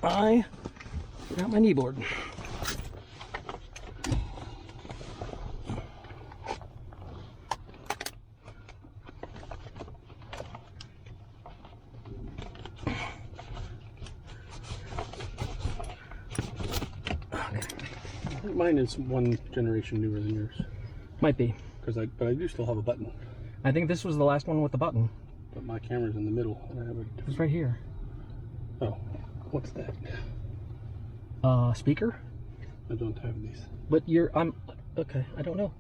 I got my kneeboard. I think mine is one generation newer than yours. Might be. But I do still have a button. I think this was the last one with the button. But my camera's in the middle. And I have It's right here. Oh, what's that? Speaker? I don't have these. But okay, I don't know.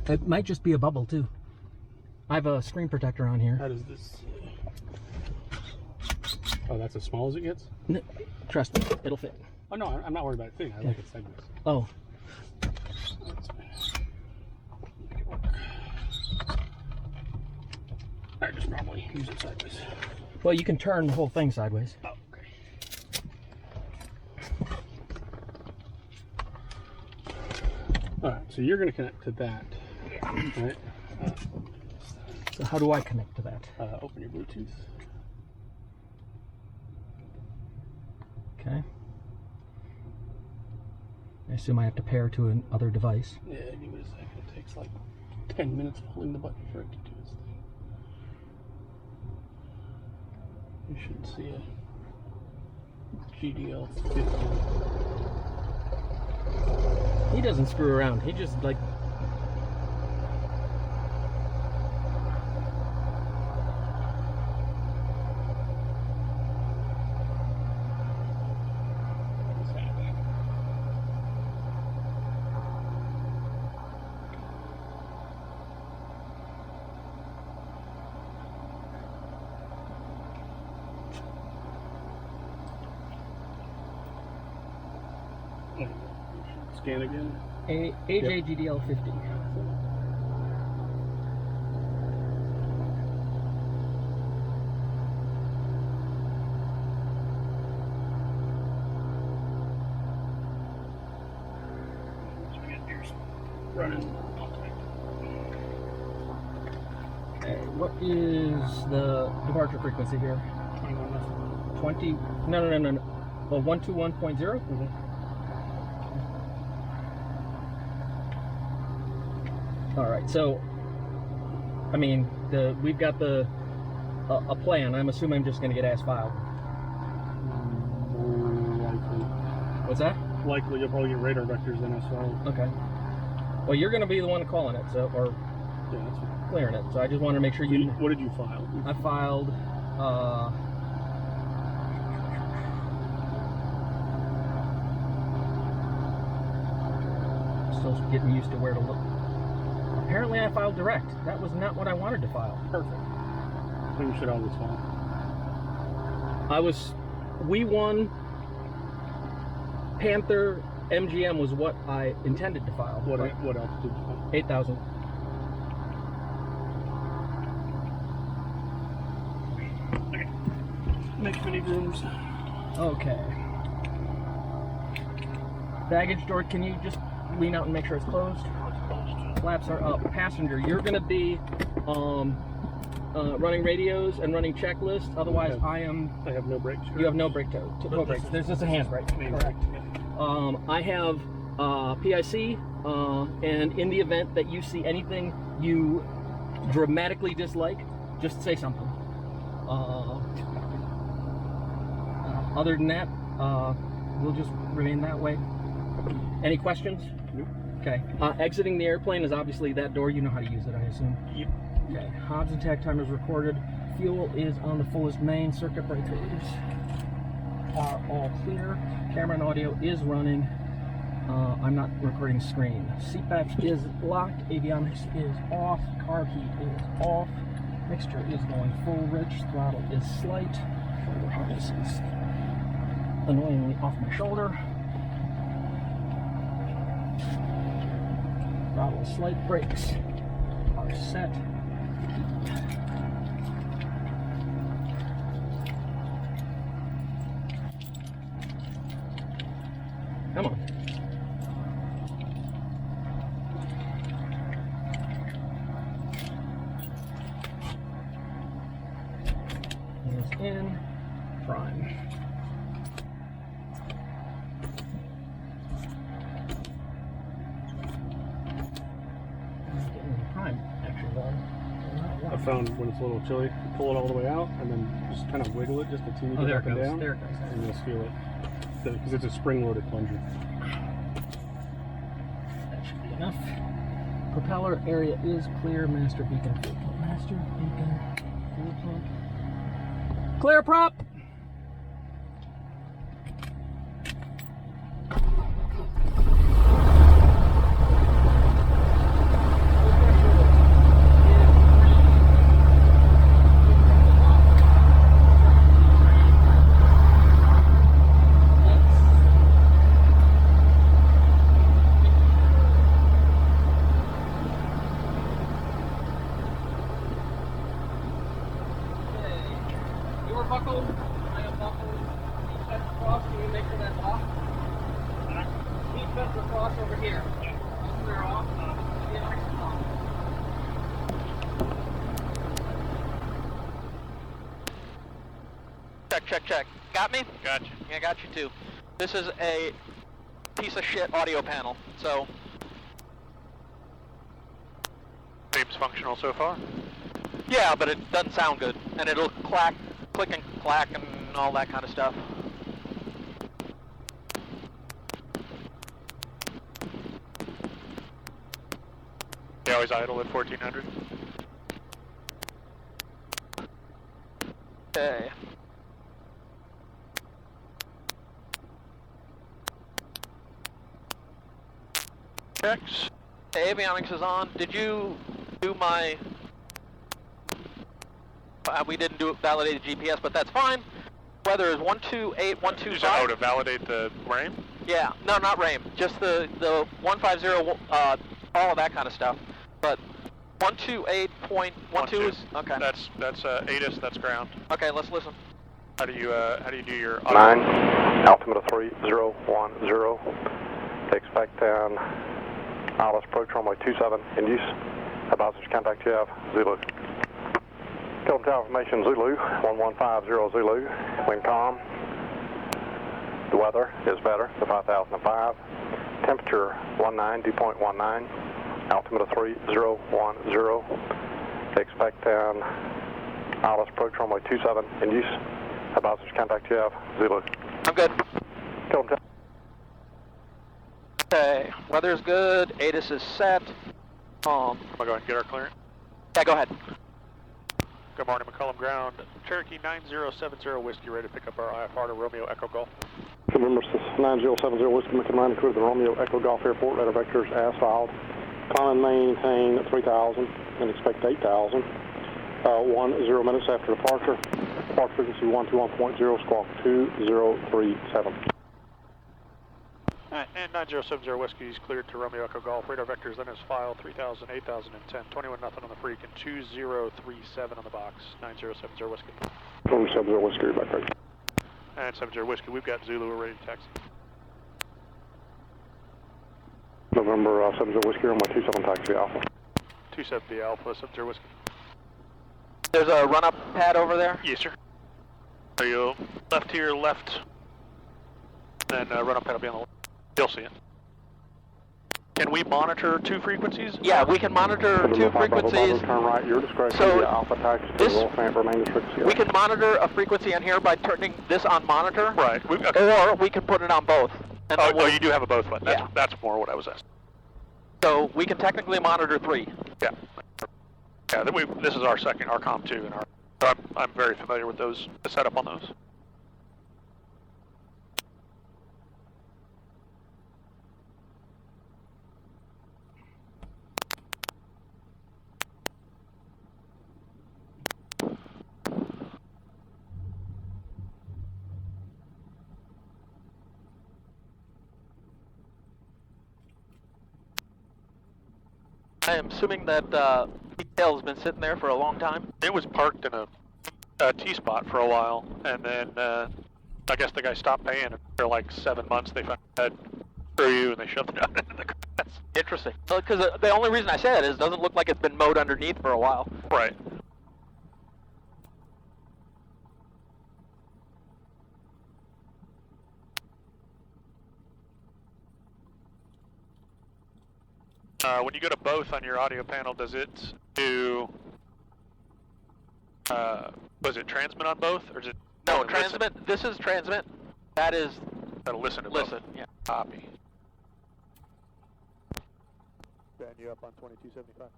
It might just be a bubble too. I have a screen protector on here. How does this... Oh, that's as small as it gets? No, trust me, it'll fit. Oh no, I'm not worried about it fitting. I like it sideways. Oh. Make it work. I just normally use it sideways. Well, you can turn the whole thing sideways. Oh, okay. Alright, so you're going to connect to that. Right? So how do I connect to that? Open your Bluetooth. Okay. I assume I have to pair to another device. Yeah, give it a second. It takes like 10 minutes pulling the button for it to do its thing. You should see a GDL 50. He doesn't screw around. He just like... Scan again. AJ GDL 50. Running. Okay, what is the departure frequency here? 20? No. Well, 121.0? Mm-hmm. All right, so I mean, we've got a plan. I'm assuming I'm just going to get ass filed. Likely. What's that? Likely you'll probably get radar vectors in as well. Okay. Well, you're going to be the one calling it, so or Yeah, that's fine. clearing it. So I just want to make sure you. What did you file? I filed. Still getting used to where to look. Apparently I filed direct. That was not what I wanted to file. Perfect. I think you should always file. We won. Panther MGM was what I intended to file. What else did you file? 8,000. Okay. Make many rooms. Okay. Baggage door, can you just lean out and make sure it's closed? Flaps are up. Passenger, you're going to be running radios and running checklists. Otherwise, Okay. I have no brakes. You have no brake toe. No brakes. There's just a handbrake. Correct. I have PIC, and in the event that you see anything you dramatically dislike, just say something. Other than that, we'll just remain that way. Any questions? Nope. Okay. Exiting the airplane is obviously that door. You know how to use it, I assume. Yep. Okay. Hobbs and tach time is recorded. Fuel is on the fullest main. Circuit breakers are all clear. Camera and audio is running. I'm not recording screen. Seatback is locked. Avionics is off. Carb heat is off. Mixture is going full rich. Throttle is slight. Shoulder harness is annoyingly off my shoulder. Throttle slight. Brakes are set. Come on. Is in prime. found when it's a little chilly, pull it all the way out and then just kind of wiggle it just a teeny bit up and down. There it goes. And you'll feel it. Because it's a spring-loaded plunger. That should be enough. Propeller area is clear. Master beacon. Master beacon. Fuel plug. Clear prop! Buckled. I am buckled. Seat belts across. Can you make sure that's off? Seat belts across over here. They're off. Check. Got me? Gotcha. Yeah, got you too. This is a piece of shit audio panel, so... Seems functional so far. Yeah, but it doesn't sound good. And it'll click and clack and all that kind of stuff. They always idle at 1400. Okay. Checks. The avionics is on. Did you do my... we didn't do validated GPS, but that's fine. Weather is 128-125. Oh, to validate the RAM? Yeah, no, not RAM. Just the 150, all of that kind of stuff. But 128.12 is okay. That's ATIS. That's ground. Okay, let's listen. How do you do your 9 altimeter 3010. Expect down ILS approach runway 27 in use. Advisors contact you have Zulu. Kelvin Tower information Zulu 1150 Zulu. Wind calm. The weather is better. The 5005. Temperature 19 dew point 19. Altimeter 3010. Expect down ILS approach runway 27 in use. Advisors contact you have Zulu. I'm good. Kelvin Tower. Okay, weather's good. ATIS is set. Am I going to get our clearance? Yeah, go ahead. Good morning, McCollum ground. Cherokee 9070 Whiskey, ready to pick up our IFR to Romeo Echo Golf. November 9070 Whiskey, making line clear the Romeo Echo Golf Airport. Radar vectors as filed. Climb and maintain 3,000 and expect 8,000. 10 minutes after departure. Departure frequency 121.0, squawk 2037. Alright, and 9070 Whiskey is cleared to Romeo Echo Golf. Radar vectors then is filed 3,000, 8,000, and 10. 21 nothing on the freak and 2037 on the box. 9070 Whiskey. November 70 Whiskey, back right. And 70 Whiskey, we've got Zulu, we're ready to taxi. November 70 Whiskey, runway 27 taxi Alpha. 270 Alpha, 70 Whiskey. There's a run-up pad over there? Yes, sir. So you'll left here, left, then run up pad will be on the left. You'll see it. Can we monitor two frequencies? Yeah, we can monitor two frequencies. Turn right, your discretion. So Alpha taxi to this, remain frequency. we can monitor a frequency on here by turning this on monitor. Right. Or we can put it on both. And Oh, you do have a both one. Yeah. That's more what I was asking. So we can technically monitor 3. Yeah. Yeah, this is our COM 2, and I'm very familiar with those, the setup on those. I am assuming that detail has been sitting there for a long time. It was parked in a T-spot for a while, and then I guess the guy stopped paying, and for like 7 months they found out, screw you, and they shoved it out into the grass. Interesting. Because the only reason I say that is it doesn't look like it's been mowed underneath for a while. Right. When you go to both on your audio panel, does it do Was it transmit on both, or is it? No, only listen? transmit. This is transmit. That is That'll listen to listen. both. Yeah. Copy. Band you up on 2275.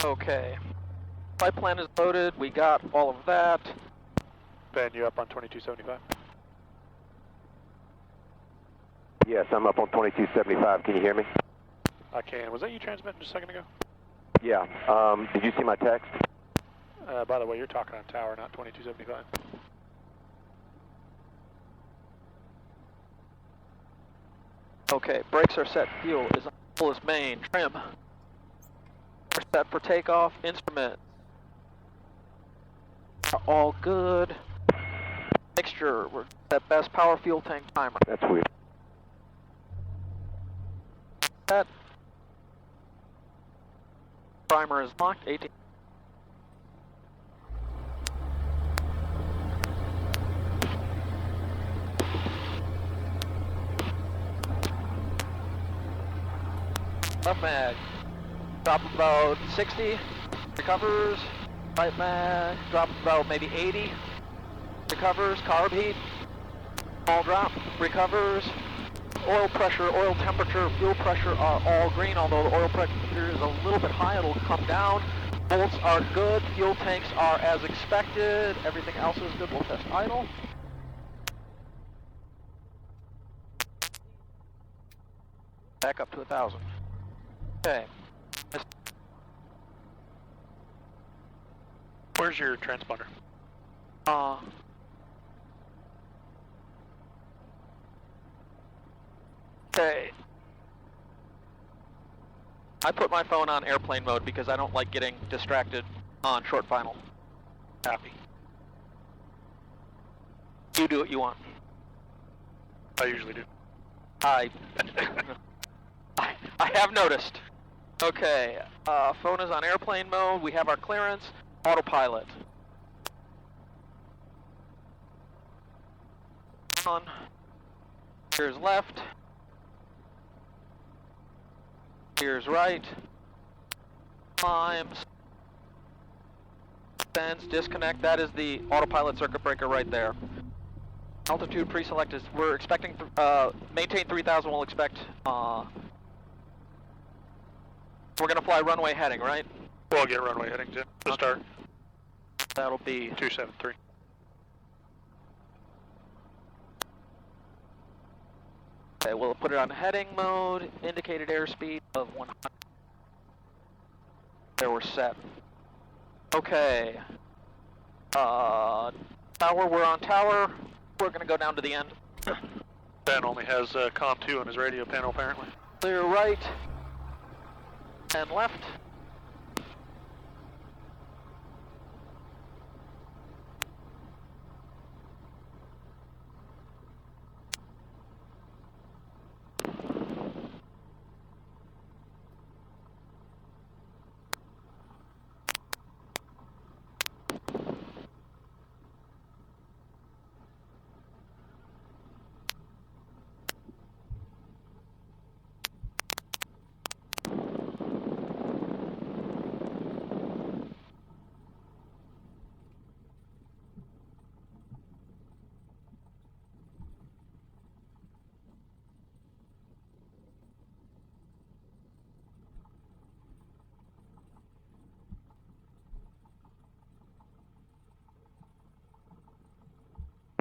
Okay. Flight plan is loaded. We got all of that. Band you up on 2275. Yes, I'm up on 2275. Can you hear me? I can. Was that you transmitting just a second ago? Yeah. Did you see my text? By the way, you're talking on tower, not 2275. Okay, brakes are set. Fuel is on fullest main. Trim. We're set for takeoff. Instruments are all good. Mixture. We're set best power fuel tank timer. That's weird. Set. Primer is locked. 18. Left mag. Drop about 60. Recovers. Right mag. Drop about maybe 80. Recovers. Carb heat. Small drop. Recovers. Oil pressure, oil temperature, fuel pressure are all green, although the oil pressure is a little bit high, it'll come down. Bolts are good, fuel tanks are as expected, everything else is good. We'll test idle. Back up to 1,000. Okay. Where's your transponder? Okay. I put my phone on airplane mode because I don't like getting distracted on short final. Copy. You do what you want. I usually do. I have noticed. Okay, phone is on airplane mode. We have our clearance. Autopilot. On. Here's left. Here's right. Climbs. Sends, disconnect. That is the autopilot circuit breaker right there. Altitude pre-select is, we're expecting, maintain 3,000, we'll expect, we're gonna fly runway heading, right? We'll get runway heading to start. That'll be 273. Okay, we'll put it on heading mode, indicated airspeed of 100. There, we're set. Okay. Tower, we're on tower. We're gonna go down to the end. Ben only has COM 2 on his radio panel, apparently. Clear right and left.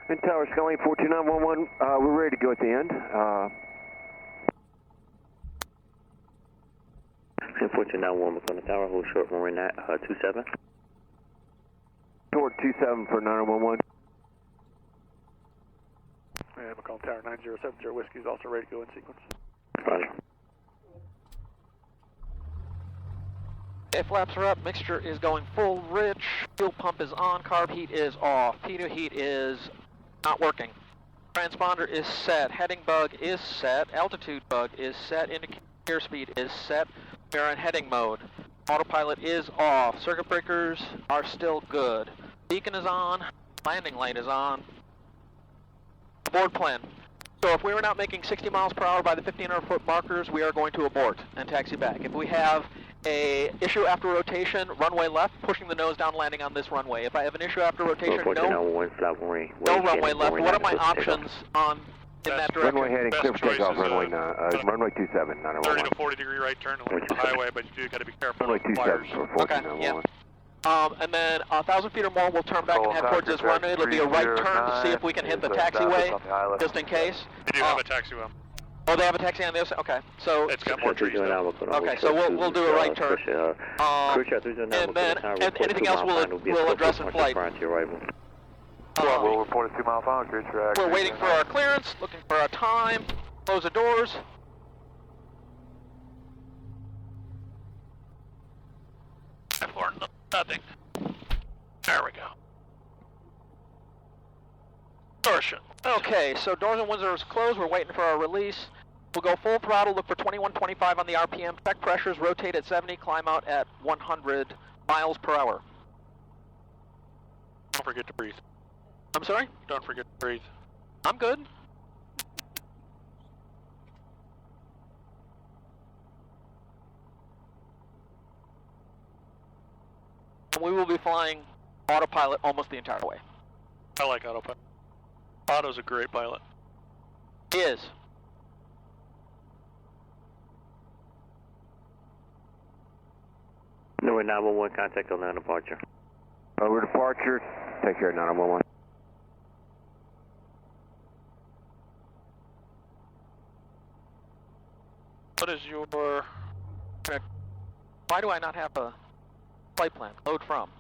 In Tower Scully, 42911, we're ready to go at the end. 42911, we're on the tower, hold short runway 27. Toward 27 for 911. And McCall Tower 9070 Whiskey is also ready to go in sequence. Roger. Okay, flaps are up, mixture is going full rich, fuel pump is on, carb heat is off, pitot heat is not working. Transponder is set, heading bug is set, altitude bug is set, indicator airspeed is set. We're in heading mode. Autopilot is off. Circuit breakers are still good. Beacon is on. Landing light is on. Abort plan. So if we are not making 60 miles per hour by the 1,500-foot markers, we are going to abort and taxi back. If we have a issue after rotation, runway left, pushing the nose down, landing on this runway. If I have an issue after rotation, no runway left. What are my options on in that direction? Runway heading Best clear for choice takeoff, is, runway 27, 30 911. to 40 degree right turn and leave the highway, but you do got to be careful Runway of the fires. 27 for Okay, 1491. And then 1,000 feet or more, we'll turn back and head towards this runway. It'll be a right turn to see if we can hit the taxiway, just in case. You do have a taxiway. Oh, they have a taxi on the other side? Okay, so... It's got more trees though. Okay, so we'll do a right turn. And then anything else we'll address in flight. We'll report a 2 mile final clear track. We're waiting for our clearance, looking for our time, close the doors. For nothing. There we go. Torsion. Okay, so doors and windows closed, we're waiting for our release. We'll go full throttle, look for 2125 on the RPM, check pressures, rotate at 70, climb out at 100 miles per hour. Don't forget to breathe. I'm sorry? Don't forget to breathe. I'm good. And we will be flying autopilot almost the entire way. I like autopilot. Otto's a great pilot. He is. Number 911, contact on departure. Over departure, take care of 911. What is your... Why do I not have a flight plan? Load from.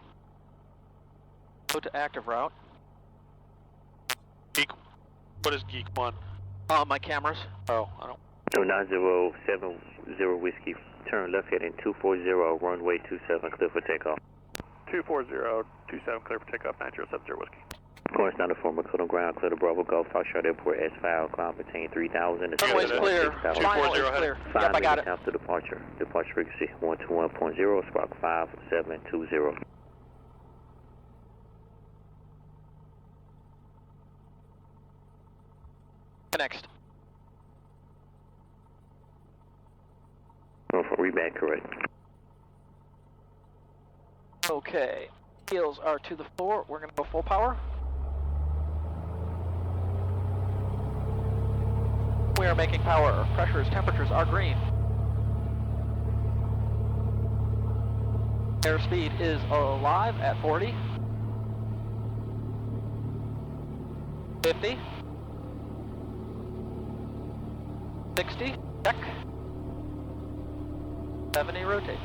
Load to active route. Geek. What is Geek 1? My cameras. Oh, I don't... No, 9070 whiskey. Turn left heading 240, runway 27, clear for takeoff. 24027, clear for takeoff, 9070 whiskey. Course 94, McCullough ground, clear to Bravo Golf, Foxtrot Airport, S5, climb between 3000 and Runway's clear. 6,000. Final is clear. 5 Yep, I got minutes it. after departure. Departure frequency 121.0, spark 5720. Next. Going for reback, correct. Okay. Heels are to the floor. We're going to go full power. We are making power. Pressures, temperatures are green. Airspeed is alive at 40. 50. 60. Check. 70. Rotate.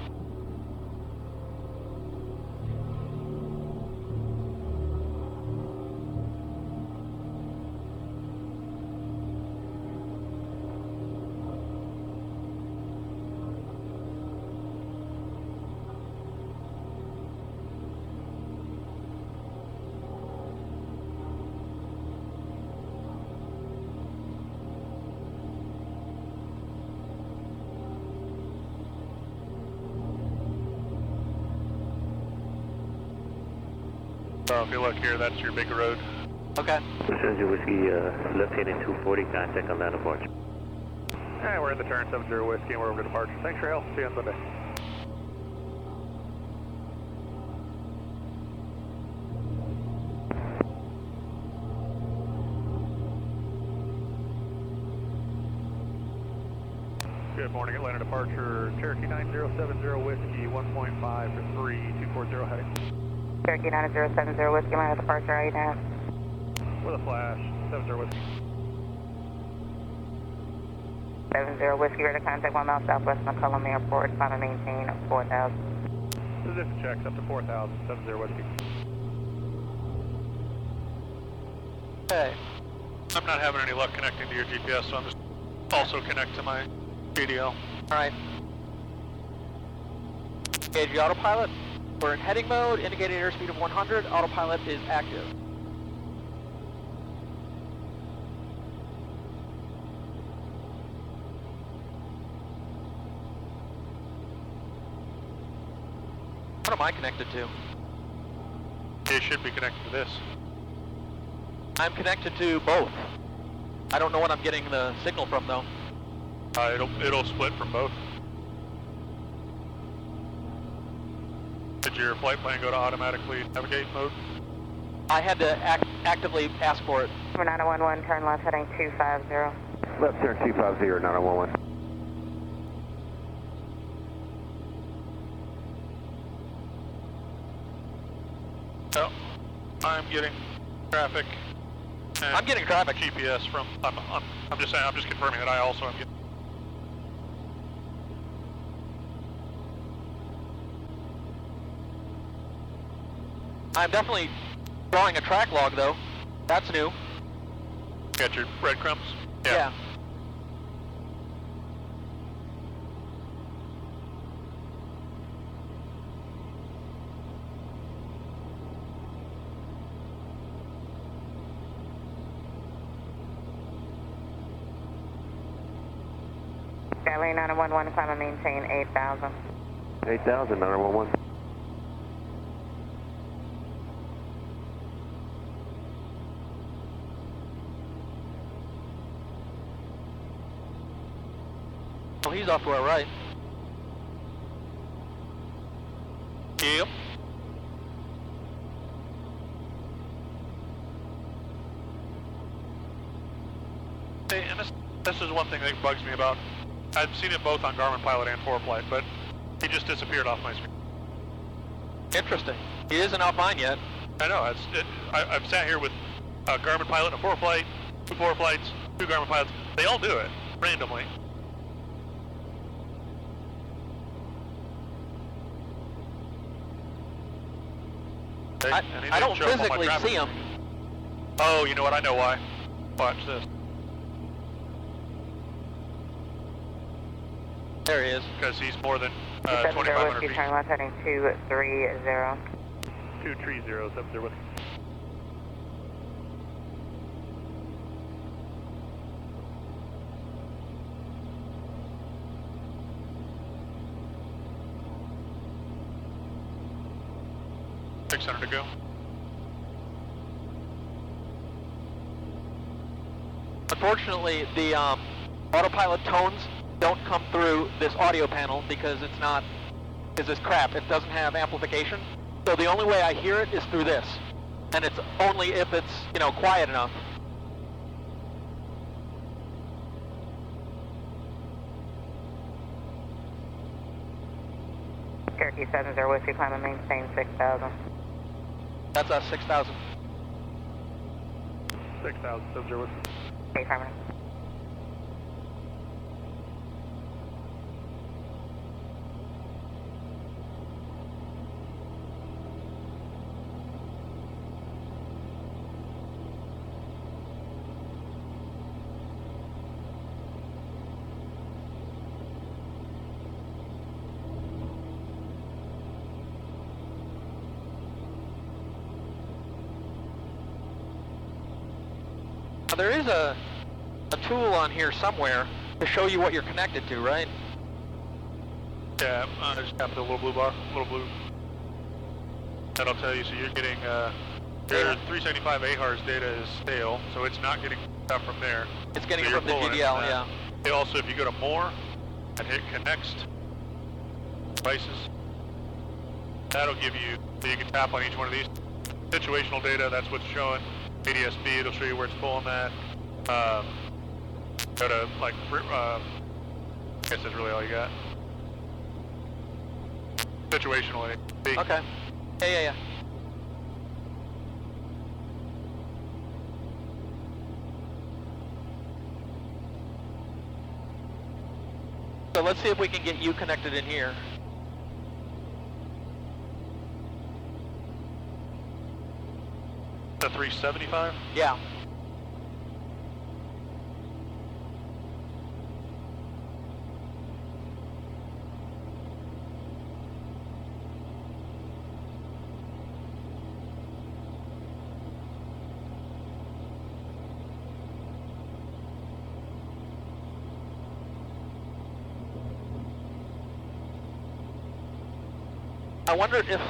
So if you look here, that's your big road. Okay. Passenger whiskey, left heading 240, contact on that departure. And we're in the turn 70 whiskey and we're over to departure. Thanks for your help. See you on Sunday. Good morning, Atlanta departure. Cherokee 9070 whiskey, 1.5 for 3240 heading. Cherokee 9070 whiskey, line of departure right now. With a flash, 70 whiskey. 70 whiskey, ready to contact 1 mile southwest McCullough Airport, final maintain of 4,000. Position checks up to 4,000, 70 whiskey. Okay. I'm not having any luck connecting to your GPS, so I'm just also connect to my PDL. Alright. Engage the autopilot. We're in heading mode, indicated airspeed of 100. Autopilot is active. What am I connected to? It should be connected to this. I'm connected to both. I don't know what I'm getting the signal from though. It'll split from both. Did your flight plan go to automatically navigate mode? I had to actively ask for it. 911, turn left heading 250. Left turn 250, 9011. No, I'm getting traffic. And I'm getting traffic. GPS from. I'm just saying. I'm just confirming that I also am getting. I'm definitely drawing a track log though. That's new. Got your breadcrumbs? Yeah. Skylane 911, climb and maintain 8,000. 8,000, 911. Oh, he's off to our right. Yep. Hey, and this is one thing that bugs me about. I've seen it both on Garmin Pilot and 4Flight, but he just disappeared off my screen. Interesting. He isn't off mine yet. I know. I've sat here with a Garmin Pilot and a 4Flight, 2 4Flights, 2 Garmin Pilots. They all do it randomly. I don't physically see him. Oh, you know what? I know why. Watch this. There he is. Because he's more than 70 2,500 whiskey, feet. turn left heading 230. 230, 70 whiskey. $600 to go. Unfortunately, the autopilot tones don't come through this audio panel because it's crap. It doesn't have amplification. So the only way I hear it is through this. And it's only if it's, quiet enough. Cherokee 70 whiskey, climb and maintain 6,000. That's us, 6,000. 6,000, 70 whiskey. Okay, affirmative. Now, there is a tool on here somewhere to show you what you're connected to, right? Yeah, I just tapped the little blue bar, little blue. That'll tell you, so you're getting, your 375 AHARS data is stale, so it's not getting stuff from there. It's getting So it from the you're pulling GDL, from yeah. that. Also, if you go to more and hit connect devices, that'll give you, so you can tap on each one of these. Situational data, that's what's showing. ADSB, it'll show you where it's pulling that. Go to, like, I guess that's really all you got. Situational ADSB. Okay. Yeah. So let's see if we can get you connected in here. The 375? Yeah. I wonder if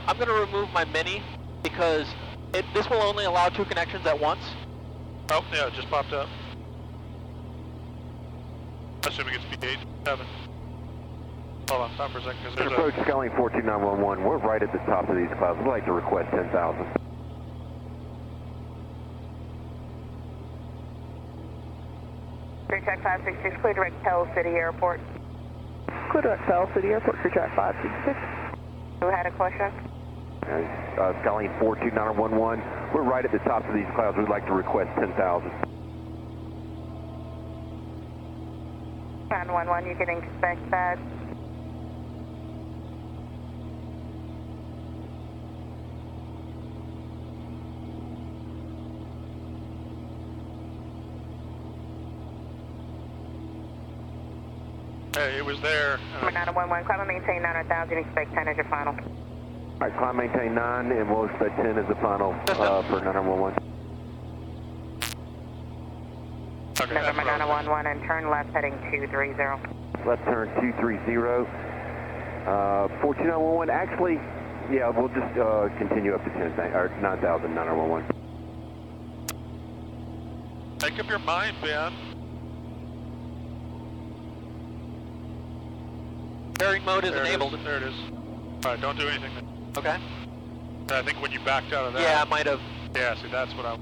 I'm gonna remove my Mini because This will only allow 2 connections at once. Oh, yeah, it just popped up. Assuming it's B8, 7. Hold on, stop for a second, because there's Approach Skyline 42911. We're right at the top of these clouds. We'd like to request 10,000. Crew track 566, clear direct Pell City Airport. Clear direct Pell City Airport, crew track 566. Who had a question? Skyline 42911. We're right at the top of these clouds. We'd like to request 10,000. 911, you can expect that. Hey, it was there. 911, climb and maintain 900,000, expect 10 as your final. All right, climb, maintain 9, and we'll expect 10 as the final for 911. Okay, November 911, and turn left heading 230. Left turn 230. 14911, actually, yeah, we'll just continue up to 10, or 9,000, 911. Make up your mind, man. Bearing mode is There it enabled. There it is. Alright, don't do anything. Okay. I think when you backed out of that. Yeah, I might have. Yeah, see, that's what I'm.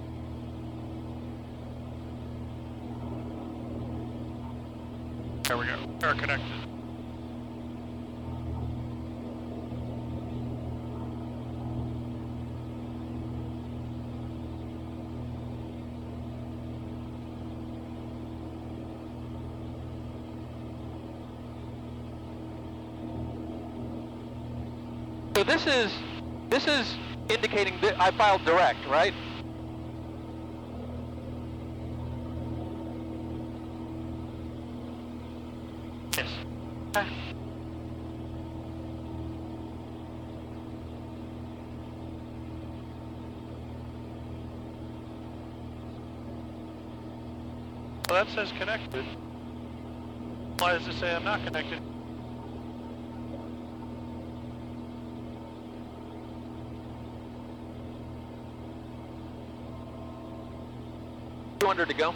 There we go. We're connected. So this is indicating that I filed direct, right? Yes. Okay. Well, that says connected. Why does it say I'm not connected? To go.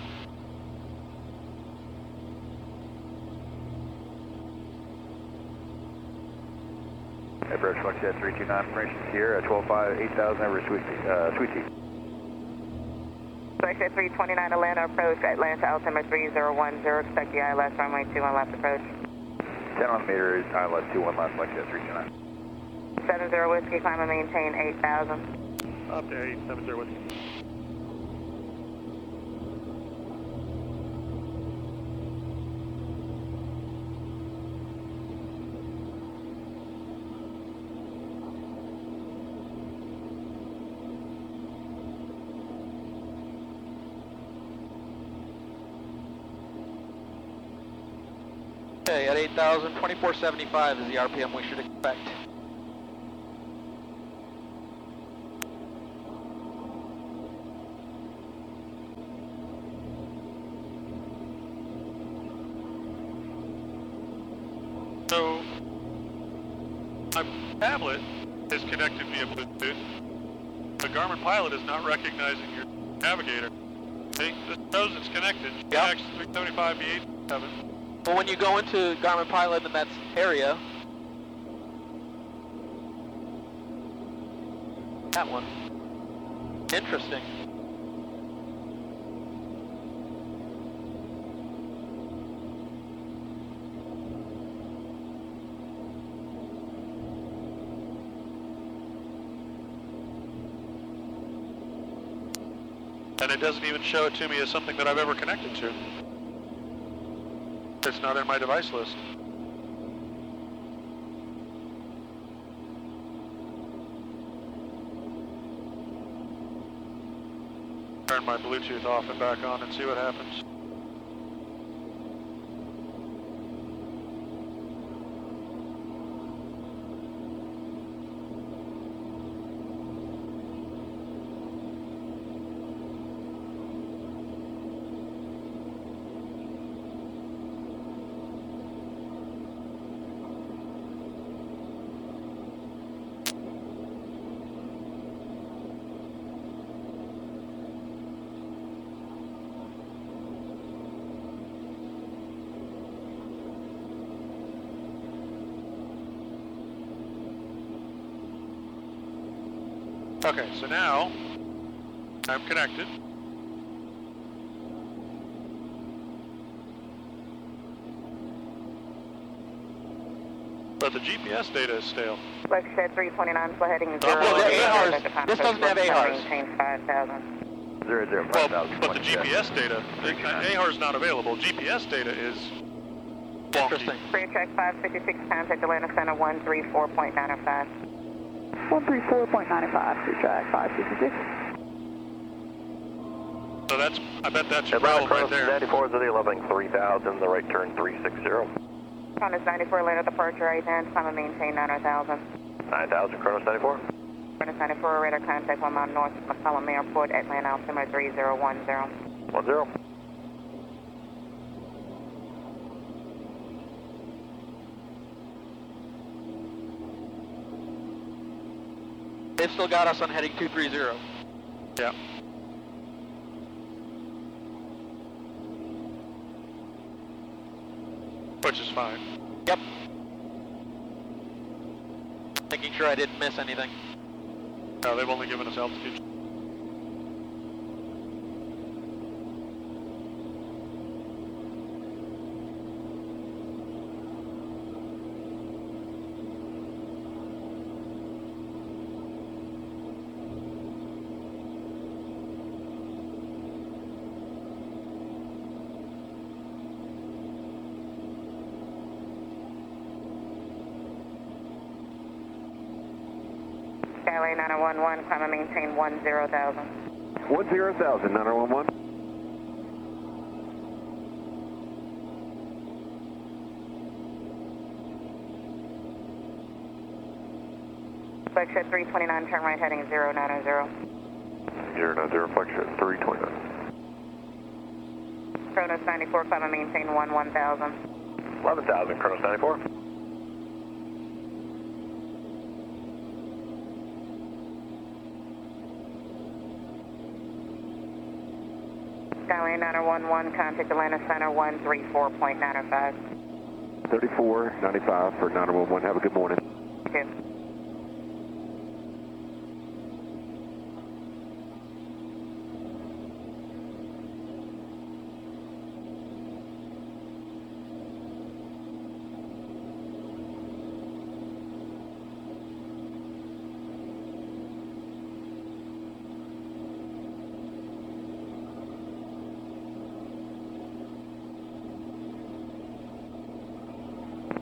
Approach Foxtrot 329, information here at 12.5, 8,000 over Sweet Tea. Foxtrot 329, Atlanta approach, Atlanta altimeter 3010, expect the ILS runway 21 left approach. 10 on the meter is ILS 21 left, Foxtrot 329. 70 Whiskey, climb and maintain 8,000. Up to 870 Whiskey. Okay, at 8,000, 2475 is the RPM we should expect. So, my tablet is connected via Bluetooth. The Garmin Pilot is not recognizing your navigator. See, this shows it's connected. Yep. 375 V87. Well, when you go into Garmin Pilot in that area, that one, interesting. And it doesn't even show it to me as something that I've ever connected to. It's not in my device list. Turn my Bluetooth off and back on and see what happens. Okay, so now I'm connected. But the GPS data is stale. Flex shed 329, flow heading 0. Well, the AHRs, this doesn't have AHRs. Maintain 5,000. 00, Well, 5000. but the GPS data, AHR is not available. GPS data is wonky. Interesting. Clear track 556, contact Atlanta Center 134.905. 134.95, clear track 556. So that's, I bet that's your problem right there. 94 is at 11, 3000, the right turn 360. Kronos 94, Atlanta departure right now, time to maintain 9,000. 9000, Kronos 94. Kronos 94, radar contact 1 mile north of McCollum Airport, Atlanta altimeter 3010. 10. They've still got us on heading 230. Yeah. Which is fine. Yep. Making sure I didn't miss anything. No, they've only given us altitude. Skyway 911, climb and maintain 10,000. 10,000, 911. Flex shed 329, turn right heading 090. 090, flex shed 329. Kronos 94, climb and maintain 11,000. 11,000, Kronos 94. Skyway 911, contact Atlanta Center 134.905. 3495 for 911. Have a good morning. Two.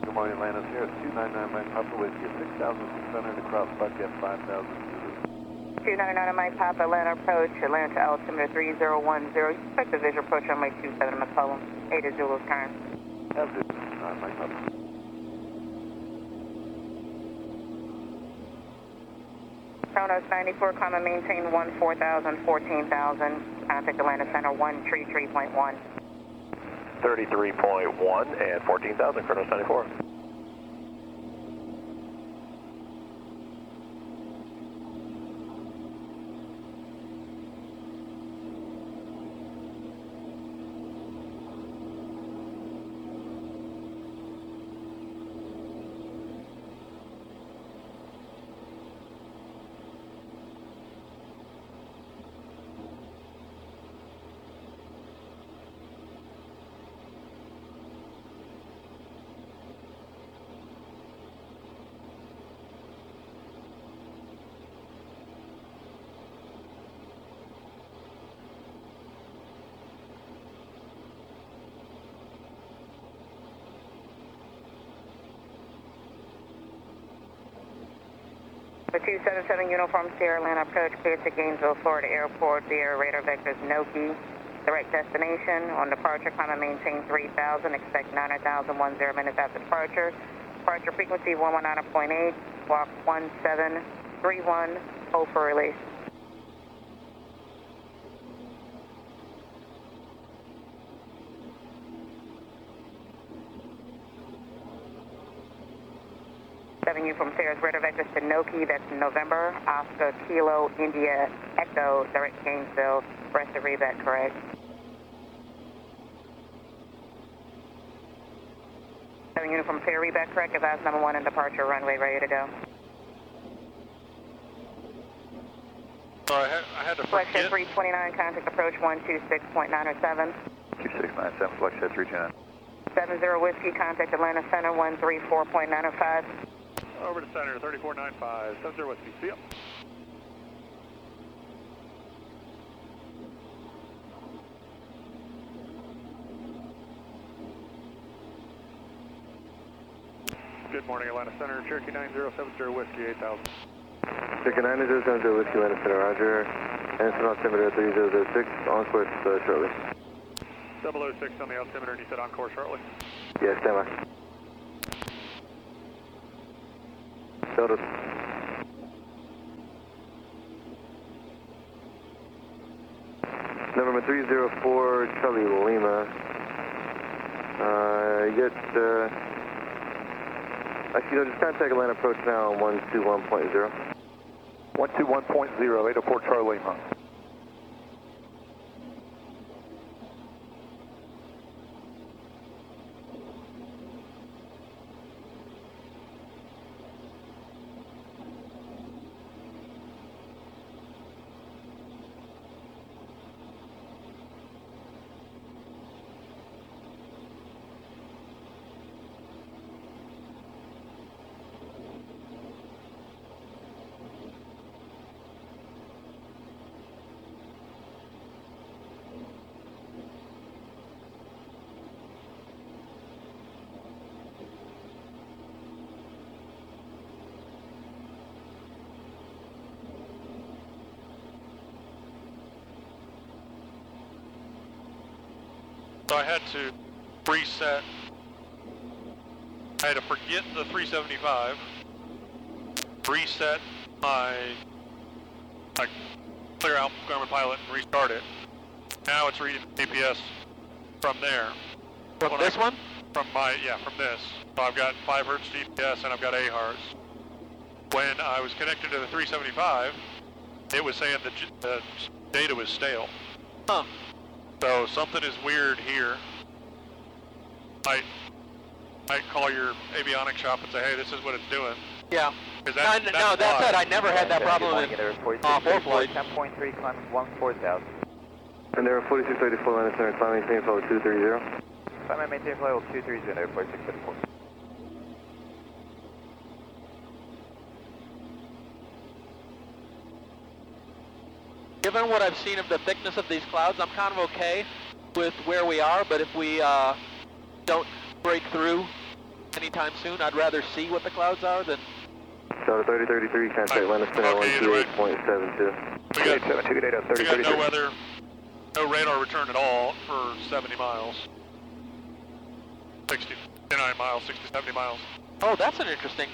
Good morning, Atlanta. Sierra 299 Mike Papa Whiskey, 6,600 across Buckhead, 5,000. 299 Mike Papa, Atlanta approach, Atlanta altimeter 3010. Expect a visual approach runway 27 McCollum. 8 is Zulu's turn. Have this, Mike Papa. Kronos 94, climb and maintain 14,000, 14,000. Contact Atlanta Center 133.1. 33.1 and 14,000, Kronos 94. The 277 Uniform Sierra Atlanta approach cleared to Gainesville, Florida Airport via radar vectors Noki. Direct destination on departure, climb and maintain 3,000. Expect 9,010 minutes after departure. Departure frequency 119.8. Walk 1731. Hold for release. You from Sarah's radar vectors to Noki, that's November, Oscar, Kilo, India, Echo, direct Gainesville, rest of revet, correct? Unit from Sarah, revet, correct, advise number 1 and departure runway, ready to go. So I had to Flexjet forget. 329, contact approach 126.907. 2697, Flexjet 329. 70 Whiskey, contact Atlanta Center 134.905. Over to center, 3495, 70 Whiskey, see ya. Good morning, Atlanta Center, Cherokee 9070 Whiskey, 8000. Cherokee 9070 Whiskey, Atlanta Center, Roger. Answer altimeter 3006, on course shortly. 006 on the altimeter, and you said on course shortly. Yeah, stand by. Delta. Number 304, Charlie Lima. Actually, just contact Atlanta approach now on 121.0. 121.0, 804 Charlie Lima. So I had to reset. I had to forget the 375, reset my clear out Garmin Pilot and restart it. Now it's reading GPS from there. From this one? From this. So I've got 5 Hertz GPS and I've got AHRS. When I was connected to the 375, it was saying the data was stale. Huh. So something is weird here. I call your avionics shop and say, hey, this is what it's doing. Yeah. No, that said, I never had that problem in ForeFlight. 10.3, climbing 14000. And there are 4684 Atlanta Center, climb maintain flight 230. Climb maintain flight 230, there, 4684. Given what I've seen of the thickness of these clouds, I'm kind of okay with where we are, but if we don't break through anytime soon, I'd rather see what the clouds are than... Delta 3033, contact Atlanta Center 128.72. We got no weather, no radar return at all for 70 miles. 69 miles, 60, 70 miles. Oh, that's an interesting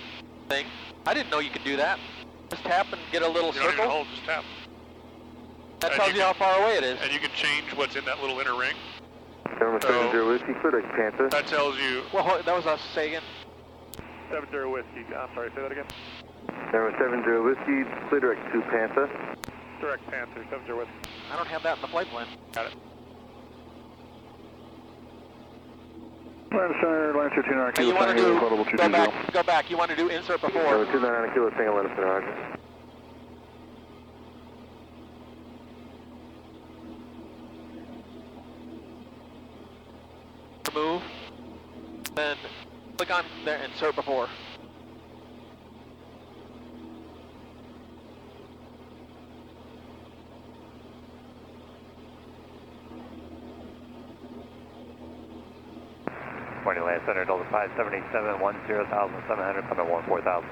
thing. I didn't know you could do that. Just tap and get a little You don't circle. even hold, just tap. That tells you how far away it is. And you can change what's in that little inner ring. Number 70 Whiskey, clear to Panther. That tells you... Well, that was us, say again. 70 Whiskey, I'm sorry, say that again. Number 70 Whiskey, clear direct to Panther. Direct Panther, 70 Whiskey. I don't have that in the flight plan. Got it. Atlanta Center, Lancer 29 Hey, you want to do, go back, you want to do insert before. Number 299 Kilo Tango, Atlanta Center, Roger. Remove, then click on there, insert before. Morning, Atlanta Center, Delta 577, 10,700, coming 14,000.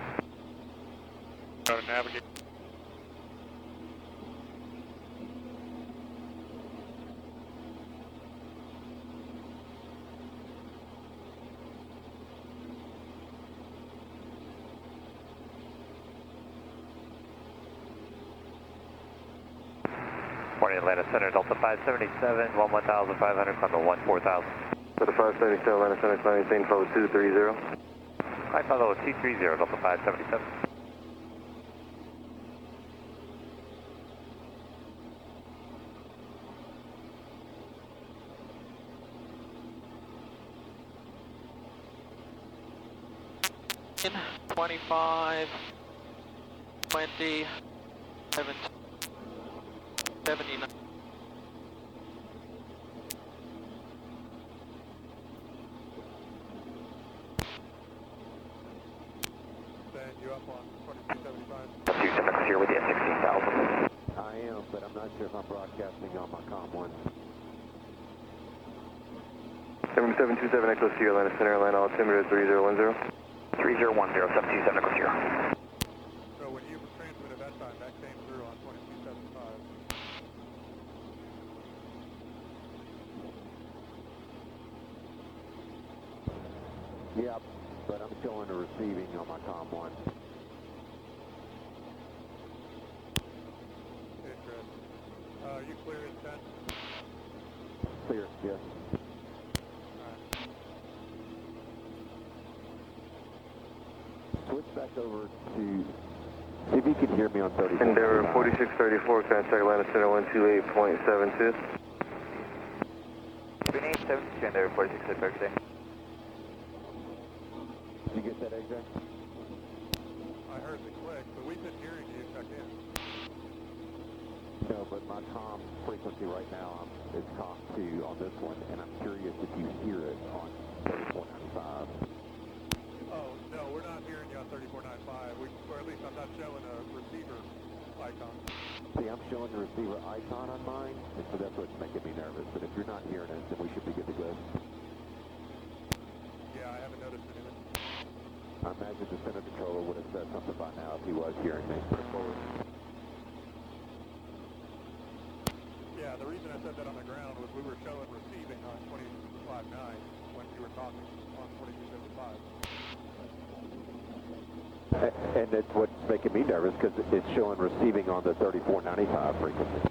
Try to navigate. Morning, Atlanta Center, Delta 577, 11,500, climbing 14,000. Delta 577, Atlanta Center, climbing maintain follow 230. I follow 230, Delta 577. In 25, 20, 17. 79. Ben, you up on 2275? 27 here with you, 16,000. I am, but I'm not sure if I'm broadcasting on my COM 1. 7727 Echo Sierra, Atlanta Center, Atlanta altimeter 3010. 3010, 727 Echo Sierra. So when you transmitted that time, that came through on 2275. Yep, but I'm showing the receiving on my COM 1. Interesting. You clear at 10? Clear, yes. Switch back over to, see if you can hear me on 30. Endeavor 4634, contact Atlanta Center 128.72. 2872, Endeavor 4634. Did you get that, AJ? I heard the click, but we've been hearing you check in. No, but my COM frequency right now is COM 2 on this one, and I'm curious if you hear it on 3495. Oh, no, we're not hearing you on 3495, or at least I'm not showing a receiver icon. See, I'm showing the receiver icon on mine, and so that's what's making me nervous. But if you're not hearing it, then we should be good to go. Yeah, I haven't noticed anything. I imagine the center controller would have said something by now if he was hearing me. Yeah, the reason I said that on the ground was we were showing receiving on 25.9 when you were talking on 2275. And that's what's making me nervous, because it's showing receiving on the 3495 frequency.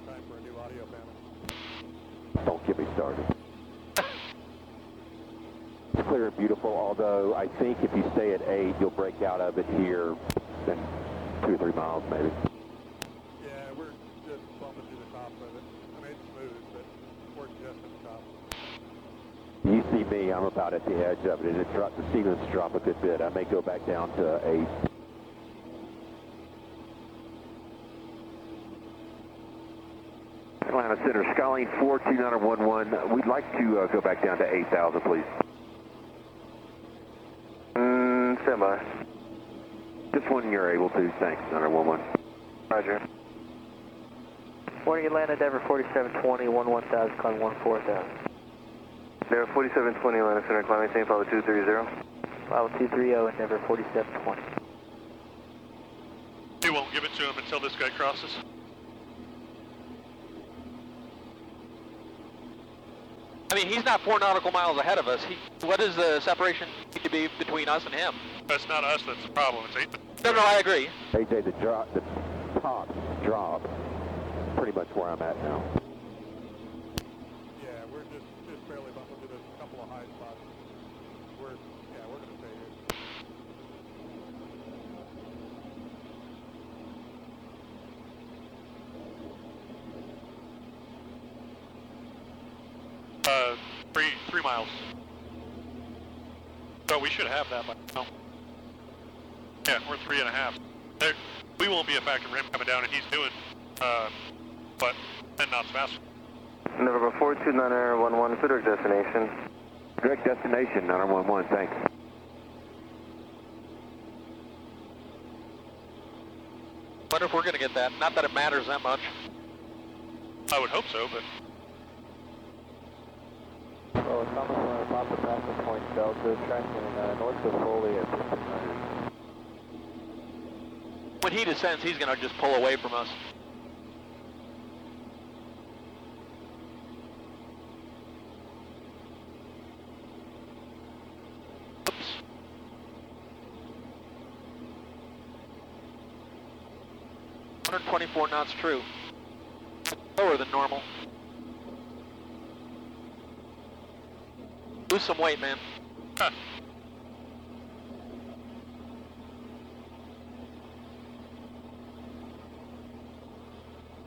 Time for a new audio panel. Don't get me started. It's clear and beautiful, although I think if you stay at 8, you'll break out of it here in 2 or 3 miles maybe. Yeah, we're just bumping through the top of it. I mean, it's smooth, but we're just at the top. You see me, I'm about at the edge of it. The ceilings drop a good bit. I may go back down to 8. Atlanta Center, Skyline 42911. We'd like to go back down to 8,000, please. Stand by. Just when you're able to. Thanks, 911. Roger. Morning Atlanta, Denver 4720, 11000, calling 14000. Endeavor 4720, Atlanta Center, climb maintain, follow 230. Follow 230, Endeavor 4720. He won't give it to him until this guy crosses. I mean, he's not 4 nautical miles ahead of us. What is the separation need to be between us and him? That's not us that's the problem, it's 8. No, I agree. AJ, the top drop, pretty much where I'm at now. Yeah, we're just barely bumping through a couple of high spots. We're going to stay here. Three miles. So we should have that by now. Yeah, we're 3.5. We won't be affected for him coming down, and he's doing, but 10 knots faster. November 42911, direct destination. Direct destination, 911, thanks. Wonder if we're going to get that. Not that it matters that much. I would hope so, but... Well, Thomas on Papa Passing Point Delta, tracking north of Foley at 1500. When he descends, he's going to just pull away from us. Oops. .124 knots true. Lower than normal. Lose some weight, man. Huh.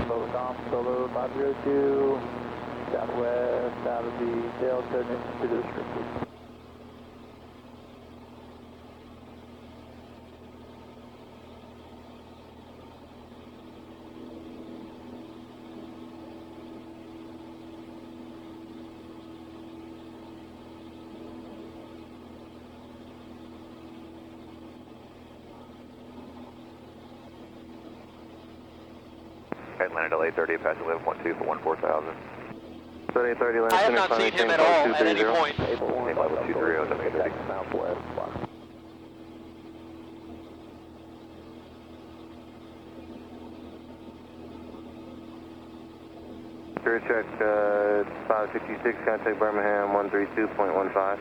Solo Dom, Solo 502, southwest out of the Delta next to the restricted. Okay, landed at 830, passing 11.2 for 14,000. 3030, I have not seen him at all at any point. Level 230, W30. Southwest. Spirit check 566, contact Birmingham 132.15.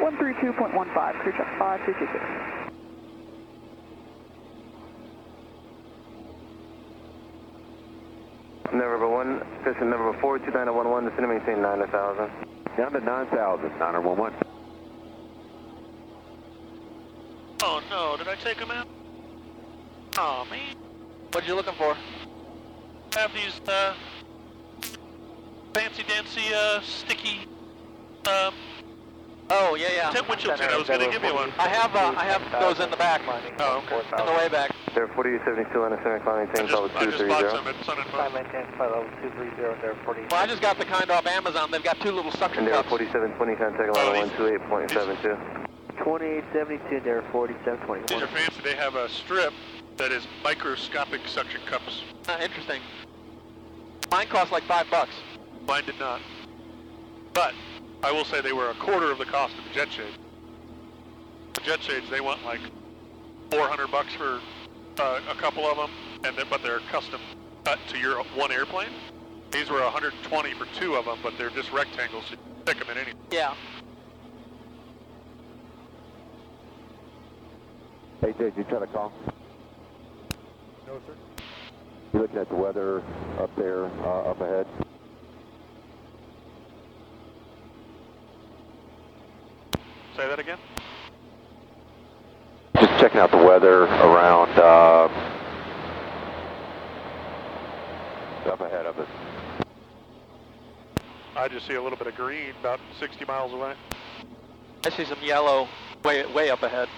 132.15, clear check 566. Number 1, station number 4, 2911, descend and maintain 9,000. Down to 9,000, 911. Oh no, did I take him out? Oh man. What you looking for? I have these, fancy dancy, sticky, Oh, yeah. tip windshield tint. I was gonna give you one. I have those in the back. Oh, okay. In the way back. There 4872 on the center, climb maintain level I just bought 230. some at Sun and Fun. maintain flight level 230, there 40. Well, I just got the kind off Amazon. They've got two little suction And there cups. 4720, contact level 128.72. 2872, there 4720. These are fancy. They have a strip that is microscopic suction cups. Interesting. Mine cost like $5. Mine did not. But I will say they were a quarter of the cost of the jet shade. The jet shades, they want like $400 for a couple of them, but they're custom cut to your one airplane. These were 120 for two of them, but they're just rectangles, so you can stick them in any. Yeah. AJ, did you try to call? No, sir. You looking at the weather up there, up ahead? Say that again? Just checking out the weather around, up ahead of us. I just see a little bit of green about 60 miles away. I see some yellow way up ahead.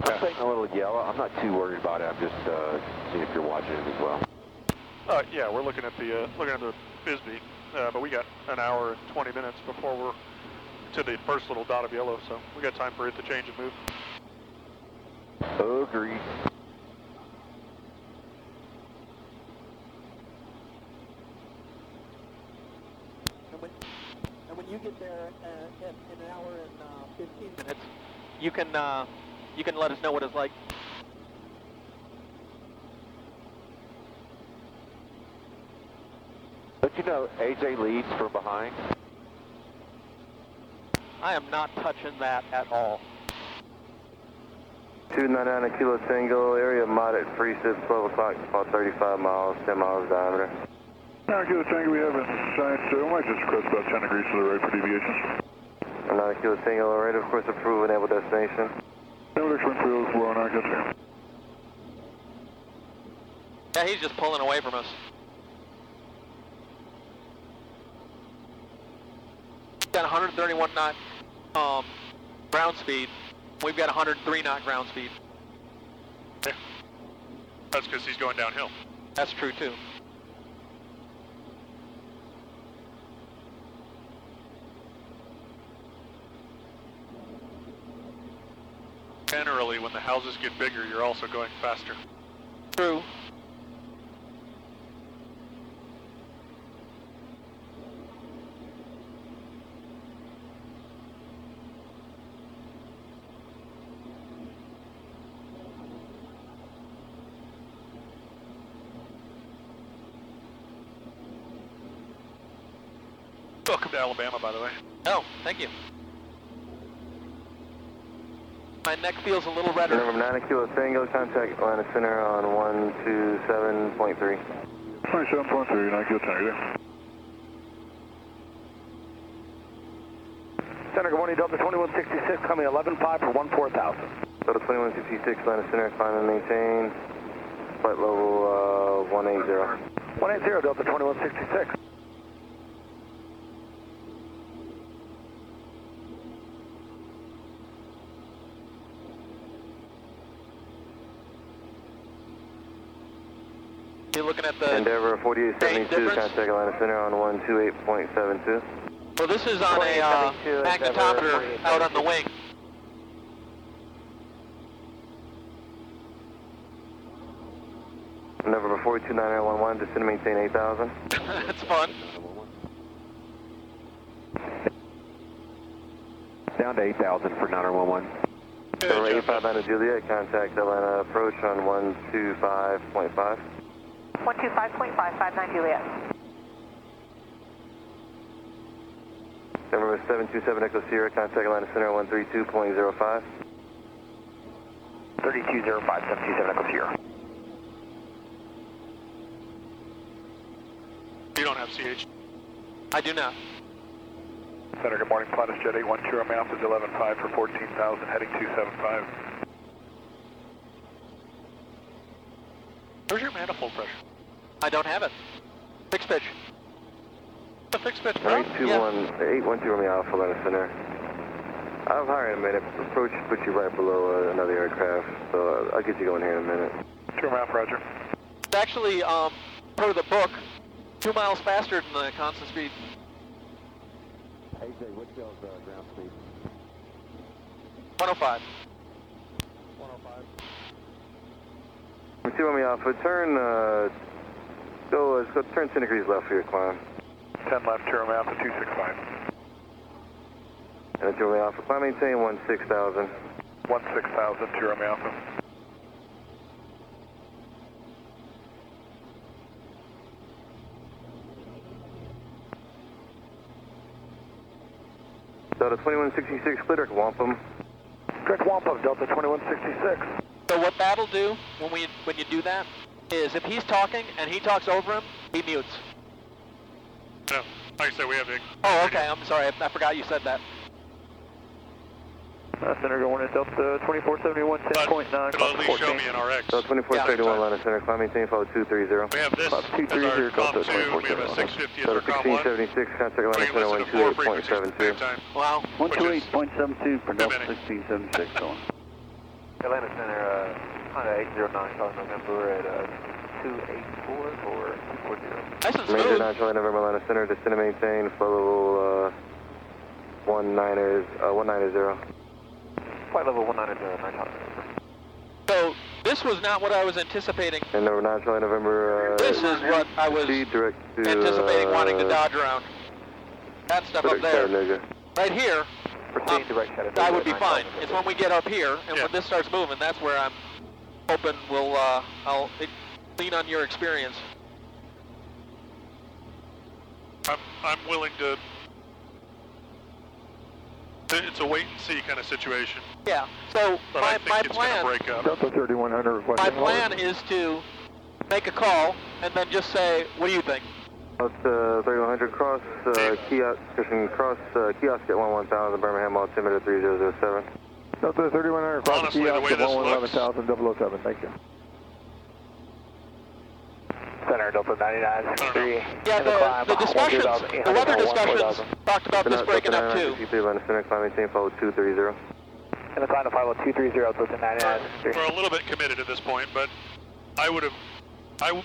I'm taking a little yellow. I'm not too worried about it. I'm just seeing if you're watching it as well. Yeah, we're looking at the Bisbee, but we got an hour and 20 minutes before we're to the first little dot of yellow, so we got time for it to change and move. Agreed. And when you get there in an hour and 15 Minutes. You can let us know what it's like. Don't you know AJ leads from behind? I am not touching that at all. 299 a kilo single, area mod at free sip, 12 o'clock, about 35 miles, 10 miles diameter. 9 kilo tango, we have in science, we might just request about 10 degrees to the right for deviation. 9 kilo single, alright, of course, approve, enable destination. Enable wind field, we're on 9 kilo tango. Yeah, he's just pulling away from us. Got 131 knot ground speed. We've got 103 knot ground speed. Yeah. That's because he's going downhill. That's true too. Generally, when the houses get bigger, you're also going faster. True. Welcome to Alabama, by the way. Oh, thank you. My neck feels a little redder. Number 9 kilo single, contact Atlanta Center on 127.3. 27.3, 9 kilo tango there. Center, good morning, Delta 2166, coming 11.5 for 14,000. Delta 2166, Atlanta Center, climb and maintain, flight level 180. 180, Delta 2166. You're looking at the Endeavor 4872, contact Atlanta Center on 128.72. Well, this is on a magnetometer out on the wing. November 429911, descend and maintain 8,000. That's fun. Down to 8,000 for 9911. November 859 to Juliet, contact Atlanta approach on 125.5. 125.5, 59 Juliet. November 727 Echo Sierra, contact Atlanta Center 132.05. 3205, 727 Echo Sierra. You don't have CH. I do not. Center, good morning. Pilatus Jet 812, I'm Alpha 11.5 for 14,000, heading 275. Where's your manifold pressure? I don't have it. Fixed pitch. The fixed pitch, bro? 812 Romeo Alpha Atlanta Center. I'm higher in a minute. Approach puts you right below another aircraft, so I'll get you going here in a minute. 2 Romeo Alpha, roger. It's actually, per the book, 2 miles faster than the constant speed. AJ, what's y'all's ground speed? 105. 105. 2 Romeo Alpha, turn, go turn 10 degrees left for your climb. 10 left, 2 Romeo Alpha 265. And 2 Romeo Alpha, climb maintain 16,000. 16,000, 2 Romeo Alpha. Delta 2166, clear direct Wampum. Direct Wampum, Delta 2166. So what that'll do when you do that is if he's talking and he talks over him, he mutes. No, like I said, we have the... Oh, okay. I'm sorry. I forgot you said that. Center going at Delta 2471, 10.9. It'll at least show me an RX. Delta 2431, Atlanta Center, climb maintain, follow 230. We have this as our COM 2, we have a 650 as our COM 1. 1676, contact Atlanta We can Center listen to 4 frequencies at the same 128.72. time. Wow. 128.72 for Delta minute. 1676 going. Atlanta Center, Honda 809, calling November at 284 or 240. Nice and Major smooth. 9 Charlie November, Atlanta Center, descend and maintain, flow level 190. Flight level 190, 9 So this was not what I was anticipating. And November 9 Charlie November, This is what I was direct to, anticipating wanting to dodge around. That stuff up there. Right here, I would be fine. It's when we get up here and when this starts moving, that's where I'm hoping I'll lean on your experience. I'm willing to... It's a wait and see kind of situation. Yeah. So But my I think it's going to plan, break up. Delta 3100, my plan is to make a call and then just say, what do you think? Delta 3100 cross, kiosk, cross, kiosk at 11000, Birmingham, altimeter 3007. Delta 3100 cross, Honestly, the way kiosk at this looks... 111,007, thank you. Center, Delta 99, Yeah, the discussions, the weather discussions talked about this breaking up too. Atlanta Center, climb maintain, follow 230. And the climb to 230, Delta 99. We're a little bit committed at this point, but I would have... Had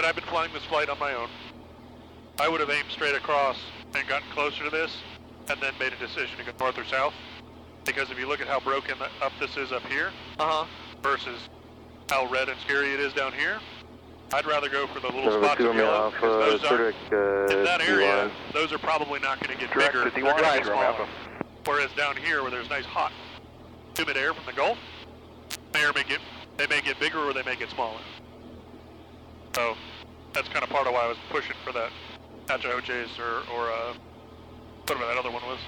I been flying this flight on my own, I would have aimed straight across and gotten closer to this, and then made a decision to go north or south. Because if you look at how broken up this is up here, versus how red and scary it is down here, I'd rather go for the little spots of yellow, because those are, in that area, those are probably not going to get bigger, they're going to get smaller. Whereas down here, where there's nice hot, humid air from the Gulf, they may get bigger or they may get smaller. So, that's kind of part of why I was pushing for that Hatch OJs or whatever that other one was.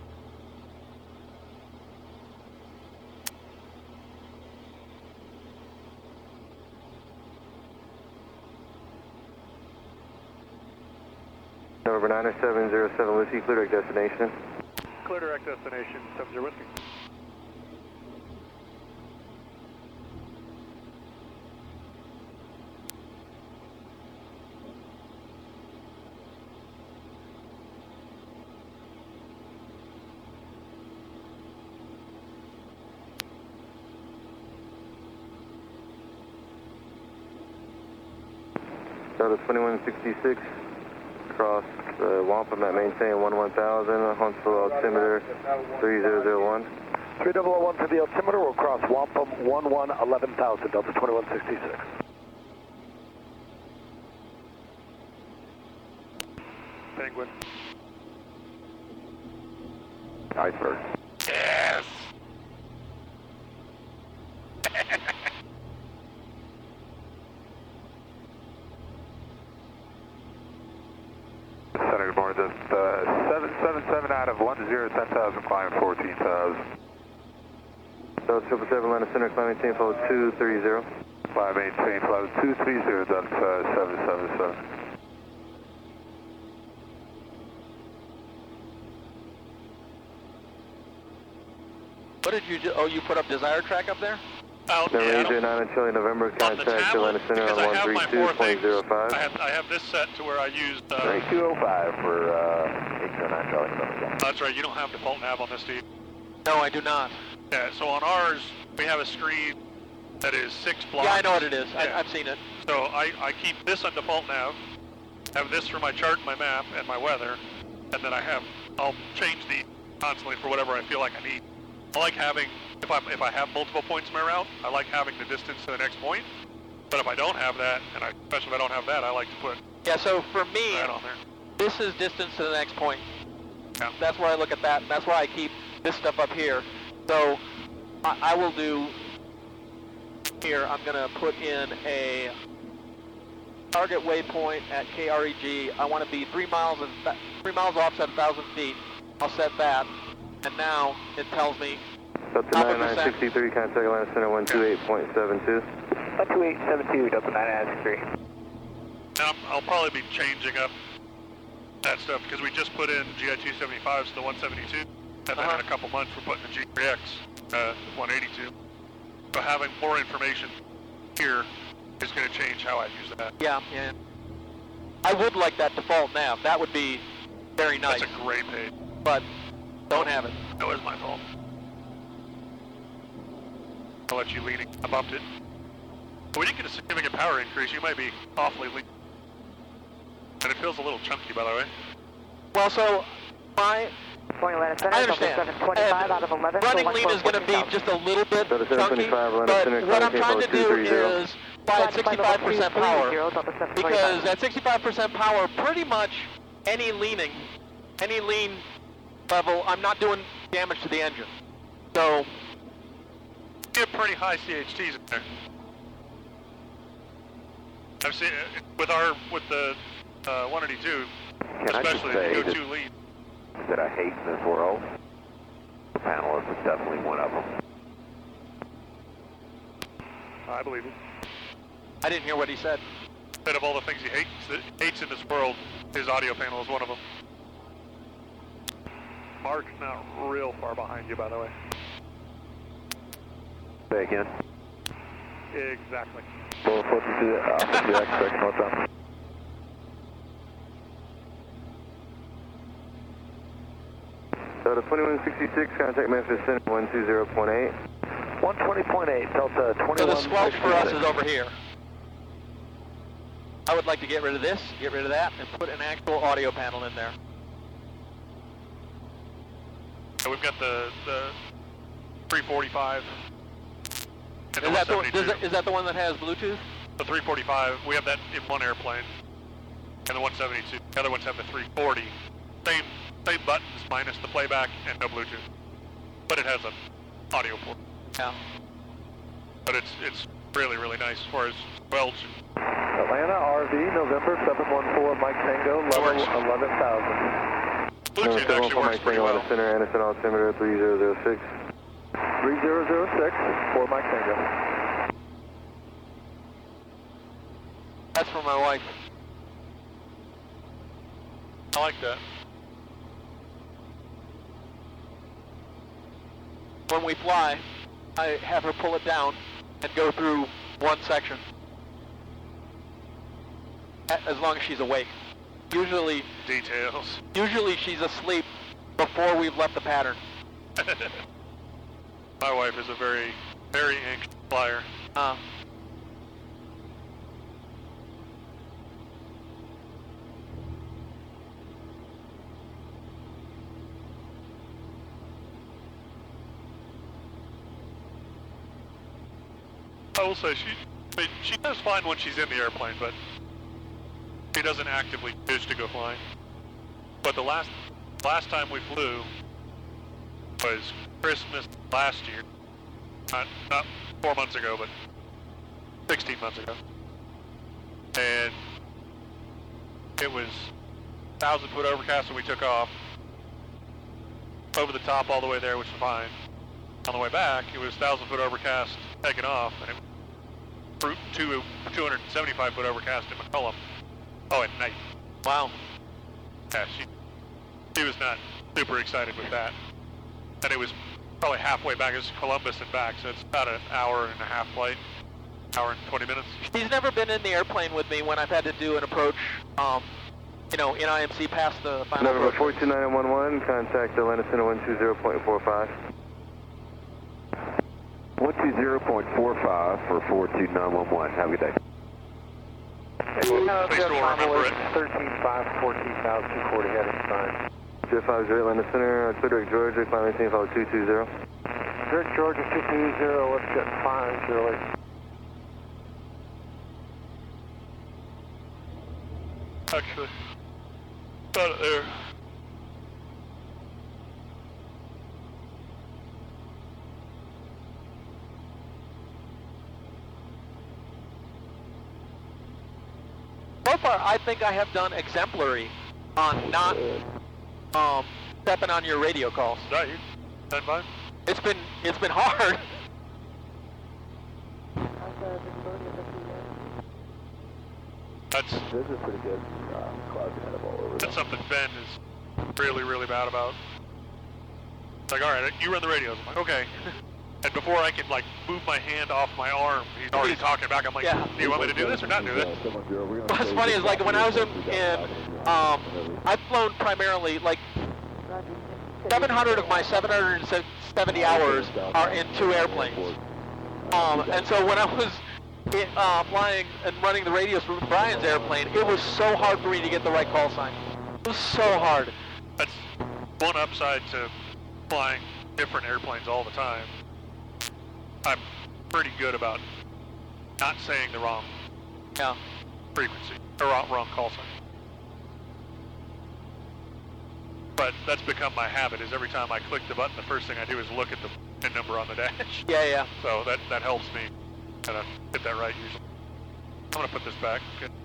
November 9707 Whiskey, clear direct destination. Clear direct destination, 70 Whiskey. Delta 2166, cross Wampum at maintain 11000, Huntsville altimeter 3001. 3001 for the altimeter, we'll cross Wampum 11,000, Delta 2166. Penguin. Iceberg. Yes! Center, good morning. Just 777 out of 10, 10,000, climb 14,000. So 777, land center, climb maintain, follow 230. Climb maintain, follow 230, Delta 777. What did you do? Oh, you put up desire track up there? Out, Number yeah, AJ 9 Chile, November, on the contact Atlanta tablet, Center because I on have my four things. 132.05. I have this set to where I used... 205 for 809 Charlie, November. that's right, you don't have default nav on this, Steve. No, I do not. Yeah, so on ours, we have a screen that is 6 blocks. Yeah, I know what it is. Yeah. I've seen it. So I keep this on default nav, have this for my chart, my map, and my weather, and then I'll change these constantly for whatever I feel like I need. I like having, if I have multiple points in my route, I like having the distance to the next point. But if I don't have that, and especially if I don't have that, I like to put Yeah, so for me, that on there. this is distance to the next point. Yeah. That's where I look at that, and that's why I keep this stuff up here. So I will do here, I'm going to put in a target waypoint at KREG. I want to be 3 miles offset 1,000 feet. I'll set that, and now it tells me Delta 9963, contact Atlanta Center 128.72. 12872, Delta 9963. And I'll probably be changing up that stuff because we just put in GI-275s to the 172, and then in a couple months we're putting the G3X 182. So having more information here is going to change how I use that. Yeah. I would like that default nav. That would be very nice. That's a great page. But don't have it. That was my fault. I'll let you leaning. I bumped it. But we didn't get a significant power increase. You might be awfully lean. And it feels a little chunky, by the way. Well, so my... I understand. 725 out of 11. Running lean is going to be just a little bit chunky, but what I'm trying to do is fly at 65% power, because at 65% power, pretty much any lean level, I'm not doing damage to the engine. So, get pretty high CHTs in there. I've seen with the 182, especially if you go too lean. That I hate in this world. The panelist is definitely one of them. I believe it. I didn't hear what he said. Out of all the things he hates in this world, his audio panel is one of them. Mark's not real far behind you, by the way. Say again. Exactly. Well, flip to the expect northbound. Delta 2166, contact Memphis Center 120.8. 120.8, Delta 2166. So the squelch for us is over here. I would like to get rid of this, get rid of that, and put an actual audio panel in there. So we've got the 345. And Is that the one that has Bluetooth? The 345, we have that in one airplane. And the 172, the other ones have the 340. Same buttons minus the playback and no Bluetooth. But it has an audio port. Yeah. But it's really, really nice as far as squelch. Atlanta RV, November 714, Mike Tango, level 11,000. Bluetooth actually works pretty well. Center, Anderson altimeter 3006. 3006 for Mike Tango. That's for my wife. I like that. When we fly, I have her pull it down and go through one section. As long as she's awake. Usually she's asleep before we've left the pattern. My wife is a very, very anxious flyer. I will say she does fine when she's in the airplane, but she doesn't actively choose to go flying. But the last time we flew was Christmas last year. Not 4 months ago, but 16 months ago. And it was 1,000-foot overcast when we took off. Over the top all the way there, which is fine. On the way back, it was 1,000-foot overcast taking off, and it was 275-foot overcast in McCollum. Oh, at night. Wow. Yeah, she was not super excited with that. And it was probably halfway back. It was Columbus and back, so it's about an hour and a half flight. Hour and 20 minutes. He's never been in the airplane with me when I've had to do an approach, you know, in IMC past the final Number approach. 42911, contact Atlanta Center 120.45. 120.45 for 42911. Have a good day. Please don't remember it. 13.5, 14,240 heading sign. 050 Atlanta Center, Clear Georgia, climb 18, follow 220. Dirk Georgia 220, let's get 508. Actually, got it there. So far, I think I have done exemplary on not stepping on your radio calls. Is that you? Stand by? It's been hard. This is pretty good. Clouds kind of all over. That's something Ben is really bad about. It's like, all right, you run the radios. I'm like, okay. And before I can like move my hand off my arm, he's already talking back. I'm like, Yeah. do you want me to do this or not do this? What's funny is like when I was in I've flown primarily like 700 of my 770 hours are in two airplanes. And so when I was flying and running the radios for Brian's airplane, it was so hard for me to get the right call sign. It was so hard. That's one upside to flying different airplanes all the time. I'm pretty good about not saying the wrong frequency, or wrong call sign. But that's become my habit, is every time I click the button, the first thing I do is look at the PIN number on the dash. Yeah. So that helps me kind of get that right usually. I'm going to put this back.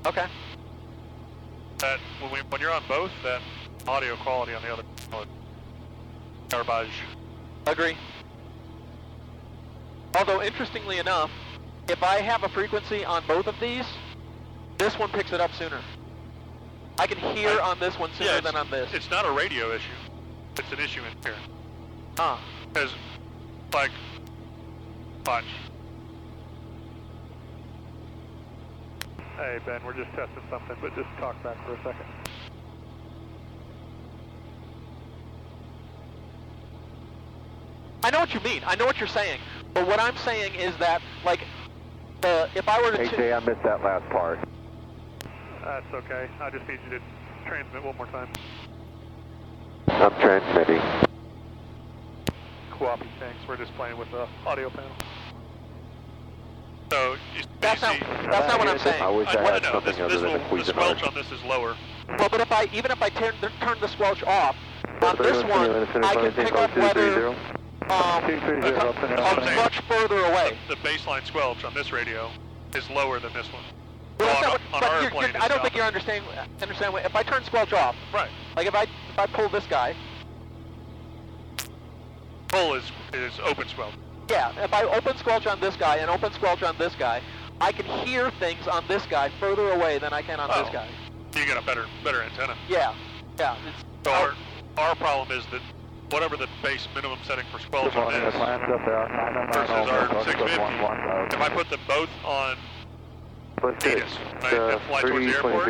Okay. That when you're on both, that audio quality on the other garbage. Agree. Although, interestingly enough, if I have a frequency on both of these, this one picks it up sooner. I can hear on this one sooner than on this. It's not a radio issue. It's an issue in here. Because, like, watch. Hey, Ben, we're just testing something, but just talk back for a second. I know what you mean. I know what you're saying. But what I'm saying is that, like, if I were to... AJ, I missed that last part. That's okay. I just need you to transmit one more time. I'm transmitting. Coopy, thanks. We're just playing with the audio panel. So, that's not what I'm saying. I wish I had know. something other than a The squelch on this is lower. Well, but even if I turn the squelch off, on this one, I can pick up whether much further away. The baseline squelch on this radio is lower than this one. Well, on our airplane, I don't think you're understand. If I turn squelch off, right? Like if I pull this guy, pull is open squelch. Yeah, if I open squelch on this guy and open squelch on this guy, I can hear things on this guy further away than I can on this guy. You get a better antenna. Yeah. So our problem is that whatever the base minimum setting for squelch on is versus our 650, if I put them both on Venus, and fly towards the airport,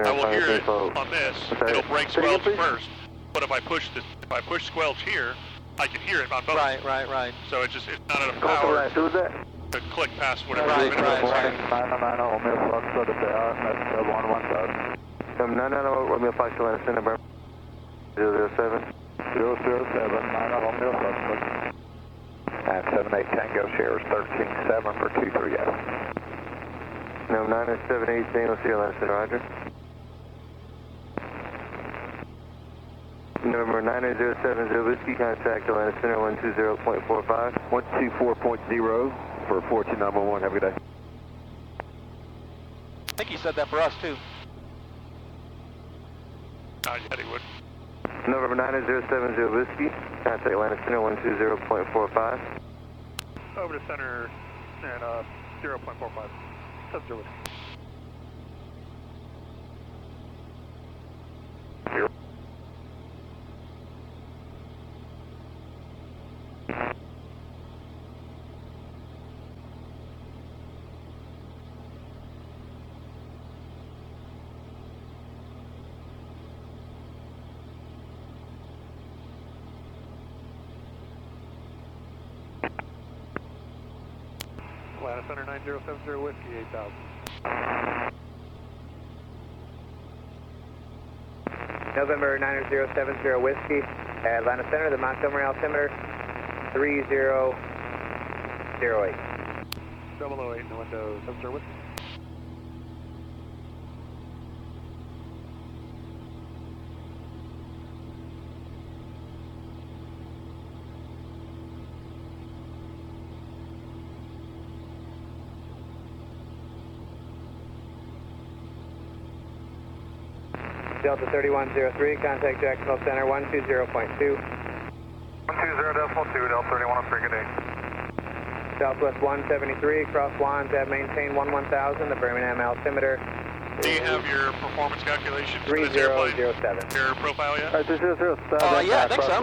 I will hear it on this. It'll break squelch first, but if I push squelch here, I can hear it on both. Right. So it's not enough power to click past whatever. Right. 990 Romeo 5 Atlanta Center, 007. 007, 978 Tango shares 13-7 for 23F. No, 90718, let's see Atlanta Center, Roger. November 9070 Whiskey, contact Atlanta Center 120.45. 124.0 for 14911. Have a good day. I think he said that for us too. Not yet, he would. November 9070 Whiskey, contact Atlanta Center 120.45. Over to center and 0.45. 70 Whiskey. Atlanta Center 9070 Whiskey 8000. November 9070 Whiskey, Atlanta Center, the Montgomery altimeter 3008. 008 in the window, 70 Whiskey. Delta 3103, contact Jacksonville Center 120.2. 120.2, Delta 3103, good day. Southwest 173, cross lines at maintain 11000, the Birmingham altimeter. Do you have your performance calculations for this airplane? 3007. Your profile yet? 007. Yeah, I think so.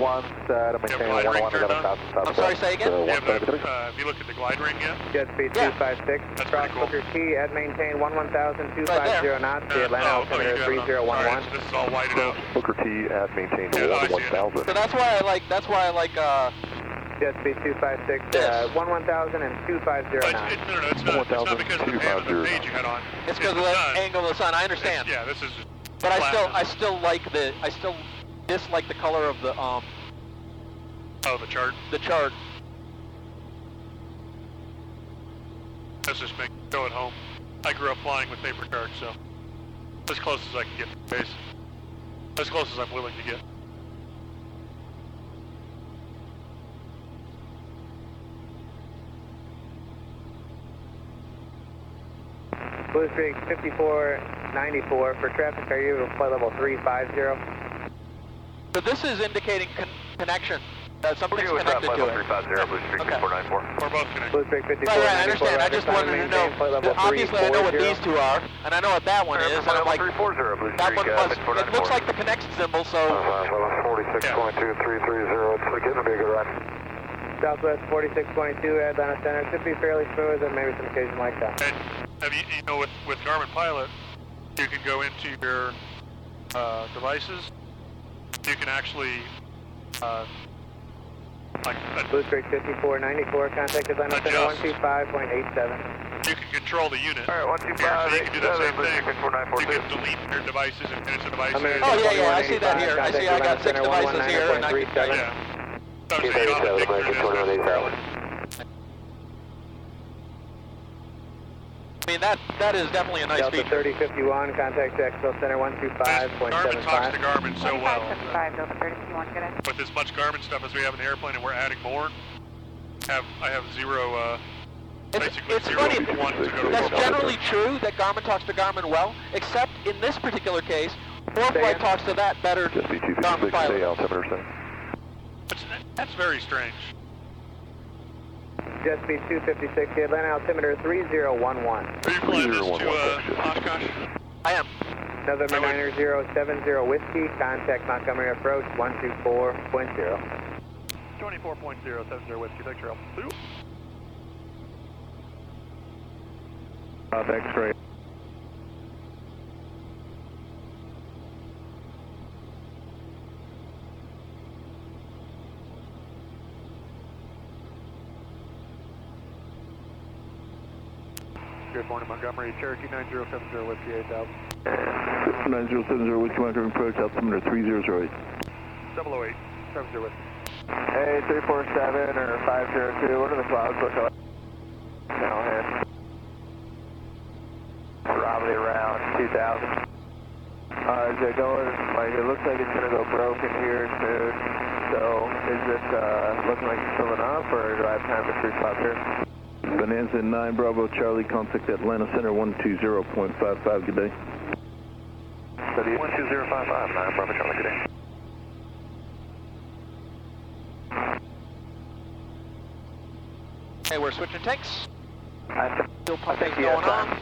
I'm sorry, say again? Have you looked at the glide ring yet? Jet speed 256, That's cross pretty cool. Booker T at maintain 11000, 250 there. knots, the Atlanta altimeter you have it on. 3011. Sorry, so this is all whited out. Booker T at maintain Yeah, I see it. 1000. So that's why I like Jet speed 256, 11000 and 250 knots. No, it's not because of the pan of the page you had on. it's because of the angle of the sun. I understand. Yeah, this is. But I flatness. still dislike the color of the Oh, the chart. the chart. Let's just go at home. I grew up flying with paper charts, so as close as I can get to base. As close as I'm willing to get. Blue Streak 5494 for traffic, are you able to flight level 350? So this is indicating connection. That something's connected to it. 350, Blue Streak 5494. We're both connected. Blue Streak 5494. Right, I understand. I just wanted to know. Obviously, I know what these two are, and I know what that one is, and I'm like, 340, Blue that Streak one must. It looks like the connection symbol, so. 46.2330, it's getting a bigger run. Southwest 4622, Atlanta Center, should be fairly smooth and maybe some occasion like that. And have you know, with Garmin Pilot, you can go into your devices. You can actually Blue Streak 5494, contact Atlanta Center 125.87. you can control the unit. Alright, 125, so you can do the same Blue thing. Streak 4942. You can delete your devices and finish the devices. Oh yeah, I see that here. I see. I got 6 devices here, and I can. Yeah. So you don't have to dig through this necessarily. I mean, that is definitely a nice Delta feature. 3051, contact Jacksonville Center Garmin talks to 125.75. Garmin so well. 2575, Delta 3051, good day. With as much Garmin stuff as we have in the airplane, and we're adding more, I have zero. Basically It's zero funny. one to go to That's 4. generally true that Garmin talks to Garmin well, except in this particular case, ForeFlight talks to that better Garmin Pilot. altimeter center. That's very strange. Jet speed 256, the Atlanta altimeter 3011. Are you flying this to Oshkosh? I am. November 9070 Whiskey, contact Montgomery approach 124.0. 24.070 Whiskey, thanks, Trail. Thanks, great. Good morning, Montgomery, Cherokee 9070 Whiskey 8000. 9070 Whiskey, Montgomery approach, altimeter 3008. 008, 70 Whiskey. Hey, 347 or 502, what are the clouds look like? Now ahead. Probably around 2000. Is it going, like, it looks like it's going to go broken here soon. So, is it looking like it's filling up, or do I have time to free stop here? Bonanza 9 Bravo Charlie, contact Atlanta Center 120.55, good day. Study 120.55, 9 Bravo Charlie, good day. Okay, we're switching tanks. Still Things going on.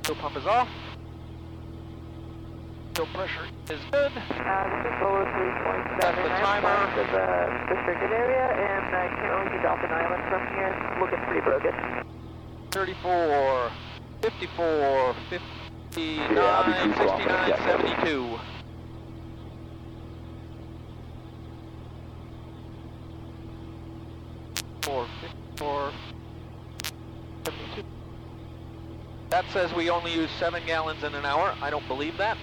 Fuel pump is off. Fuel pressure is good. This is Bolo 3.7. That's the timer. I'm to the restricted area, and I can't really see Dolphin Island from here. It's looking pretty broken. 34, 54, 59, 69, 72. That says we only use 7 gallons in an hour. I don't believe that.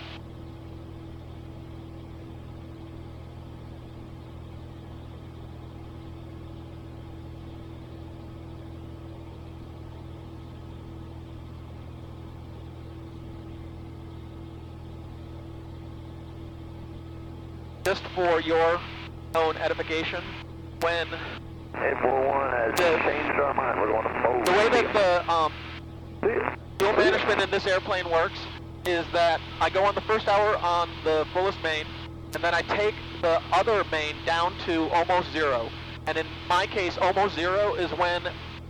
Just for your own edification, when 841 has changed our mind. We're going to fold. the way that the fuel management in this airplane works is that I go on the first hour on the fullest main, and then I take the other main down to almost zero. And in my case, almost zero is when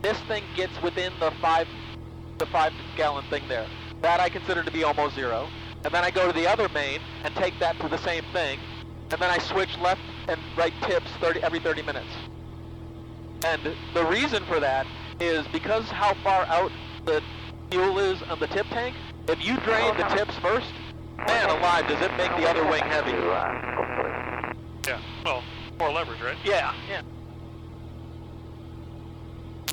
this thing gets within the 5 gallon thing there. That I consider to be almost zero. And then I go to the other main and take that to the same thing. And then I switch left and right tips every 30 minutes. And the reason for that is because how far out the fuel is on the tip tank. If you drain the tips first, man alive, does it make the other wing heavy. Yeah, well, more leverage, right? Yeah.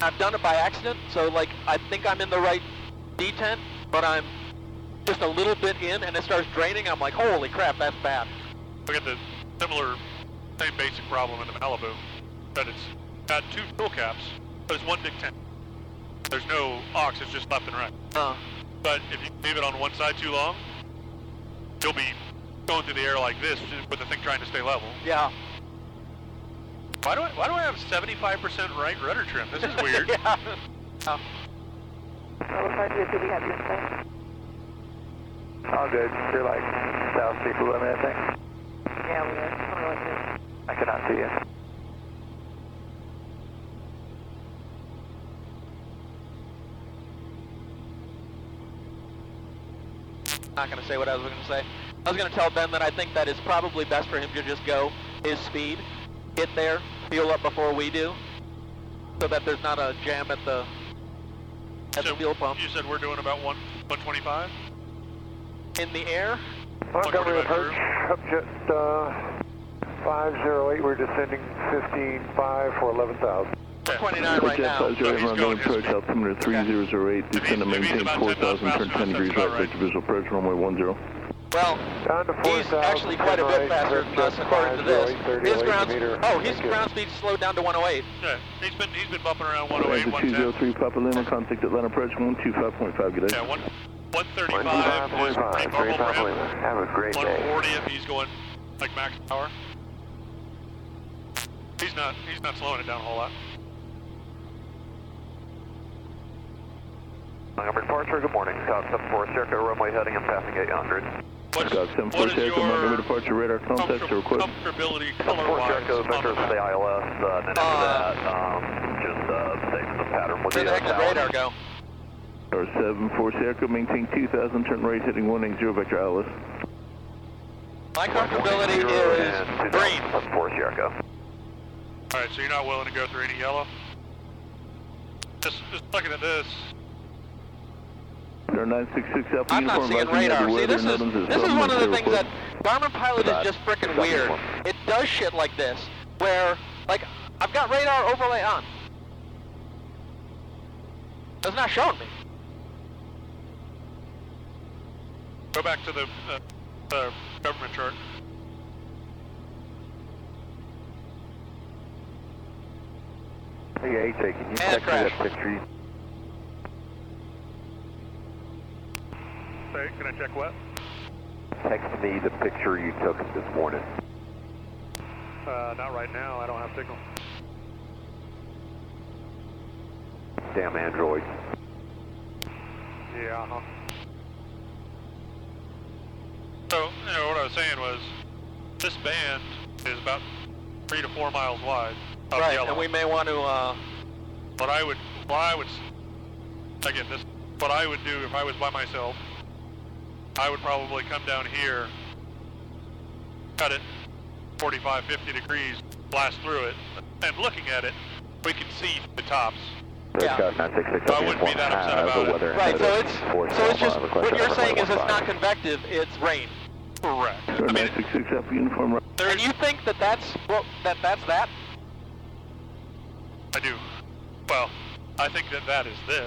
I've done it by accident, so like I think I'm in the right detent, but I'm just a little bit in and it starts draining. I'm like, holy crap, that's bad. We got the same basic problem in the Malibu, that it's got 2 fuel caps, but it's one big tank. There's no aux, it's just left and right. But if you leave it on one side too long, you'll be going through the air like this with the thing trying to stay level. Yeah. Why do I have 75% right rudder trim? This is weird. Yeah. What part do we have your plane? All good. You're like south speed limit, I think. Yeah, we are. I cannot see you. Not going to say what I was going to say. I was going to tell Ben that I think that it's probably best for him to just go his speed, get there, fuel up before we do, so that there's not a jam at the fuel pump. You said we're doing about 125? In the air? Montgomery approach, Upjet 508, we're descending 15.5 for 11,000. 29 right now. 508, Montgomery approach, altimeter 3008, descend and maintain 4,000, turn 10 degrees right, vector visual approach, runway 10. Well, he's actually quite a bit faster than us according to this. His ground speed slowed down to 108. Yeah, he's been bumping around 108, 110. 203 Papa Lima, contact Atlanta approach 125.5, good day. Yeah, 135 is pretty normal for him. Have a great day. 140 if he's going like max power. He's not slowing it down a whole lot. Montgomery departure, good morning. Scott 74 Sierra runway heading and passing 800. Scott 74 Sierra, Montgomery departure, radar contact to request. Comfortability color-wise. 74 Sierra, vectors with the ILS, and then after that, just stay with the pattern with the Where the heck did radar go? Or 74 Sierra, maintain 2,000, turn right heading 180, vector ILS. My comfortability is green. 74 Sierra. Alright, so you're not willing to go through any yellow? Just looking at this. 966 Alpha I'm not seeing radar. See, this is one of the things that Garmin Pilot is just freaking weird. It does shit like this, where, like, I've got radar overlay on. It's not showing me. Go back to the government chart. Hey, AJ, can you text me that picture? Say, can I check what? Text me the picture you took this morning. Not right now. I don't have signal. Damn Android. Yeah, So, what I was saying was, this band is about 3 to 4 miles wide. Right, yellow. and we may want to, What I would do if I was by myself, I would probably come down here, cut it 45, 50 degrees, blast through it, and looking at it, we can see the tops. Yeah. So I wouldn't be that upset about it. Right, so it's just, what you're saying is it's not convective, it's rain. Correct. I mean, 966 Alpha Uniform. And you think that that's that? I do. Well, I think that is this.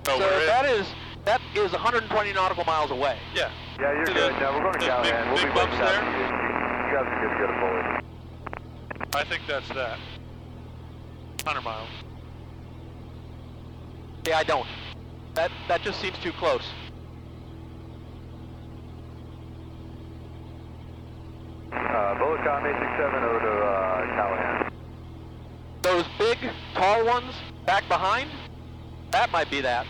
So that is 120 nautical miles away. Yeah. Yeah, you're good. No, we're going to Callahan. We'll be big bumps there. You guys are good to go to forward. I think that's that. 100 miles. Yeah, I don't. That just seems too close. Bulletcom 867 over to Callahan. Those big, tall ones back behind, that might be that.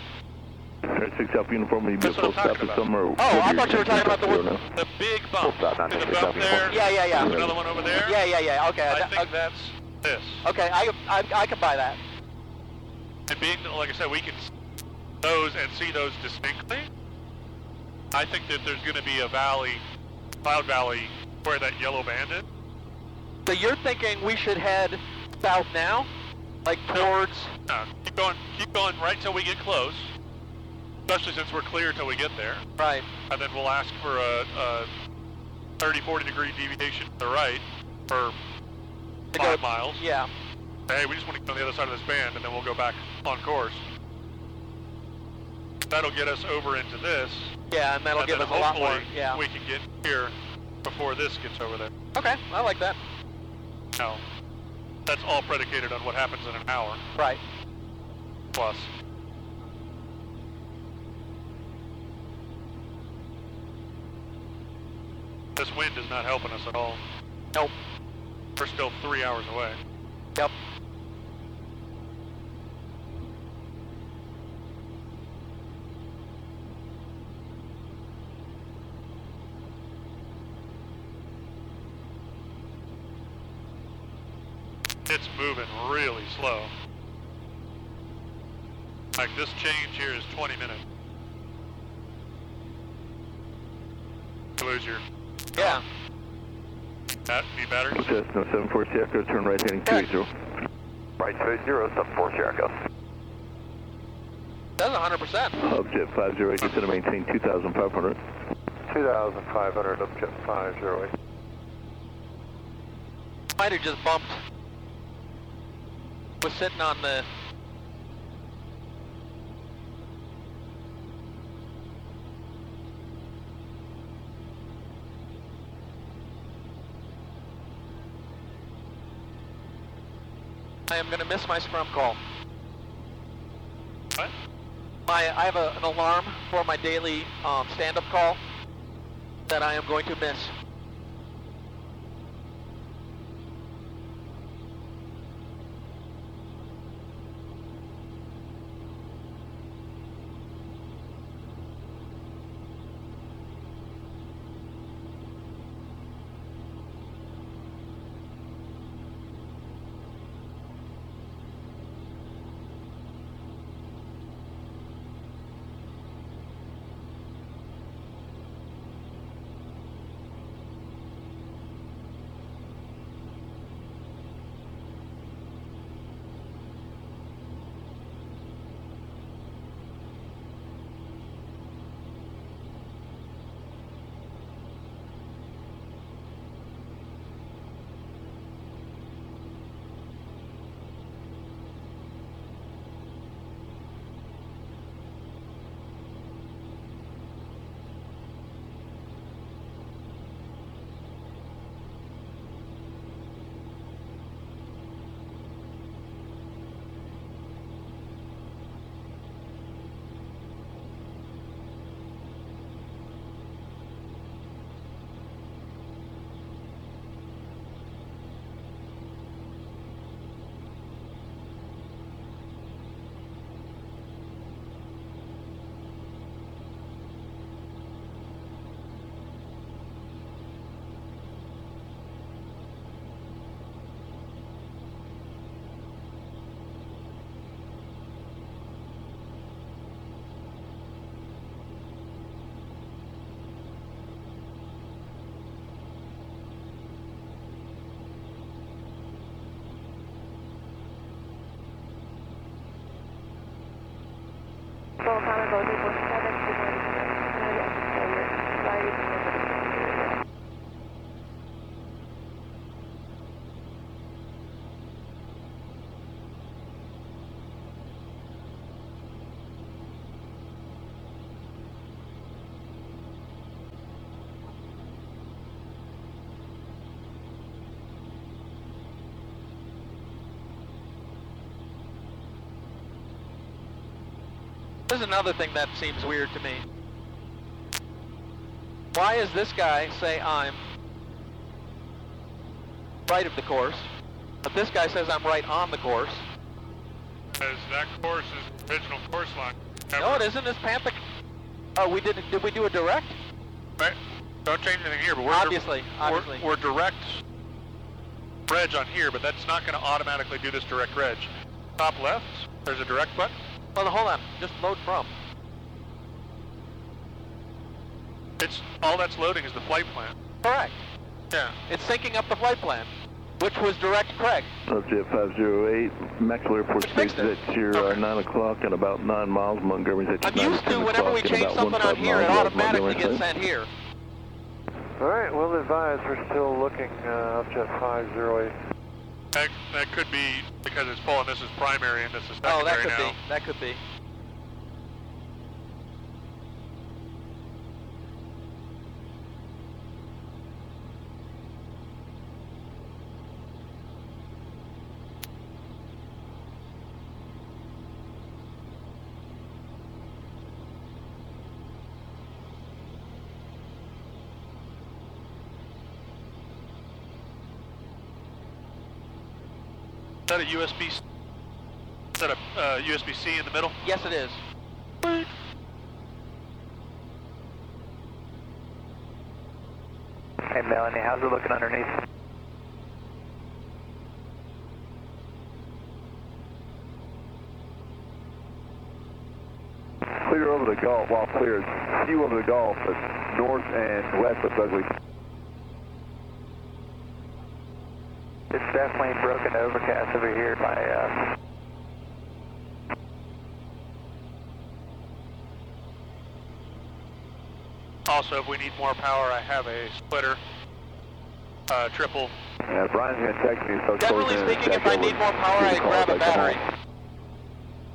6 Alpha Uniform, will you be That's full what I'm stop talking at somewhere? Oh, I thought you were talking about The big bump. Full stop, See the bump there? Yeah. There's another one over there? Yeah, okay. I think that's this. Okay, I can buy that. And being, like I said, we can see those and see those distinctly. I think that there's going to be a valley, cloud valley, where that yellow band is. So you're thinking we should head south now? Like towards... No, keep going right till we get close. Especially since we're clear till we get there. Right. And then we'll ask for a 30, 40 degree deviation to the right for 5 miles. Yeah. Hey, we just want to get on the other side of this band and then we'll go back on course. That'll get us over into this. Yeah, and that'll give us a lot more. Yeah. We can get here before this gets over there. Okay, I like that. Now, that's all predicated on what happens in an hour. Right. Plus. This wind is not helping us at all. Nope. We're still 3 hours away. Yep. It's moving really slow. Like this change here is 20 minutes. You lose your... Yeah. That be better? Cessna 74 Sierra, turn right heading 280. Right 280, 74 Sierra. That's 100%. Upjet 508, descend to maintain 2,500. 2,500, Upjet 508. Might have just bumped. Was sitting on the... I am going to miss my scrum call. What? I have an alarm for my daily stand-up call that I am going to miss. Here's another thing that seems weird to me. Why is this guy say I'm right of the course, but this guy says I'm right on the course? Because that course is the original course line. No, it isn't. It's Panther. Oh, did we do a direct? Right. Don't change anything here, but we're Obviously. we're direct reg on here, but that's not going to automatically do this direct reg. Top left, there's a direct button. Well, hold on. Just load from. It's all that's loading is the flight plan. Correct. Yeah. It's syncing up the flight plan, which was direct Craig. Jet 508, Maxwell Airport Space is at your 9 o'clock and about 9 miles. Montgomery's at I'm your 9 used to 10 whenever we o'clock change and something about on here, it 15 miles automatically Montgomery gets sent here. All right, we'll advise we're still looking up Jet 508. That could be because it's pulling this as primary and this is secondary Oh, that could now. be. That could be. Is that a USB? Is that a USB-C in the middle? Yes, it is. Hey, Melanie, how's it looking underneath? Clear over the Gulf, well cleared. Few over the Gulf, but north and west looks ugly. It's definitely broken overcast over here by us. Also, if we need more power, I have a splitter, triple. Yeah, Brian's going to text me. So Generally speaking, if I need more power, I grab a battery.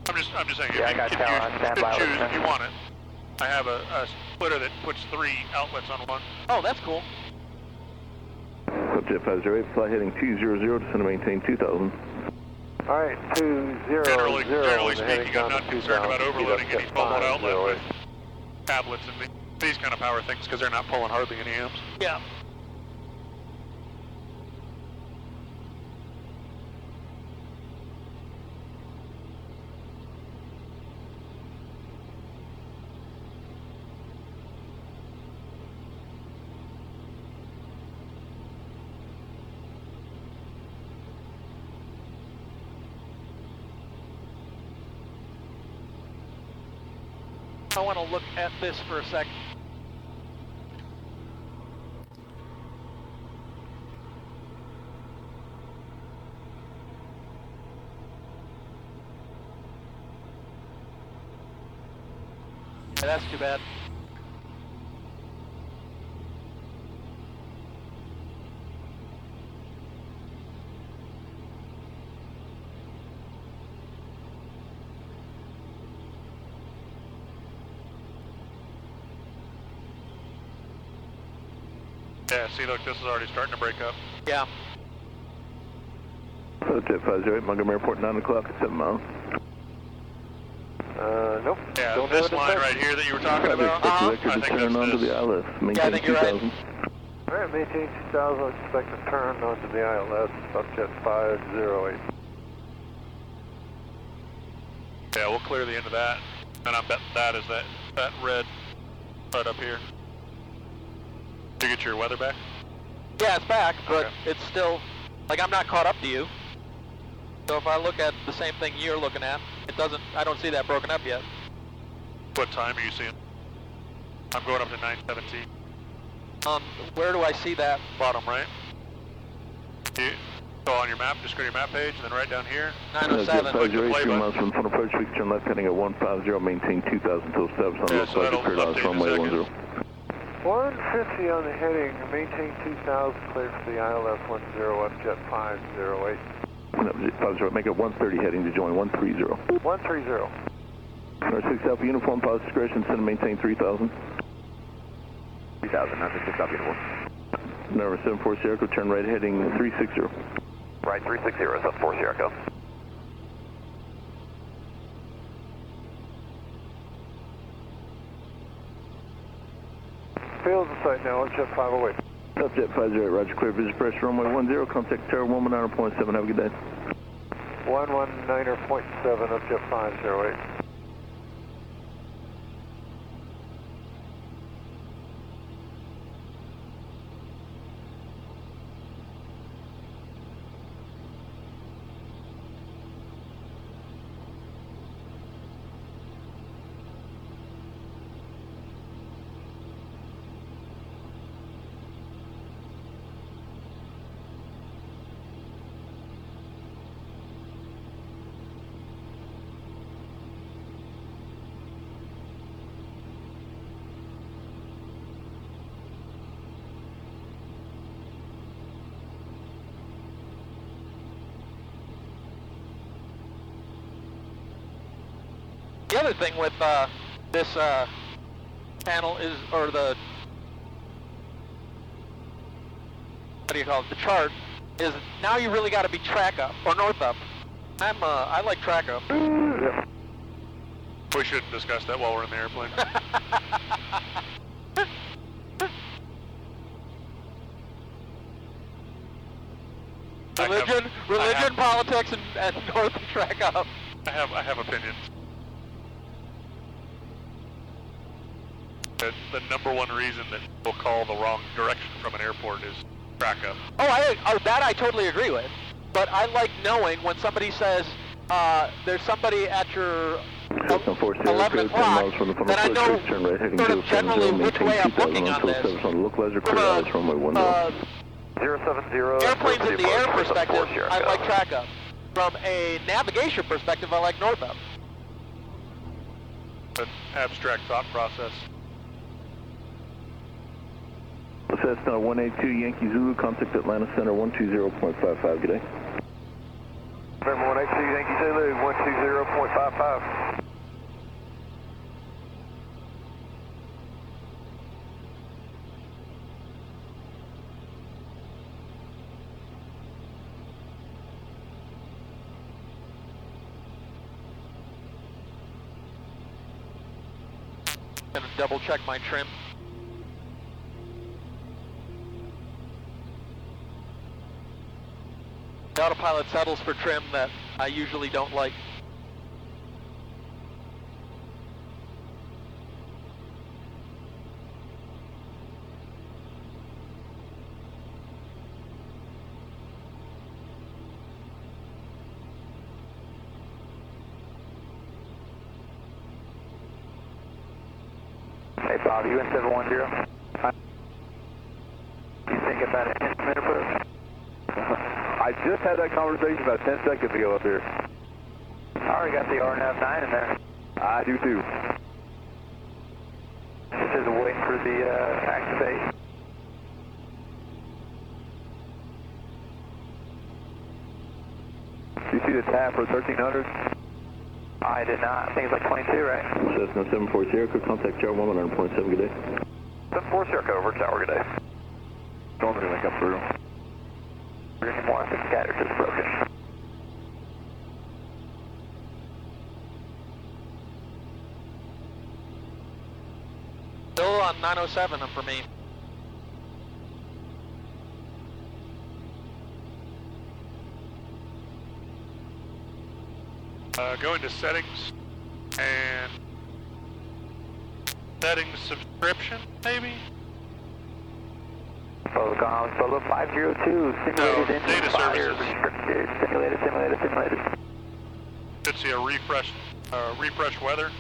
I'm just saying, Yeah, I got power on standby. if you want it. I have a splitter that puts 3 outlets on one. Oh, that's cool. Jet 508, fly heading 200, descend and maintain 2000. All right, 200. Generally speaking, I'm not concerned about overloading any 12-volt outlet with tablets and these kind of power things because they're not pulling hardly any amps. Yeah. I want to look at this for a second. Yeah, that's too bad. Yeah, see, look, this is already starting to break up. Yeah. Jet 508, Montgomery Airport, 9 o'clock at 7 miles. Nope. Yeah, Don't this have it line in right here that you were talking about, I I think turn onto that's the this. ILS, Yeah, I maintain think you're right. 2000. All right, maintain 2000. Expect to turn onto the ILS. Up Jet 508. Yeah, we'll clear the end of that, and I bet that is that red right up here. Did you get your weather back? Yeah, it's back, but Okay. it's still, like, I'm not caught up to you. So if I look at the same thing you're looking at, I don't see that broken up yet. What time are you seeing? I'm going up to 917. Where do I see that? Bottom right. You go on your map, just go to your map page, and then right down here. 907. Click the play 2 button. miles from front approach, we can turn left heading at 150, maintain 2000 till steps on Yeah, left so side that'll cleared update in a runway second. 10. 150 on the heading. Maintain 2000. Clear for the ILS 10 up Jet 508. Jet 508, make it 130 heading to join 130. 130. Number 6 Alpha Uniform, positive discretion, send and maintain 3000. 3000, that's 6 Alpha Uniform. Number 74 Sierra, turn right heading 360. Right, 360, 74 Sierra. Fields in sight now, Jet 508. Subjet 508, roger, clear, visual pressure, runway 10, contact tower 119.7, have a good day. 119.7, up Jet 508. The other thing with this panel is, or the, what do you call it, the chart, is now you really got to be track up, or north up. I like track up. We shouldn't discuss that while we're in the airplane. Religion, politics, and north and track up. I have opinions. The number one reason that people call the wrong direction from an airport is track up. That I totally agree with. But I like knowing when somebody says there's somebody at your 11 o'clock, then I know sort of generally which way I'm looking on this. From a 070. airplanes in the air perspective, I like track up. From a navigation perspective, I like north up. An abstract thought process. Cessna 182 Yankee Zulu, contact Atlanta Center 120.55, good day. November 182 Yankee Zulu, 120.55. Gonna double check my trim. The autopilot settles for trim that I usually don't like. Hey Bob, you in 710? You think about an instrument approach? I just had that conversation about 10 seconds ago up here. I already got the RNF9 in there. I do too. Just waiting for the activate. Do you see the tab for 1300? I did not. I think it's like 22, right? Cessna 740, could contact tower 119.7, good day. 740, over, tower, good day. Storm going to come through. We're going to more, I think the scatter just broken. Still on 907 for me. Going to settings and settings subscription, maybe? Solo 502, simulated engine fire, restricted, simulated. Should see a refresh weather.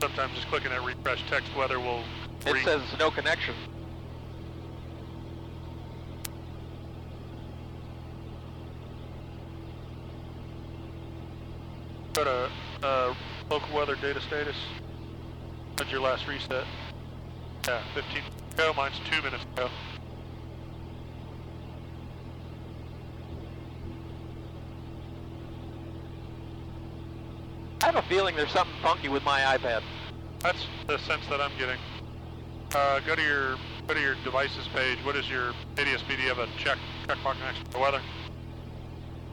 Sometimes just clicking at refresh text weather will... It says no connection. Go to local weather data status. When's your last reset? Yeah, 15 ago. Mine's 2 minutes ago. I have a feeling there's something funky with my iPad. That's the sense that I'm getting. Go to your devices page. What is your ADSB? Do you have a checkmark next to the weather?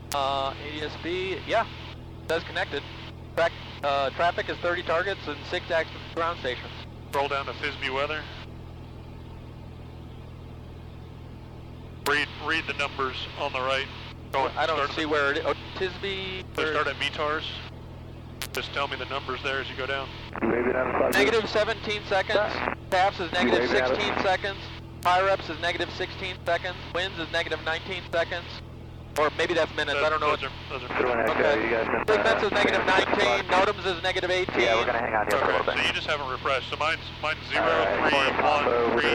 ADSB, yeah. Says connected. Traffic is 30 targets and 6 active ground stations. Scroll down to FISB weather. Read the numbers on the right. I don't see where it is. Oh, Tisby. Start at VTARs. Just tell me the numbers there as you go down. Negative 17 seconds. TAFs is negative 16 seconds. PIREPS is negative 16 seconds. Winds is negative 19 seconds. Or maybe that's minutes, I don't know. Those are Okay. Segments is negative 19, NOTAMs is negative 18. Yeah, we're going to hang out here for a little bit. So you just haven't refreshed. So mine's 0, 3, 1, 3.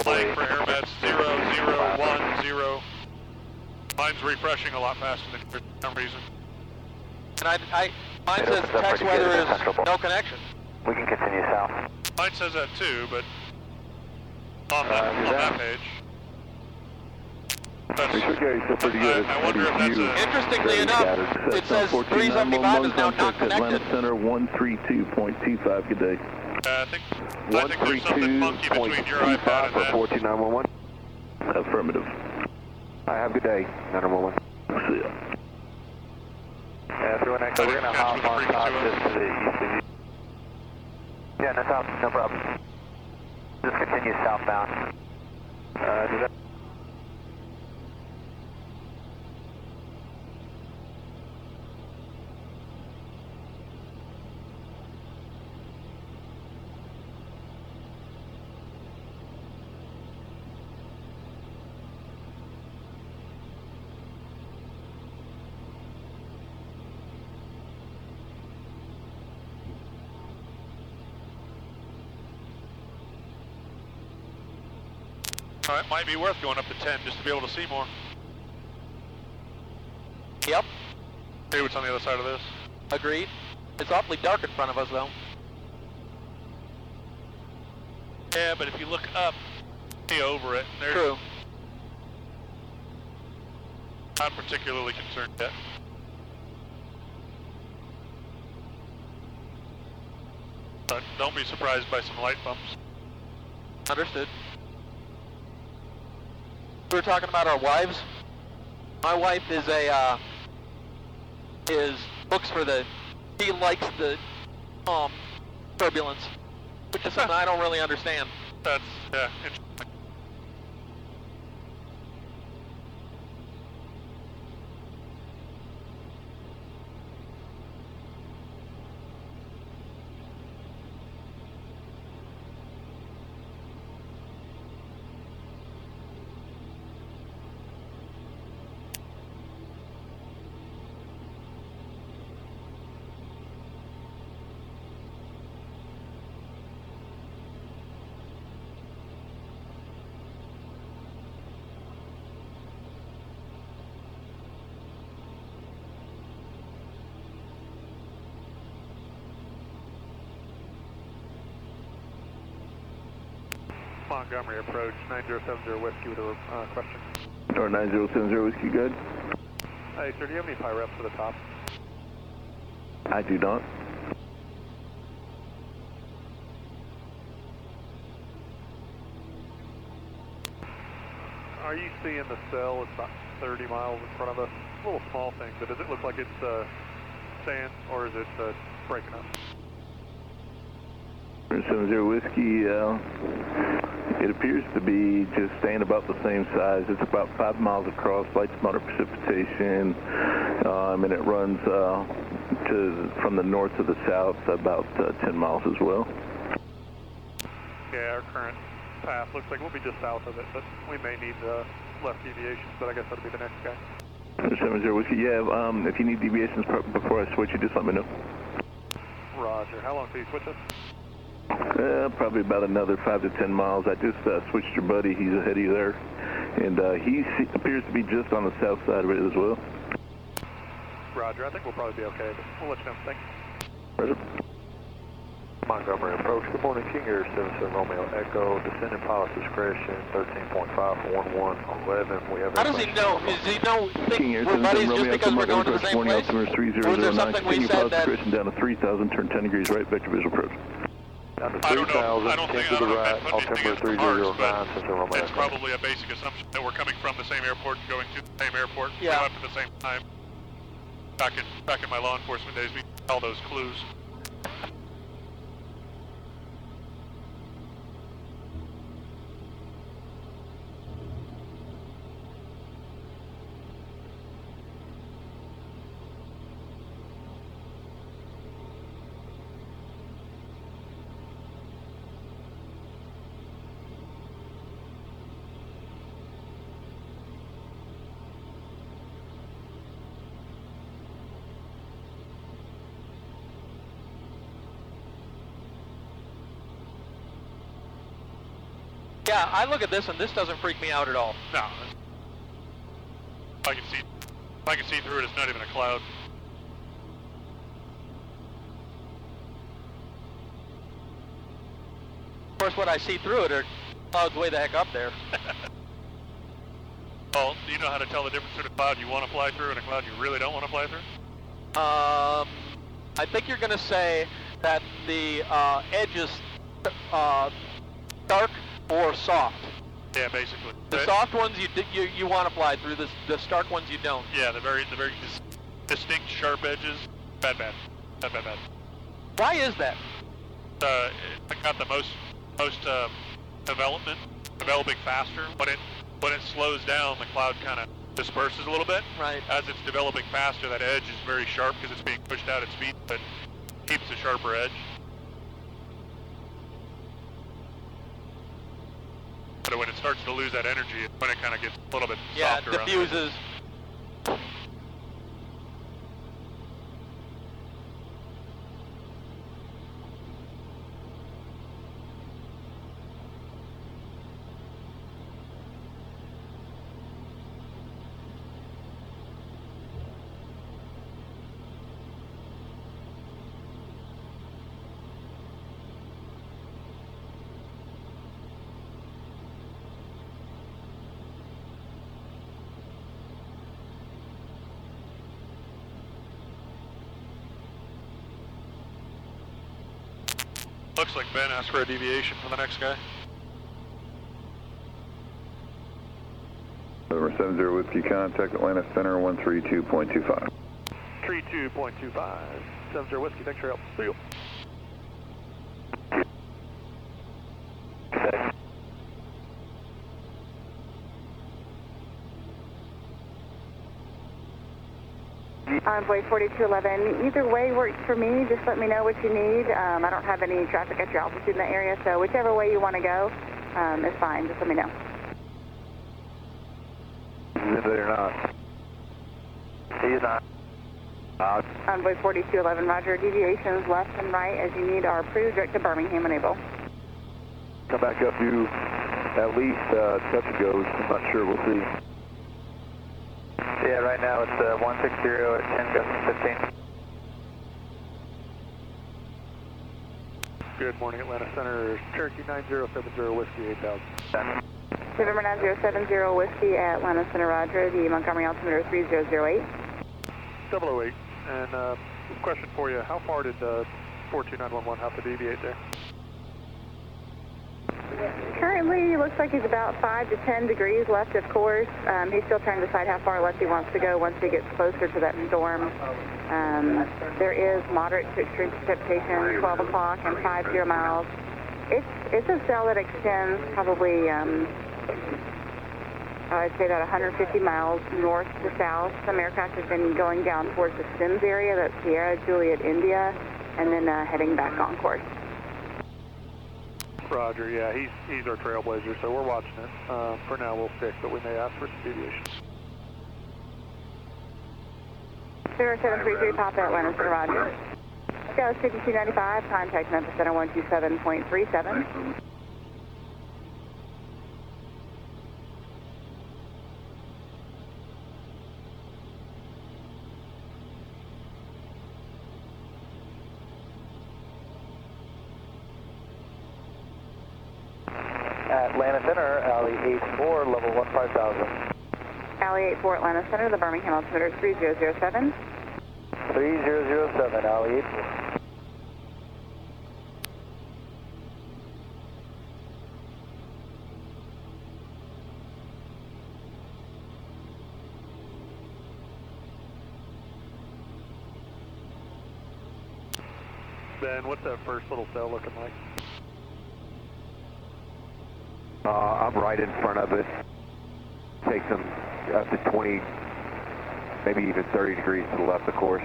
Flag for airmets 0, 0, 1, 0. Mine's refreshing a lot faster than yours for some reason. And mine says text weather is no connection. We can continue south. Mine says that too, but on that page. Pretty good. I wonder if that's a... Interestingly enough, it says 375 is now not connected. Atlanta Center 132.25, good day. I think there's something funky between your iPad and that. 14911. Affirmative. I have a good day, 911. See ya. Yeah, everyone echo, we're going to hop on top just to the east of you. Yeah, no problem. Just continue southbound. Does that... It might be worth going up to 10 just to be able to see more. Yep, See what's on the other side of this. agreed. It's awfully dark in front of us though. Yeah, but if you look up, see over it. There's, True. Not particularly concerned yet. But don't be surprised by some light bumps. Understood. We were talking about our wives. My wife is looks for she likes the turbulence, which is something I don't really understand. That's, yeah, interesting. Montgomery approach, 9070 Whiskey with a question. Or 9070 Whiskey, good. Hey, sir, do you have any PIREPs for the top? I do not. Are you seeing the cell? It's about 30 miles in front of us. It's a little small thing, but does it look like it's sand or is it breaking up? 70 Whiskey, it appears to be just staying about the same size. It's about 5 miles across, light to moderate precipitation, and it runs from the north to the south about 10 miles as well. Yeah, our current path looks like we'll be just south of it, but we may need left deviations, but I guess that'll be the next guy. 70 Whiskey, yeah, if you need deviations before I switch you, just let me know. Roger. How long till you switch us? Probably about another 5 to 10 miles. I just switched your buddy. He's ahead of you there. And he appears to be just on the south side of it as well. Roger. I think we'll probably be okay, but we'll let you know. Thanks. Roger. Montgomery approach. Good morning, King Air 77 Romeo Echo. Descending pilot discretion 13.5 for 1111. We have. How does he know? Does he know King Air we're buddies just because we're going to the same place? Or is there something we said that? Discretion down to 3000, turn 10 degrees right, vector visual approach. Down to 3000, 10 to the right, altimeter 3009, Central Romeo It's probably a basic assumption that we're coming from the same airport and going to the same airport. Yeah. We left at the same time. Back in my law enforcement days, we had all those clues. Yeah, I look at this and this doesn't freak me out at all. No. If I can see through it, it's not even a cloud. Of course, when I see through it are clouds way the heck up there. Well, do you know how to tell the difference between a cloud you want to fly through and a cloud you really don't want to fly through? I think you're going to say that the edge is dark or soft. Yeah, basically. The soft ones you want to fly through. The stark ones you don't. Yeah, the very distinct sharp edges. Bad. Why is that? It got the most developing faster. When it slows down, the cloud kind of disperses a little bit. Right. As it's developing faster, that edge is very sharp because it's being pushed out at speed, but keeps a sharper edge. But when it starts to lose that energy, it's when it kind of gets a little bit softer. Yeah, it diffuses. Looks like Ben asked for a deviation from the next guy. November 70 Whiskey, contact Atlanta Center 132.25. 32.25. 70 Whiskey, thanks for your help. See you. Envoy 4211, either way works for me. Just let me know what you need. I don't have any traffic at your altitude in the area, so whichever way you want to go is fine. Just let me know. They're not. He's not. Envoy 4211, roger. Deviations left and right as you need are approved. Direct to Birmingham, enable. Come back up, do at least touch and goes. I'm not sure, we'll see. Yeah, right now it's 160 at 10 15. Good morning, Atlanta Center. Cherokee 9070 Whiskey 8000. November 9070 Whiskey at Atlanta Center, roger. The Montgomery altimeter is 3008. 008. And question for you, how far did 42911 have to deviate there? Currently, looks like he's about 5 to 10 degrees left of course. He's still trying to decide how far left he wants to go once he gets closer to that storm. There is moderate to extreme precipitation, 12 o'clock and 50 miles. It's a cell that extends probably, I'd say about 150 miles north to south. Some aircraft have been going down towards the Sims area, that's Sierra, Juliet, India, and then heading back on course. Roger, yeah, he's our trailblazer, so we're watching it. For now, we'll stick, but we may ask for some deviations. 0733 Papa Atlanta Center, roger. Dallas 5295, contact Memphis Center 127.37. Atlanta Center, Alley 84, level 15000. Alley 84 Atlanta Center, the Birmingham altimeter is 3007. 3007, Alley 84. Ben, what's that first little cell looking like? I'm right in front of it. Takes them up to 20, maybe even 30 degrees to the left of course.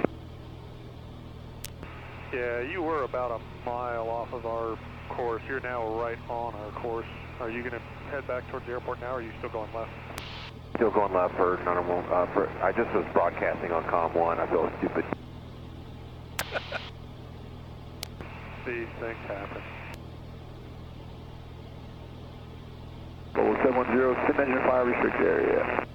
Yeah, you were about a mile off of our course. You're now right on our course. Are you going to head back towards the airport now, or are you still going left? Still going left for normal. I just was broadcasting on COM 1. I feel stupid. These things happen. sim engine fire restricted area.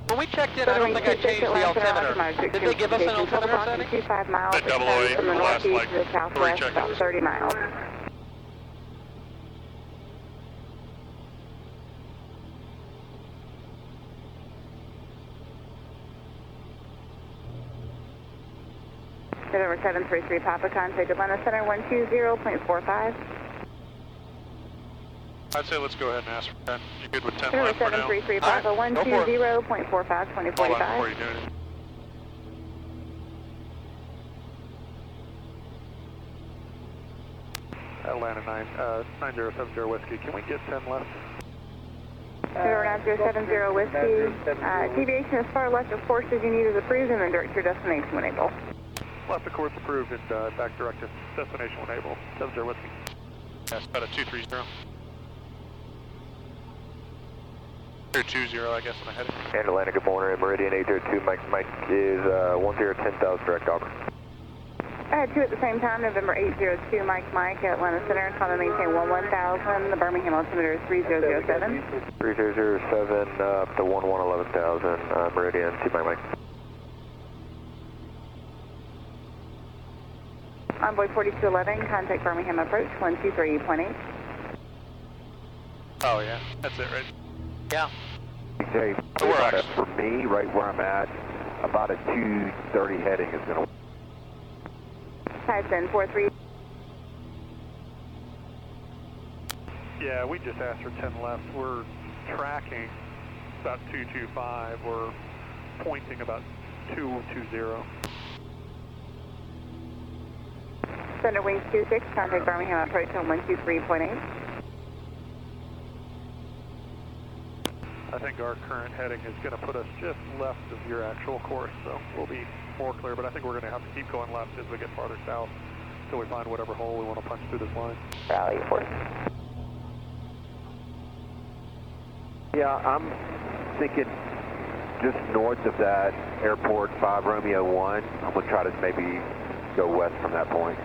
When we checked in, I don't think I changed the altimeter. Did they give us an altimeter setting? 25 miles. At 008 from the for the last, northeast like, to the 3 southwest, check-ins. about 30 miles. November 733 Papa, contact Atlanta Center 120.45. I'd say let's go ahead and ask for 10. You good with 10 November left for now? 733 Papa, 120.45, Hold on 2045. before you do anything. Atlanta 9070 Whiskey, can we get 10 left? November 9070 Whiskey, deviation as far left of course as you need is approved and then direct your destination when able. Left of course approved and back directed. Destination when able. 70 Whiskey. That's about a 230. Or 20, I guess, on the heading. And Atlanta, good morning. Meridian 802, Mike is 1010,000 direct Auburn. I had two at the same time, November 802 Mike Atlanta Center, call and maintain 11,000, the Birmingham altimeter is 3007. 3007 up to 11,000, Meridian 2 Mike. Envoy 4211, contact Birmingham approach 123.8. Oh, yeah. That's it, right? Yeah. Jay, for me, right where I'm at, about a 230 heading is going to... Tyson 43. Yeah, we just asked for 10 left. We're tracking about 225. We're pointing about 220. Thunder Wings 26, contact Birmingham approach on 123.8. I think our current heading is going to put us just left of your actual course, so we'll be more clear, but I think we're going to have to keep going left as we get farther south until we find whatever hole we want to punch through this line. Rally for. Yeah, I'm thinking just north of that airport 5 Romeo 1. I'm going to try to maybe go west from that point.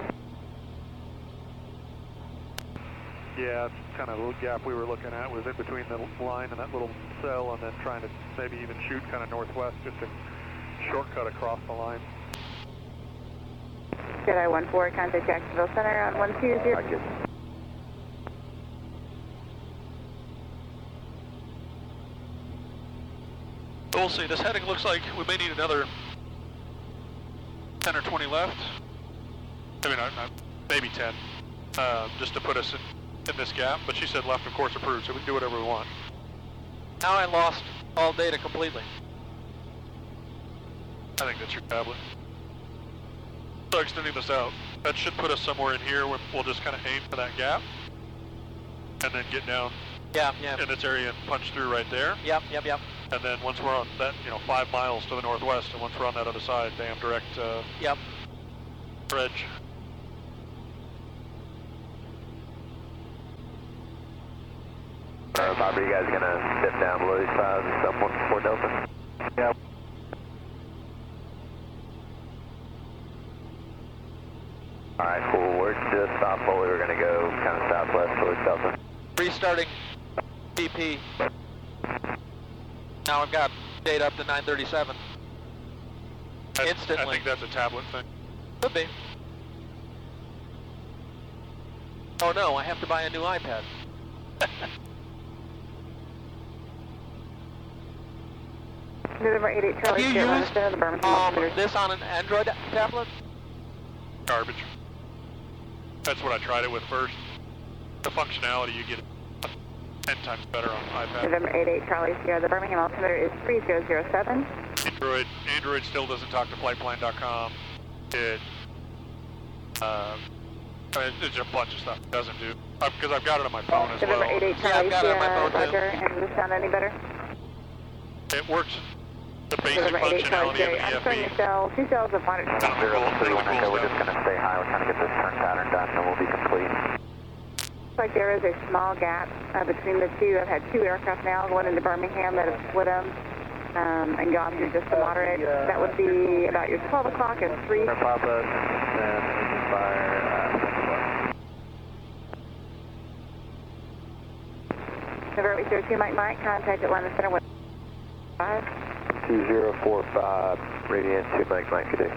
Yeah, it's kind of a little gap we were looking at was in between the line and that little cell, and then trying to maybe even shoot kind of northwest just to shortcut across the line. Jedi 14, contact Jacksonville Center on 120. I get We'll see. This heading looks like we may need another 10 or 20 left. I mean, maybe 10, just to put us in this gap. But she said left of course approved, so we can do whatever we want. Now I lost all data completely. I think that's your tablet. So extending this out, that should put us somewhere in here where we'll just kind of aim for that gap, and then get down in this area and punch through right there. Yep. And then once we're on that, 5 miles to the northwest, and once we're on that other side, damn direct reg. Bobby, you guys gonna step down below these fives and stop 114 Delta? Yeah. Alright, cool. We're just off fully. We're gonna go kind of southwest towards Delta. Restarting BP. Now I've got data up to 937. Instantly. I think that's a tablet thing. Could be. Oh no, I have to buy a new iPad. November 88 Charlie, have you used the Birmingham this on an Android tablet? Garbage. That's what I tried it with first. The functionality you get 10 times better on iPad. November 88 Charlie Sierra, the Birmingham altimeter is 3007. Android still doesn't talk to flightplan.com. It's a bunch of stuff it doesn't do. Because I've got it on my phone as well. November 88 Charlie Sierra, Roger, and does this sound any better? It works. The basic November 88 Charlie functionality Sierra, of I'm the starting FB. to sell 2 cells of 100. We're just gonna stay high. We're trying to get this turn pattern done, and we'll be complete. Like there is a small gap between the two. I've had two aircraft now going into Birmingham that have split them and gone through just the moderate. That would be about your 12 o'clock and 3. Papa, and fire. November 802, Mike, contact Atlanta Center with 5. 2045, radiant 2 Mike, good day.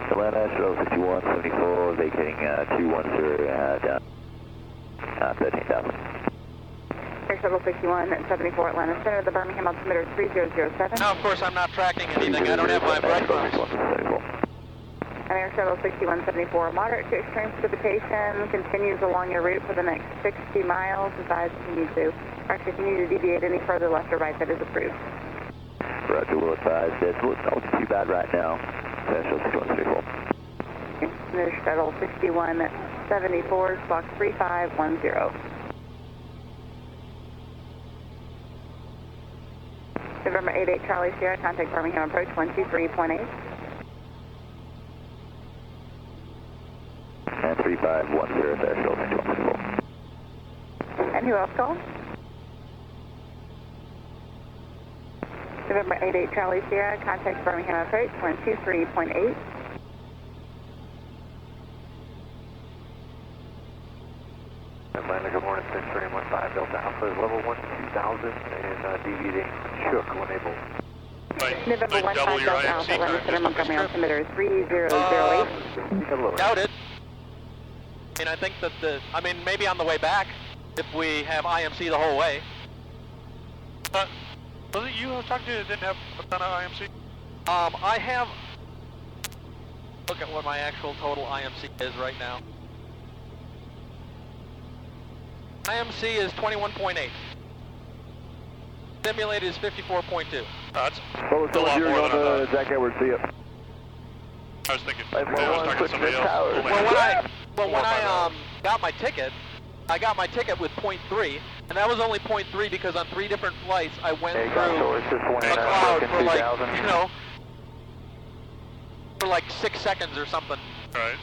Atlanta, Shuttle 6174, vacating 210 down 13,000. Air Shuttle 6174, Atlanta Center, the Birmingham altimeter 3007. Now, of course, I'm not tracking anything. I don't have my breadcrumbs. And Air Shuttle 6174, moderate to extreme precipitation, continues along your route for the next 60 miles. Advise if you need to, or actually if you need to deviate any further left or right, that is approved. Roger, we'll advise that it's not too bad right now. Air Shuttle 6174. Air Shuttle 6174, squawk 3510. November 88 Charlie Sierra, contact Birmingham approach 123.8. And 3510, Air Shuttle 6174. And who else called? November 88 Charlie Sierra, contact Birmingham approach 123.8. Atlanta, good morning, 6315 Delta Alpha, level 12000 and deviating shook when able. November 15 Delta Alpha, Atlanta Center, Montgomery altimeter 3008. Doubt it. I mean, I think that maybe on the way back, if we have IMC the whole way. Was it you I was talking to that didn't have a ton of IMC? I have, look at what my actual total IMC is right now. IMC is 21.8. Simulated is 54.2. That's What was the a lot more than I thought. Jack Edwards, see it. I was thinking, I was talking to somebody else. When I got my ticket, I got my ticket with 0.3, and that was only 0.3 because on 3 different flights I went through a cloud for like, for like 6 seconds or something. Right.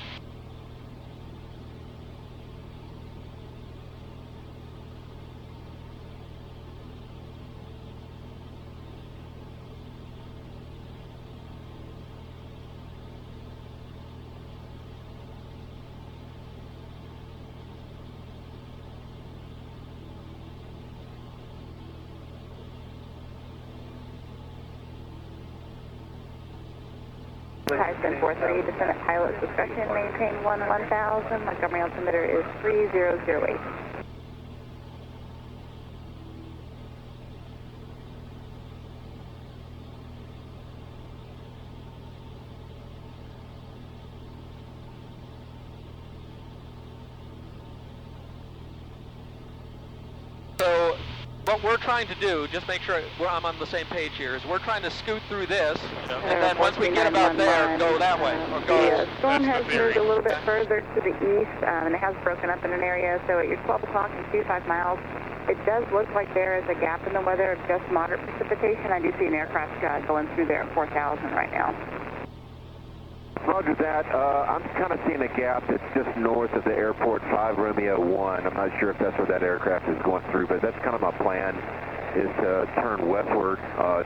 Tyson 43, descendant pilot's discretion, maintain 1000, Montgomery altimeter is 3008. So what we're trying to do, just make sure I'm on the same page here, is we're trying to scoot through this, and then once we get about there, go that way, or go. The storm has moved a little bit further to the east, and it has broken up in an area, so at your 12 o'clock and 25 miles, it does look like there is a gap in the weather of just moderate precipitation. I do see an aircraft going through there at 4,000 right now. Roger that. I'm kind of seeing a gap that's just north of the airport 5 Romeo 1. I'm not sure if that's where that aircraft is going through, but that's kind of my plan, is to turn westward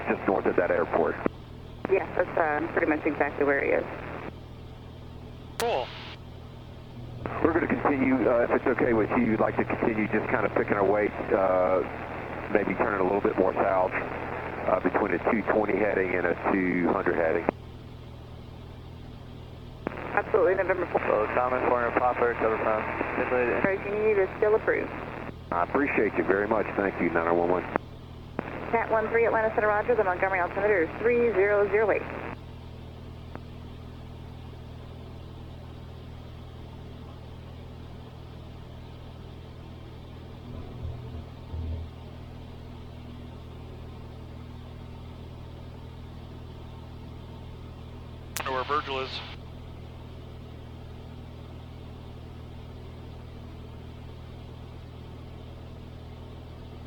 just north of that airport. Yes, that's pretty much exactly where he is. Cool. We're going to continue, if it's okay with you, you'd like to continue just kind of picking our way, maybe turning a little bit more south between a 220 heading and a 200 heading. Absolutely, November 4th. So, Thomas, Warner, Popper, cover from simulated. Approaching you is still approved. I appreciate you very much. Thank you, 9011. Cat 13, Atlanta Center, Roger. The Montgomery altimeter is 3008. where Virgil is.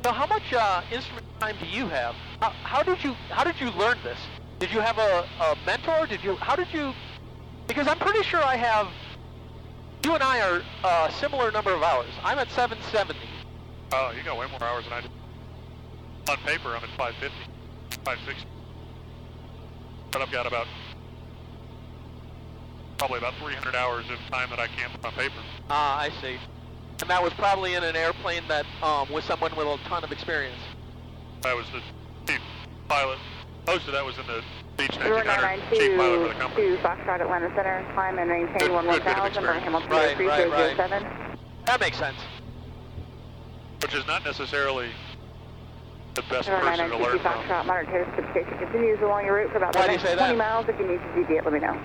So how much instrument time do you have? How did you learn this? Did you have a mentor? How did you? Because I'm pretty sure I have. You and I are a similar number of hours. I'm at 770. Oh, you got way more hours than I do. On paper, I'm at 550, 560. But I've got probably about 300 hours of time that I can't put on paper. Ah, I see. And that was probably in an airplane that with someone with a ton of experience. That was the chief pilot. Most of that was in the Beach 1900 chief pilot for the company. 992 Foxtrot Atlanta Center, climb and maintain 11,000, Birmingham Right. 3007. That makes sense. Which is not necessarily the best person to learn from. Foxtrot, moderate precipitation continues along your route for about Why do you the say next 20 that? miles. If you need to deviate, let me know.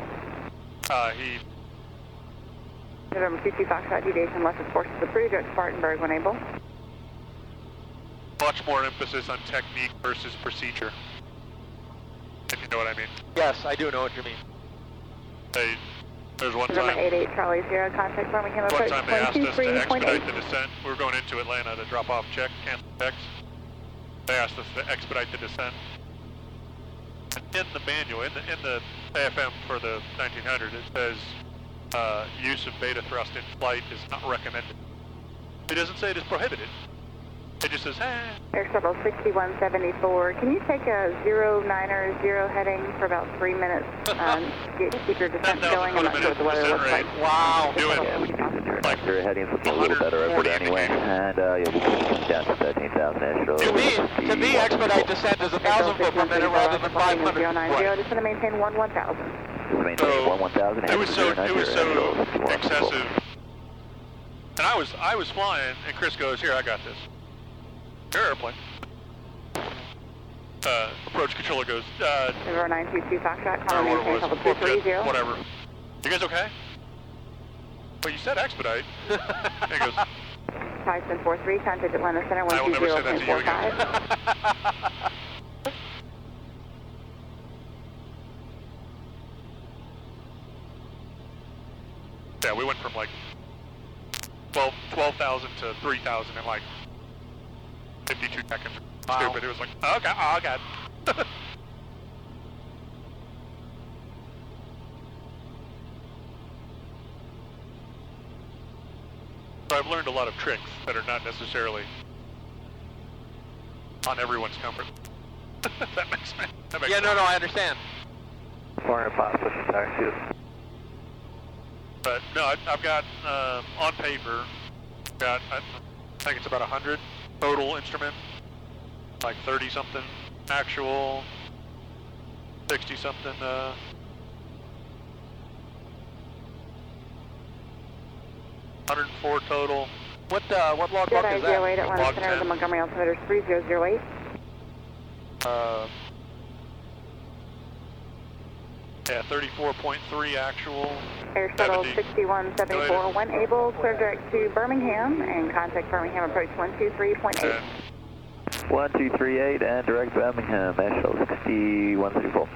He November 22 Foxtrot, deviation left of course is approved at Spartanburg when able. much more emphasis on technique versus procedure. If you know what I mean. Yes, I do know what you mean. There's one November time. 88 Charlie Sierra, contact Birmingham One approach time they asked us to expedite 123.8. the descent. We were going into Atlanta to drop off check, cancel checks. They asked us to expedite the descent. And in the manual, in the AFM for the 1900, it says use of beta thrust in flight is not recommended. It doesn't say it is prohibited. It just says, Air Shuttle 6174, can you take a 090 heading for about 3 minutes? Keep your descent going. I'm not sure what the weather looks like. Wow. Do it. Like your heading's looking a little better over there anyway, and you'll be down to 13,000 Astro. To me, expedite descent is 1,000 foot per minute rather than 500. 090, just going to maintain 11,000. Maintain 11,000. It was so excessive. And I was flying, and Chris goes, "Here, I got this." Your airplane. Approach controller goes, 0922 Foxtrot, call or maintain level 230. whatever. You guys okay? But you said expedite. And he goes, Tyson 43, contact Atlanta Center I will never say that to you 120.45. again. Yeah, we went from like 12,000 to 3,000 in like 52 seconds. Wow. Stupid. It was like, oh god, oh god. So I've learned a lot of tricks that are not necessarily on everyone's comfort. That makes sense. Yeah, no, I understand. 405, push the tire shield. But no, I've got on paper, I think it's about 100 total instrument, like 30 something actual, 60 something. 104 total. What logbook is that? 08 Atlanta Log Center, 10. the Montgomery altimeter is 3008. Yeah, 34.3 actual. Air Shuttle 70. 6174, when able, clear direct to Birmingham and contact Birmingham approach 123.8. 1238 and direct Birmingham, Air Shuttle 6134.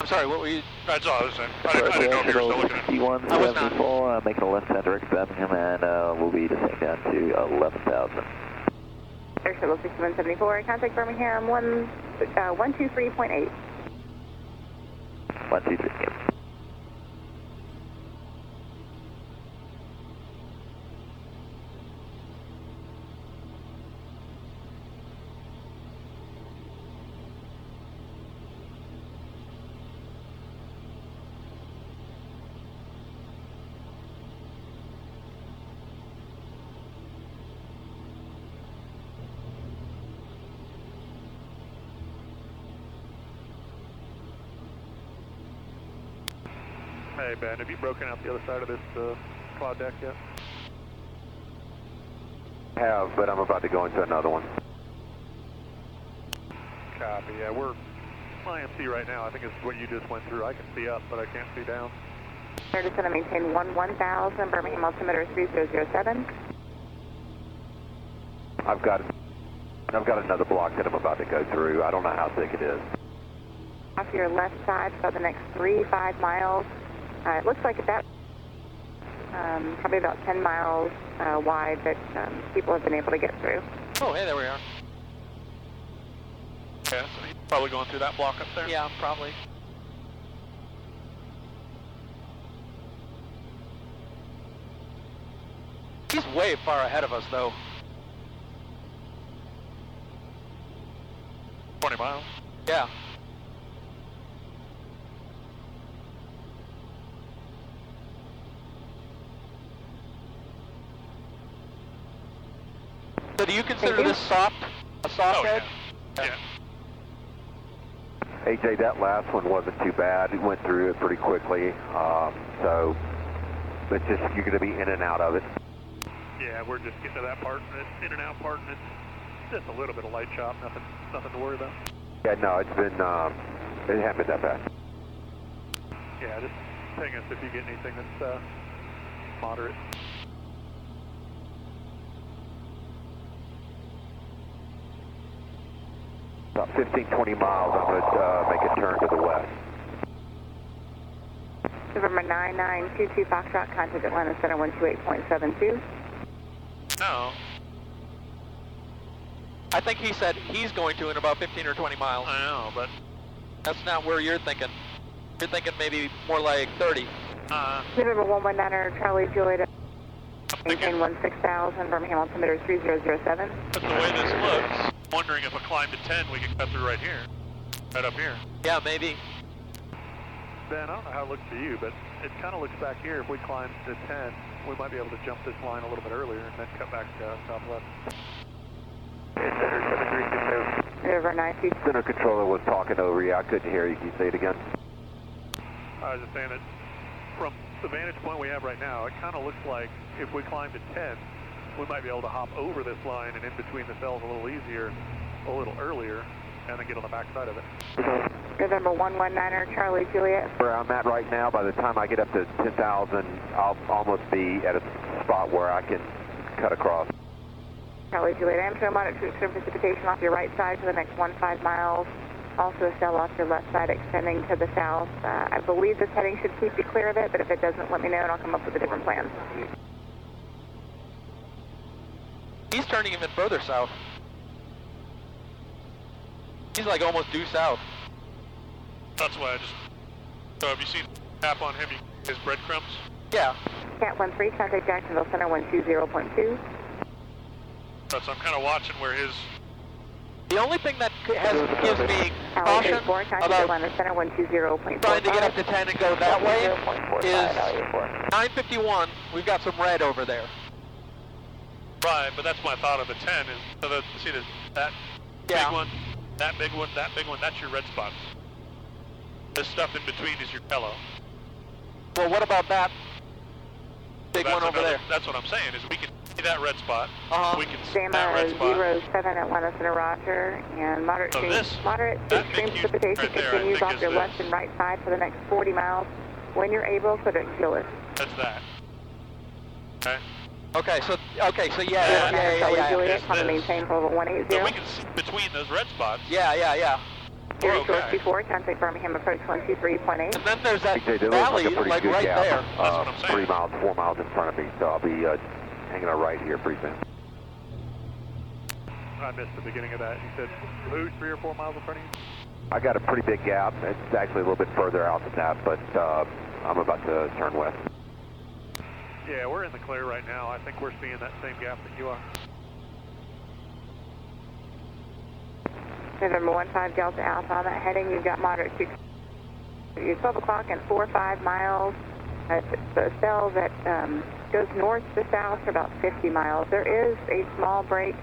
I'm sorry, what were you? That's all I was saying. I didn't know if you were still looking at it. 6174, making a left hand direct Birmingham, and we'll be descending down to 11,000. Air Shuttle 6174, contact Birmingham 123.8. 123. Hey Ben, have you broken out the other side of this cloud deck yet? Have, but I'm about to go into another one. Copy, yeah, we're IMC right now. I think it's what you just went through. I can see up, but I can't see down. Air just going to maintain 11,000, Birmingham altimeter is 3007. I've got it. I've got another block that I'm about to go through. I don't know how thick it is. Off your left side for the next 3-5 miles. It looks like that probably about 10 miles wide that people have been able to get through. Oh, hey, there we are. Yeah, so he's probably going through that block up there. Yeah, probably. He's way far ahead of us, though. 20 miles. Yeah. So do you consider this soft, a soft edge? Yeah. AJ, that last one wasn't too bad. It went through it pretty quickly. So it's just, you're going to be in and out of it. Yeah, we're just getting to that part, and it's in and out part, and it's just a little bit of light chop, nothing to worry about. Yeah, no, it's been, it hasn't been that bad. Yeah, just ping us if you get anything that's moderate. About 15, 20 miles, I'm going to make a turn to the west. November 9922 Foxtrot, contact Atlanta Center 128.72. No. I think he said he's going to in about 15 or 20 miles. I know, but that's not where you're thinking. You're thinking maybe more like 30. November 119er Charlie Juliet, maintain 16,000 Birmingham altimeter 3007. But the way this looks, wondering if a climb to 10 we can cut through right here. Right up here. Yeah, maybe. Ben, I don't know how it looks to you, but it kind of looks back here, if we climb to 10, we might be able to jump this line a little bit earlier and then cut back to southwest. November 92. Center controller was talking over you. I couldn't hear you. Can you say it again? I was just saying that from the vantage point we have right now, it kind of looks like if we climb to 10, we might be able to hop over this line and in between the cells a little easier, a little earlier, and then get on the back side of it. November 119er Charlie Juliet. Where I'm at right now, by the time I get up to 10,000, I'll almost be at a spot where I can cut across. Charlie Juliet, I am showing moderate to extreme precipitation off your right side for the next 15 miles. Also a cell off your left side extending to the south. I believe this heading should keep you clear of it, but if it doesn't, let me know and I'll come up with a different plan. He's turning even further south. He's like almost due south. That's why I just... So have you seen tap on him, his breadcrumbs? Yeah. Cat 13, contact Jacksonville Center 120.2. So I'm kind of watching where his... The only thing that gives me caution about trying to get up to 10 and go that way is 951, we've got some red over there. Right, but that's my thought of the 10 is, so see that big one, that big one, that big one, that's your red spots. This stuff in between is your yellow. Well, what about that big one over there? That's what I'm saying, is we can see that red spot, we can see Zama that red spot. 07 Atlanta Center Roger, and moderate So to extreme precipitation continues off your left and right side for the next 40 miles. When you're able, put it in kill list. That's that. Okay. Okay, so yeah. Juliet, maintain for 180. So we can see between those red spots. Yeah. Zero short before, contact Birmingham approach 123.8. And then there's that valley, like right gap, there. That's what I'm saying. 3 miles, 4 miles in front of me, so I'll be hanging a right here pretty soon. I missed the beginning of that. You said who's 3 or 4 miles in front of you? I got a pretty big gap. It's actually a little bit further out than that, but I'm about to turn west. Yeah, we're in the clear right now. I think we're seeing that same gap that you are. November 15 Delta Alpha on that heading, you've got moderate to... You're 12 o'clock and 4 or 5 miles. The cell that goes north to south for about 50 miles. There is a small break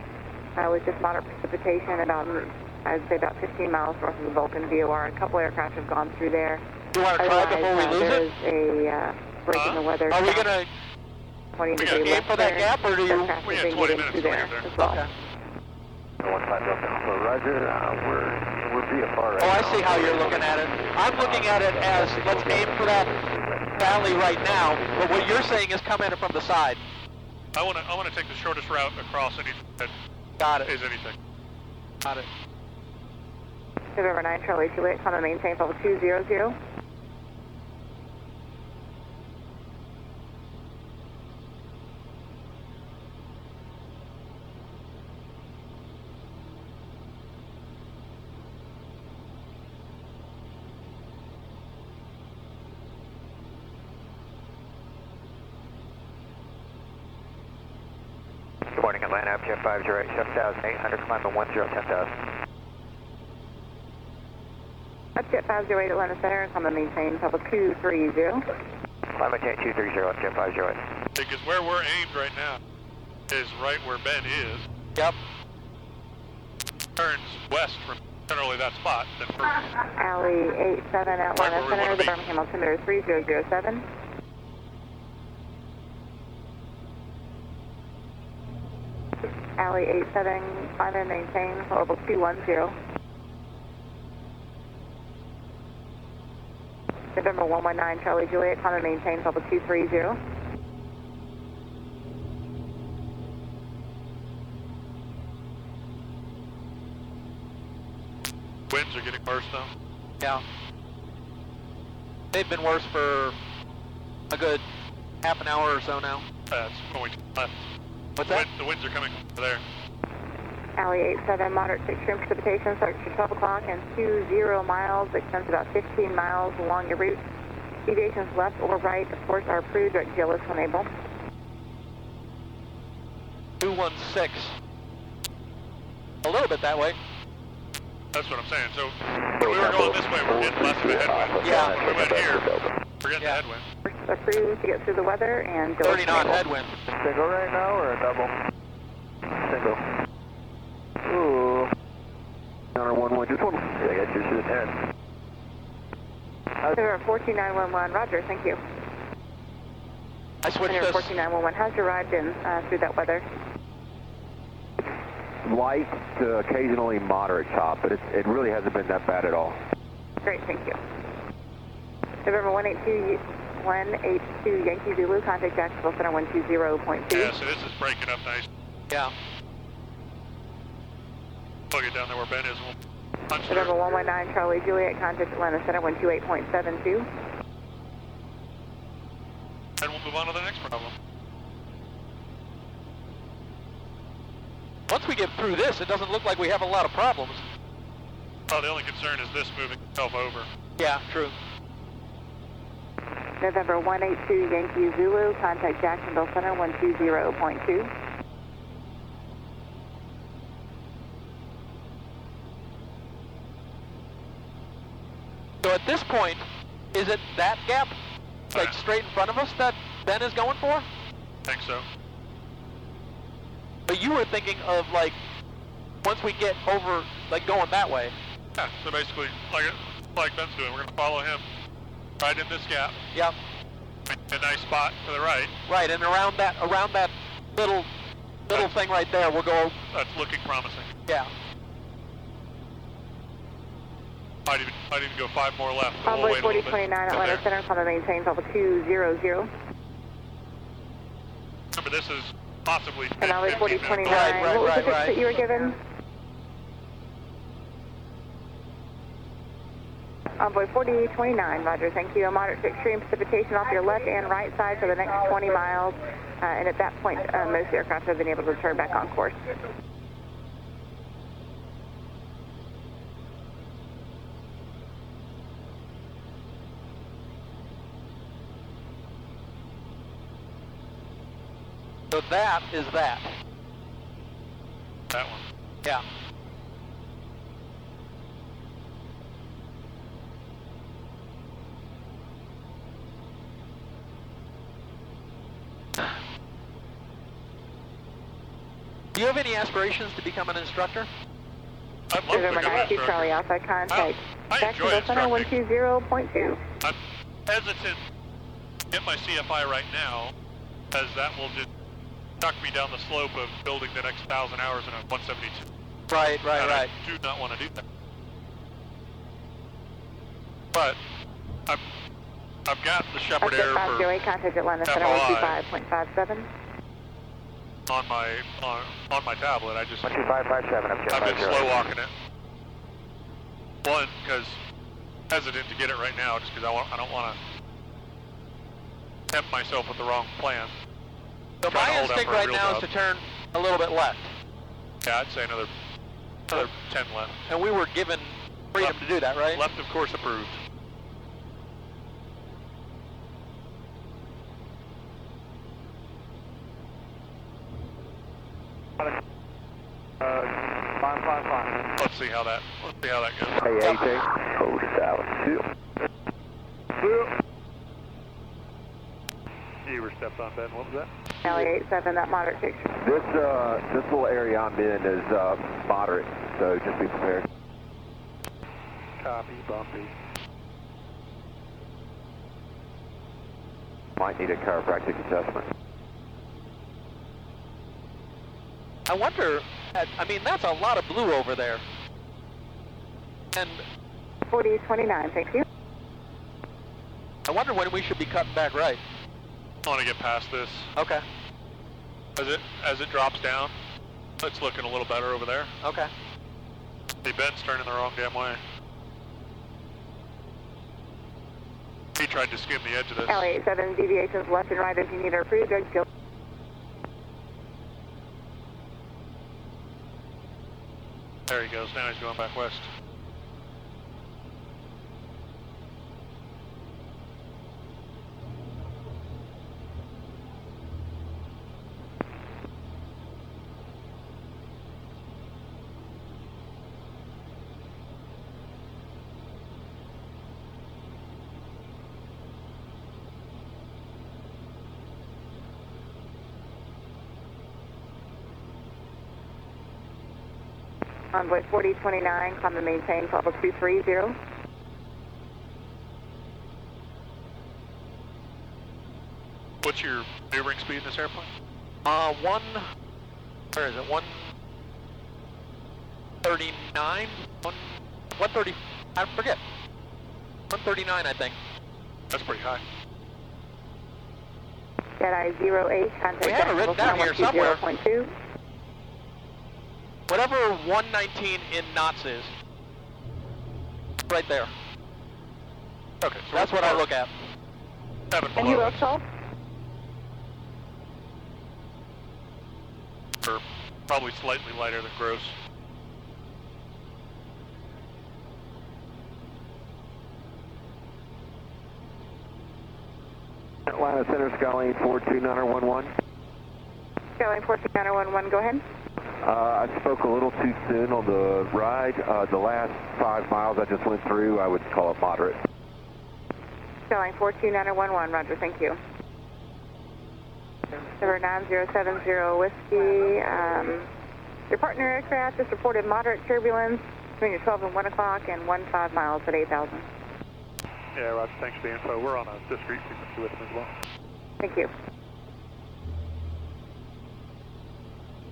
with just moderate precipitation about, I'd say about 15 miles north of the Vulcan VOR. A couple aircraft have gone through there. Do you want to try before we lose it? There's a break in the weather. Are we going to aim for that gap, or do you... We have 20 minutes to get there. Okay. 15 Delta, Roger, we're via far right. Oh, I see how you're looking at it. I'm looking at it as, let's aim for that valley right now, but what you're saying is come at it from the side. I want to take the shortest route across anything that Got it. is anything. Got it. November 9, Charlie Juliet, climb and maintain level 200. Good morning, Atlanta, FJ 508, 7800, climb to 10,000. Upjet 508 Atlanta Center, climb and maintain level 230. Climb maintain 230, Upjet 508. Because where we're aimed right now is right where Ben is. Yep. Turns west from generally that spot. Then Alley 87 Atlanta Right where we Center, wanna the be. Birmingham altimeter is 3007. Alley 87, climb and maintain level 210. November 119 Charlie Juliet, climb and maintain level 230. winds are getting worse though. Yeah. They've been worse for a good half an hour or so now. That's going left. What's that? The winds are coming over there. Alley 87, moderate to extreme precipitation starts at 12 o'clock and 20 miles, extends about 15 miles along your route. Deviations left or right, of course, are approved. Direct GLS when able. 216. A little bit that way. That's what I'm saying. So when we were going this way, we're getting less of a headwind. Yeah. We went here, we're getting a headwind. Approved to get through the weather and 30 knot headwind. Single right now or a double? Single. Ooh. Counter 1-1, just one. Yeah, I got yours to the 10. Center 14911, roger, thank you. I switched Center this. 14911, how's your ride been through that weather? Light to occasionally moderate chop, but it really hasn't been that bad at all. Great, thank you. November 182 Yankee Zulu, contact Jacksonville Center 120.2. Yeah, so this is breaking up nice. Yeah. Plug it down there where Ben is. We'll punch November through. 119 Charlie Juliet, contact Atlanta Center 128.72. And we'll move on to the next problem. Once we get through this, it doesn't look like we have a lot of problems. Oh, the only concern is this moving itself over. Yeah, true. November 182 Yankee Zulu, contact Jacksonville Center 120.2. So at this point, is it that gap, like straight in front of us, that Ben is going for? I think so. But you were thinking of like, once we get over, like going that way. Yeah, so basically, like Ben's doing, we're going to follow him right in this gap. Yep. A nice spot to the right. Right, and around that little thing right there, we'll go. That's looking promising. Yeah. Might even go 5 more left. So we'll Envoy wait a little bit. 4029 Get Atlanta there. Center, climb and maintain level 200. Remember, this is possibly 10, And Envoy 15 4029, minutes. Right, what was right, the fix right. that you were given? Envoy 4029, roger, thank you. A moderate to extreme precipitation off your left and right side for the next 20 miles. And at that point, most aircraft have been able to turn back on course. So that is that. That one. Yeah. Do you have any aspirations to become an instructor? I'd love to November become an 92 Charlie instructor. Alpha, contact I enjoy Jacksonville Center instructing. 120.2. I'm hesitant to get my CFI right now, as that will just knock me down the slope of building the next 1,000 hours in a 172. Right, And right. I do not want to do that. But I've got the Shepherd Air Upjet for 508, contact Atlanta Center FOI. 125.57. on my tablet. I just 12557 up I've been slow walking it. One, because hesitant to get it right now, just because I don't want to tempt myself with the wrong plan. So my instinct right now is to turn a little bit left. Yeah, I'd say another 10 left. And we were given freedom to do that, right? Left, of course, approved. Fine. Let's see how that goes. Hey, AJ. Oh, south. You were stepped on, Ben. What was that? Alley 87, that moderate picture. This little area I'm in is moderate, so just be prepared. Copy, bumpy. Might need a chiropractic adjustment. I wonder, I mean, that's a lot of blue over there. And 4029, thank you. I wonder when we should be cutting back right. I want to get past this. Okay. As it drops down, it's looking a little better over there. Okay. See, Ben's turning the wrong damn way. He tried to skim the edge of this. Alley 87, deviations left and right if you need our approved drugs. There he goes. Now he's going back west. Envoy 4029, climb and maintain 12230. What's your maneuvering speed in this airplane? Where is it? 139? 130, I forget. 139, I think. That's pretty high. Jedi 08, contact. We have it written down here somewhere. 120.2. Whatever 119 in knots is. Right there. Okay, so that's what I look at. 7 And you below. look salt? Or probably slightly lighter than gross. Atlanta Center, Skylane 42911. Skylane 42911, go ahead. I spoke a little too soon on the ride. The last 5 miles I just went through, I would call it moderate. Skylane 42911, roger, thank you. Number 9070 Whiskey. Your partner aircraft just reported moderate turbulence between your 12 and 1 o'clock and 15 miles at 8,000. Yeah, Roger. Thanks for the info. We're on a discrete frequency with them as well. Thank you.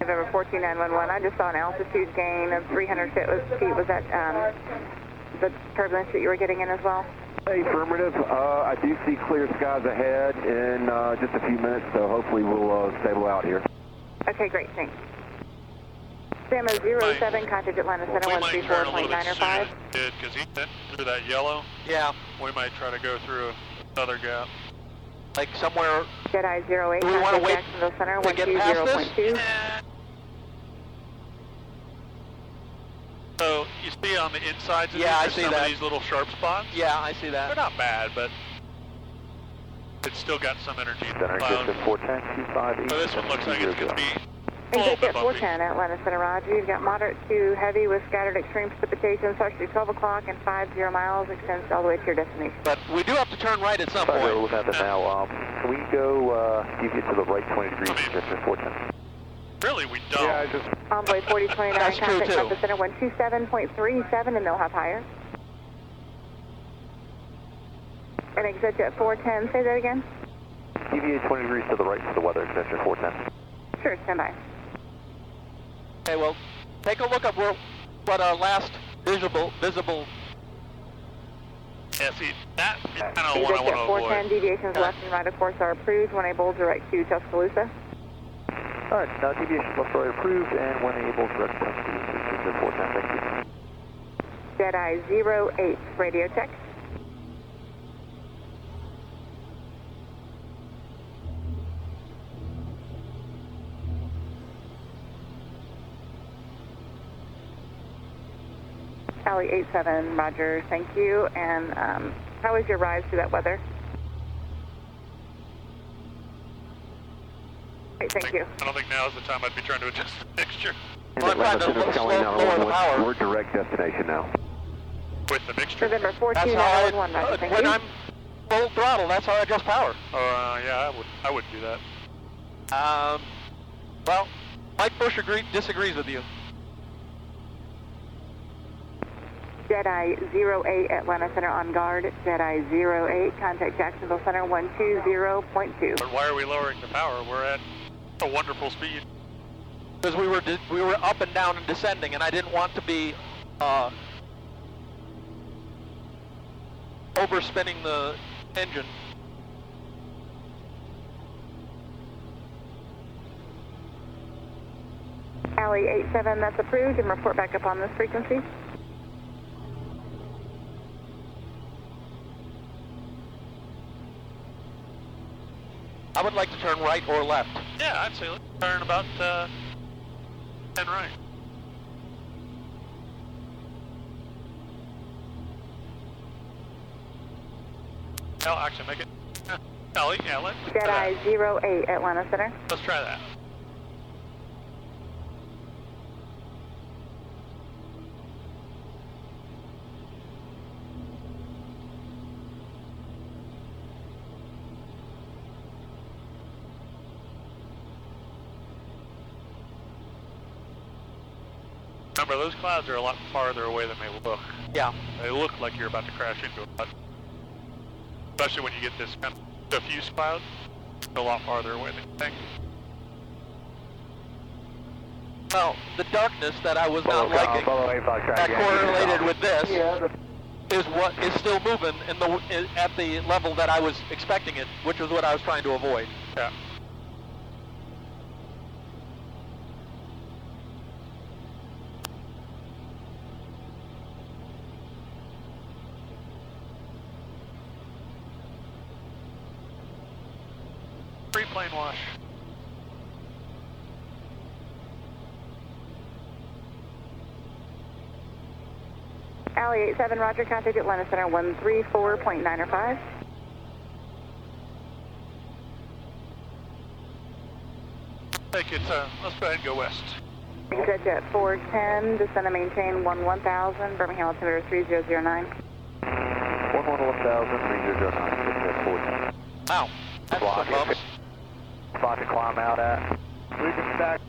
November 14911, I just saw an altitude gain of 300 feet. Was that the turbulence that you were getting in as well? Affirmative. I do see clear skies ahead in just a few minutes, so hopefully we'll stable out here. Okay, great, thanks. Samo 07, contact Atlanta Center 134.905. Because he went through that yellow. Yeah. We might try to go through another gap. Like somewhere. Jedi 08, Do we want to wait Jacksonville Center to get past this? 120.2. So you see on the insides of Yeah, these, there's some of these little sharp spots. Yeah, I see that. They're not bad, but it's still got some energy. Center distance 410, 25 So this one looks like it's going to be a little Exit bit bumpy. 410, Atlanta Center, roger. You've got moderate to heavy with scattered extreme precipitation. Starts at 12 o'clock and 50 miles, extends all the way to your destination. But we do have to turn right at some point. We're looking at it now. Can we go deviate to the right 20 degrees, distance 410? Really, we don't. Yeah, I just... Envoy 4029, That's true, contact too. Atlanta Center 127.37 and they'll have higher. And exit at 410, say that again? Deviate 20 degrees to the right for the weather extension 410. Sure, stand by. Okay, well, take a look at what our last visible. Yeah, see, that is kind of what I Exit want to at 410, avoid. deviations left and right, of course, are approved when able direct to Tuscaloosa. Alright, now deviation left right approved and when able, direct touch to the switches at 410, thank you. Jedi 08, radio check. Alley 87, roger, thank you. And how was your rise through that weather? Great, thank you. I don't think now is the time I'd be trying to adjust the mixture. Well, I'm trying to lower the power. We're direct destination now. With the mixture? November That's how 14911, roger, thank when you. I'm full throttle, that's how I adjust power. Yeah, I wouldn't do that. Well, Mike Bush disagrees with you. Jedi 08, Atlanta Center on guard. Jedi 08, contact Jacksonville Center 120.2. But why are we lowering the power? We're at a wonderful speed. Because we were up and down and descending, and I didn't want to be overspinning the engine. Alley 87, that's approved, and report back up on this frequency. I would like to turn right or left. Yeah, I'd say let's turn about 10 right. Well, actually, make it. Ellie, yeah, let's Jedi 08, Atlanta Center. Let's try that. Remember, those clouds are a lot farther away than they look. Yeah. They look like you're about to crash into it, especially when you get this kind of diffuse cloud. It's a lot farther away than you think. Well, the darkness that I was not liking, that correlated with this, is what is still moving at the level that I was expecting it, which was what I was trying to avoid. Yeah. Pre-plane wash. Alley 87, roger, contact Atlanta Center 134.905. I think it's, let's go ahead and go west. Exit jet 410, descend and maintain 1000, Birmingham altimeter 3009. 1000, 3009, Wow, that's some bumps. spot to climb out at. We can stack,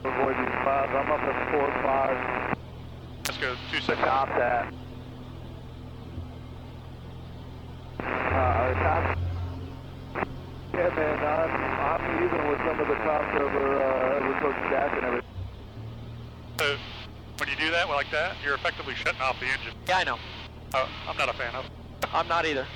avoid these clouds. I'm up at 4-5. Let's go 2 The seconds. top's at. Yeah, man, I'm even with some of the tops over Coach Jack and everything. So, when you do that, like that, you're effectively shutting off the engine. Yeah, I know. I'm not a fan of it. I'm not either.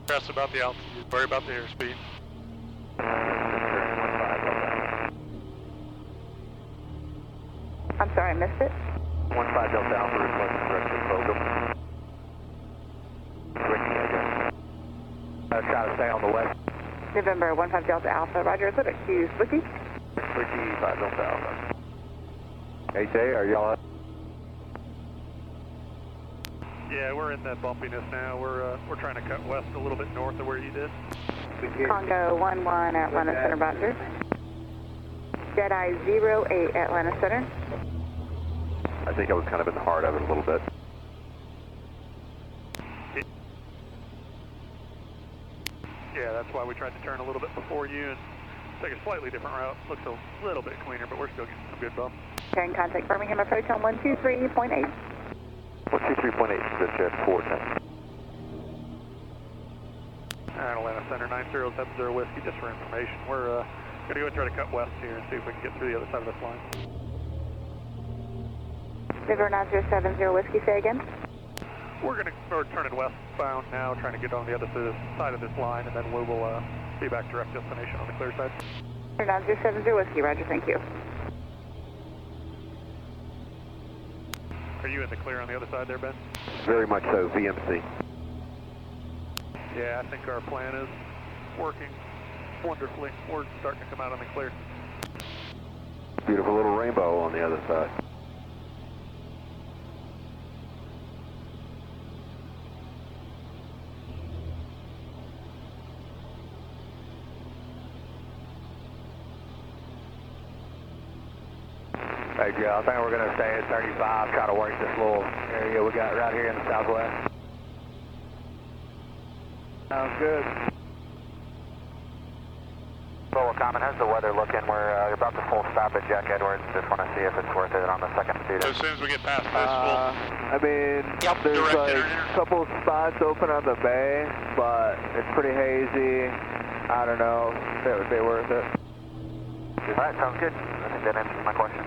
Stress about the altitude, worry about the airspeed. I'm sorry, I missed it. 15 Delta Alpha, requesting direction Bogle. Ricky, I guess. Try to stay on the west. November 15 Delta Alpha, roger, put a Hughes, Ricky. Ricky, 5 Delta Alpha. AJ, are y'all? Yeah, we're in that bumpiness now. We're trying to cut west a little bit north of where you did. Congo 11, Atlanta Center, roger. Jedi 08, Atlanta Center. I think I was kind of in the heart of it a little bit. Yeah, that's why we tried to turn a little bit before you and take a slightly different route. Looks a little bit cleaner, but we're still getting some good bump. Okay, contact Birmingham approach on 123.8. 123.8 is the jet coordinate. Alright, Atlanta Center, 9070 Whiskey, just for information. We're going to go and try to cut west here and see if we can get through the other side of this line. River 9070 Whiskey, say again. We're turning westbound now, trying to get on the other side of this line, and then we will be back direct destination on the clear side. River 9070 Whiskey, roger, thank you. Are you in the clear on the other side there, Ben? Very much so, VMC. Yeah, I think our plan is working wonderfully. We're starting to come out on the clear. Beautiful little rainbow on the other side. Hey, Joe, I think we're going to stay at 35, try to work this little area we got right here in the southwest. Sounds good. Well, Common, how's the weather looking? We're about to full stop at Jack Edwards. Just want to see if it's worth it on the second student. So as soon as we get past this, we'll... I mean, there's like a couple spots open on the bay, but it's pretty hazy. I don't know if it would be worth it. Alright, sounds good. I think that answers my question.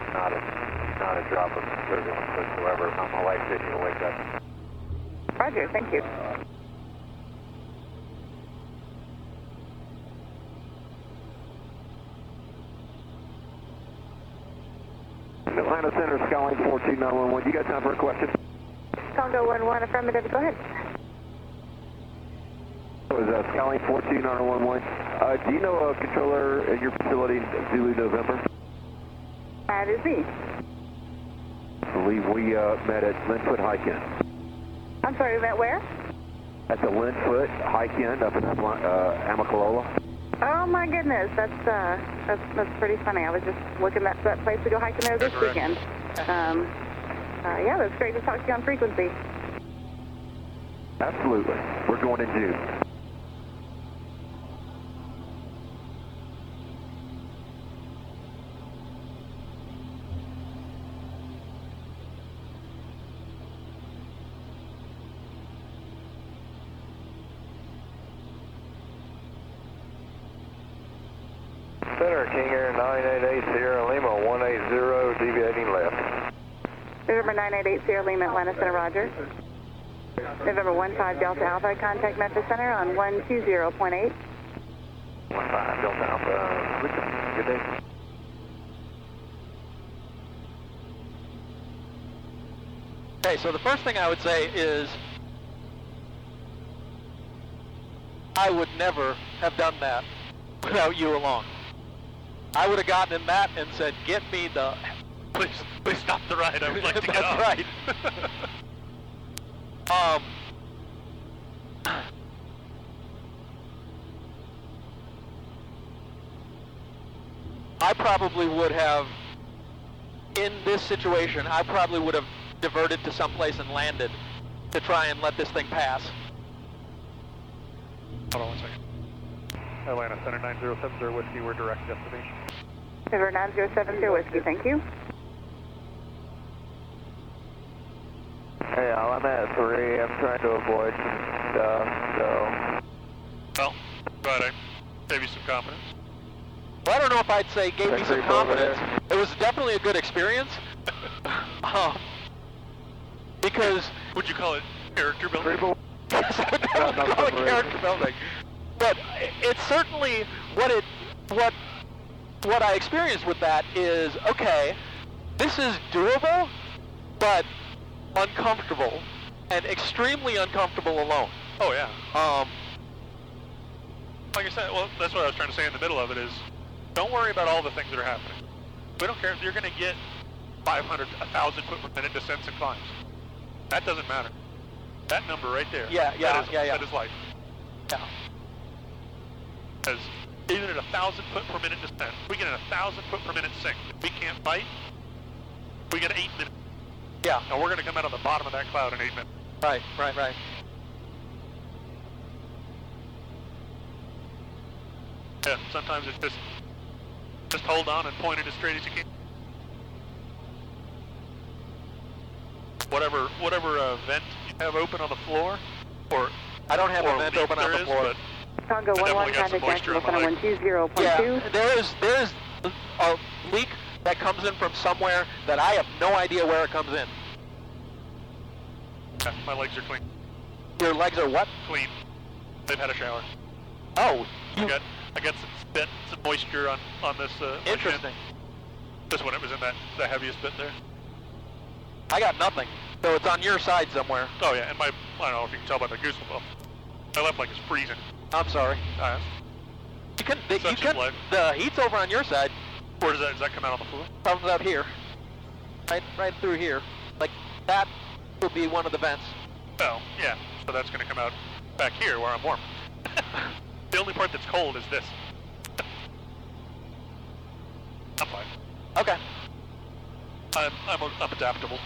Not a drop of turbulence whatsoever. My wife said you'll wake up. Roger, thank you. Atlanta Center, Skyline 42911. You got time for a question? Congo 11, affirmative, go ahead. What was that, Skyline 42911? Do you know a controller at your facility, Zulu November? That is me. I believe we met at Linfoot Hike-In. I'm sorry, we met where? At the Linfoot Hike-In up in Amicalola. Oh my goodness, that's pretty funny. I was just looking at that place to go hiking there this weekend. Yeah, that's great to talk to you on frequency. Absolutely. We're going in June. Center, King Air 988 Sierra Lima 180, deviating left. November 988 Sierra Lima, Atlanta Center, roger. November 15 Delta Alpha, contact Memphis Center on 120.8. 15 Delta Alpha, good day. Okay, so the first thing I would say is I would never have done that without you along. I would have gotten in that and said, get me the... Please stop the ride, I would like to get off. That's right. I probably would have, in this situation, I probably would have diverted to someplace and landed to try and let this thing pass. Hold on one second. Atlanta Center 9070 Whiskey, we're direct destination. River 9070 Whiskey, thank you. Hey, I'm at 3. I'm trying to avoid some stuff, so... Well, glad I gave you some confidence. Well, I don't know if I'd say gave me some confidence. It was definitely a good experience. Because... Would you call it character building? Yes, I would definitely call it character building. But it's certainly what I experienced with that is, okay, this is doable, but uncomfortable, and extremely uncomfortable alone. Oh yeah. Like I said, well, that's what I was trying to say in the middle of it is, don't worry about all the things that are happening. We don't care if you're going to get 500, 1,000 foot per minute descents and climbs. That doesn't matter. That number right there. Yeah. That is life. Yeah. Because even at 1,000 foot per minute descent, we get a 1,000 foot per minute sink. If we can't fight, we get 8 minutes. Yeah. And we're going to come out on the bottom of that cloud in 8 minutes. Right. Yeah, sometimes it's just hold on and point it as straight as you can. Whatever vent you have open on the floor, or I don't have a vent open on the floor. Congo 11, contact Jacksonville Center 120.2. Yeah, there's a leak that comes in from somewhere that I have no idea where it comes in. Yeah, my legs are clean. Your legs are what? Clean. They've had a shower. Oh, I got some spit, some moisture on this. Interesting. Just when it was in the heaviest bit there. I got nothing. So it's on your side somewhere. Oh yeah, and I don't know if you can tell by the goose bump. My left leg is freezing. I'm sorry. You can, the heat's over on your side. Where does that come out on the floor? Comes out here. Right through here. Like, that will be one of the vents. Oh, yeah. So that's going to come out back here where I'm warm. The only part that's cold is this. I'm fine. Okay. I'm adaptable.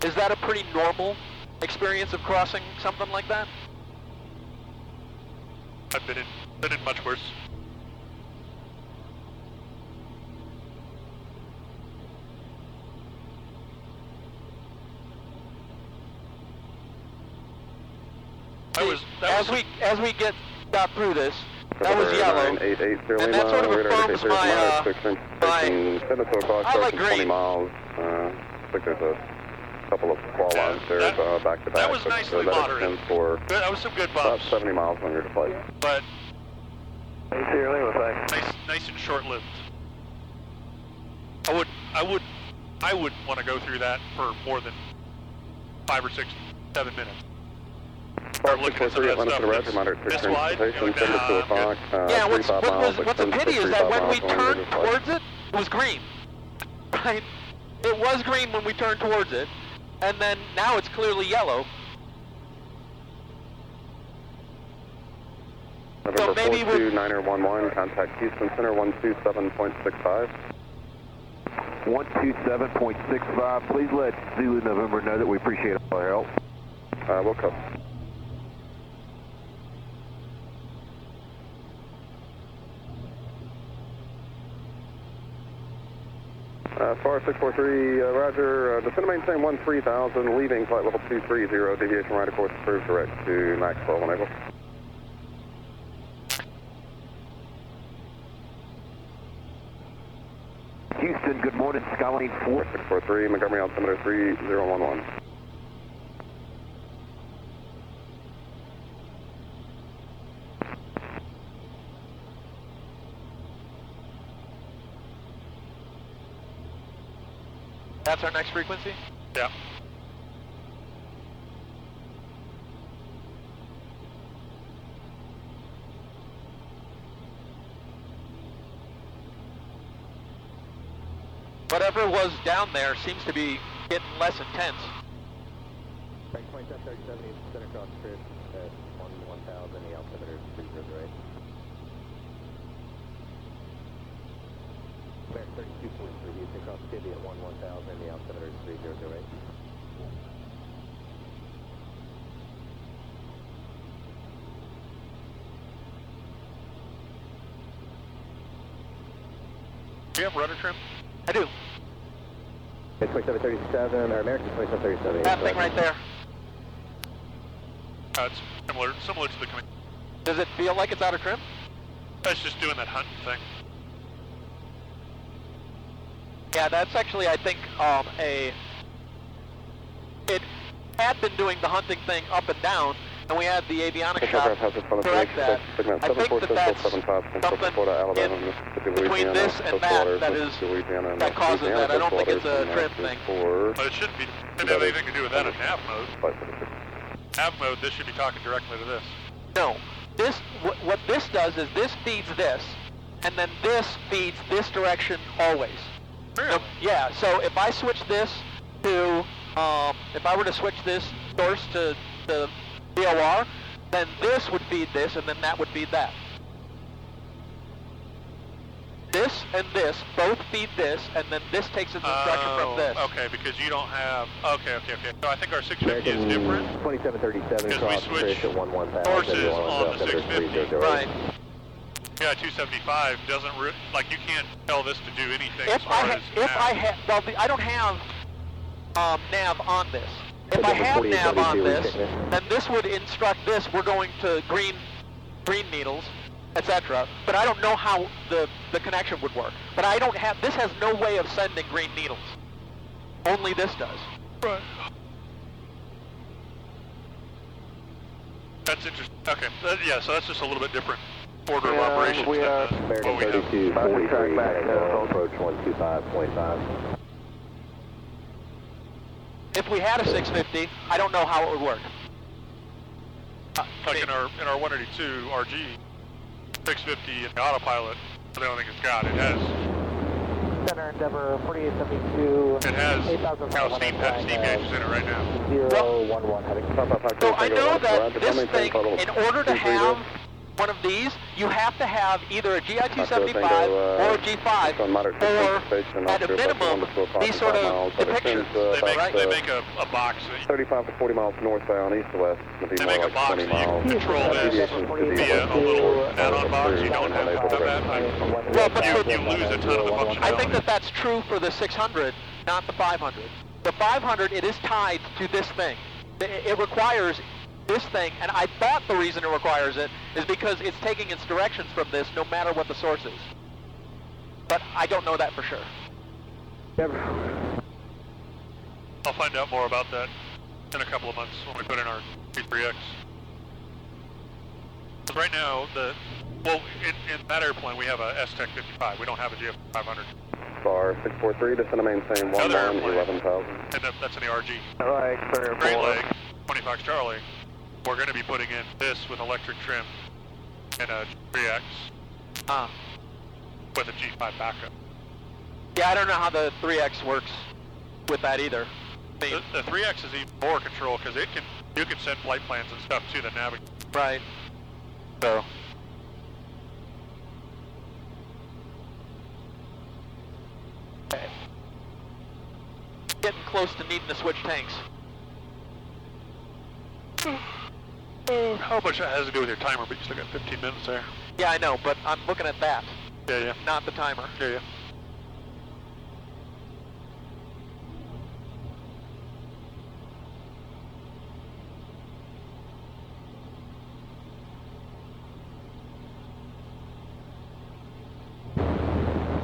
Is that a pretty normal experience of crossing something like that? I've been in much worse. As we got through this, that was yellow, and that sort of affirms I like green. Miles. I think there's a couple of qual lines there, back to back. That was nicely moderate. That was some good bumps. About 70 miles on your flight. But nice and short-lived. I wouldn't want to go through that for more than 5 or 6, 7 minutes. Start looking at some of that stuff this wide. Yeah, what's a pity is that when we turned towards it, it was green. Right? It was green when we turned towards it, and then now it's clearly yellow. November 42-911, contact Houston Center 127.65. 127.65. Please let Zulu November know that we appreciate all our help. We'll come. Star 643, roger. Descend to maintain 13,000, leaving flight level 230, deviation right of course approved, direct to Maxwell when able. Houston, good morning, Skyline 4. 643, Montgomery altimeter 3011. That's our next frequency? Yeah. Whatever was down there seems to be getting less intense. Right, 2737, center cross Chris at 1000, the altimeter is 308. Back 32.3, Houston cross Kibby at 1000, the altimeter is 3008. Do you have rudder trim? I do. It's 2737, or American 2737. That thing right there. It's similar to the command. Does it feel like it's out of trim? That's just doing that hunting thing. Yeah, that's actually, I think, it had been doing the hunting thing up and down, and we had the avionics shop correct that. I think that's something between this and that causes that. I don't think it's a trim thing. But it shouldn't have anything to do with that in nav mode. Nav mode, this should be talking directly to this. No, what this does is this feeds this, and then this feeds this direction always. Really? Yeah, so if I switch this to, if I were to switch this source to the VOR, then this would feed this, and then that would feed that. this and this both feed this, and then this takes its instruction from this. Okay, because you don't have. Okay. So I think our 650 is different. 2737 Because we switch horses on the 650. Right. Yeah, 275 doesn't like you can't tell this to do anything. If I don't have nav on this. If I have nav on this, then this would instruct this. We're going to green needles, etc. But I don't know how the connection would work. But I don't have. This has no way of sending green needles. Only this does. Right. That's interesting. Okay. Yeah. So that's just a little bit different order of operations. We are American 32, 43, approach 125.5. If we had a 650, I don't know how it would work. Like in our 182 RG, 650 in the autopilot, I don't think it's got. It has. Center Endeavor 4872. It has steam gauges in it right now. 011 heading. So I know that this thing, in order to have one of these, you have to have either a GI-275 or a G5, or at a minimum, these sort of depictions. They make a box. 35 to 40 miles northbound, east to west. They make a box that you control this via a little add-on box. You don't have that. Well, but you lose a ton of the functionality. I think that's true for the 600, not the 500. The 500, it is tied to this thing. It requires this thing, and I thought the reason it requires it is because it's taking its directions from this no matter what the source is. But I don't know that for sure. I'll find out more about that in a couple of months when we put in our P3X. Right now, in that airplane we have a S-Tech 55. We don't have a GF 500. Star 643, descend to maintain 11,000. And that's in the RG. Alright, clear. Great Leg, 20 Fox Charlie. We're going to be putting in this with electric trim and a 3X with a G5 backup. Yeah, I don't know how the 3X works with that either. The 3X is even more control because you can send flight plans and stuff to the navigator. Right. So. Okay. Getting close to needing to switch tanks. How much that has to do with your timer, but you still got 15 minutes there. Yeah, I know, but I'm looking at that. Yeah. Not the timer. Yeah.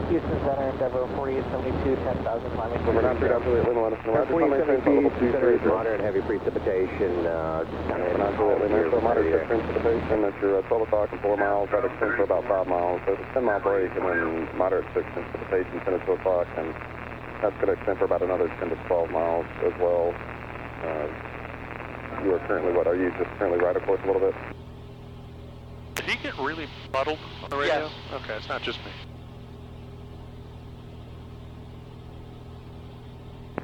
Houston Center Endeavor 4872, 10,000 climbing. We're not sure absolutely let us know. Moderate heavy precipitation. So moderate precipitation at your 12 o'clock and 4 miles. That extends for about 5 miles. So it's a 10-mile break and then moderate precipitation 10 to 2 o'clock, and that's going to extend for about another 10 to 12 miles as well. You are currently, what, are you just currently right of course a little bit? Did he get really muddled on the radio? Yes. Okay, it's not just me.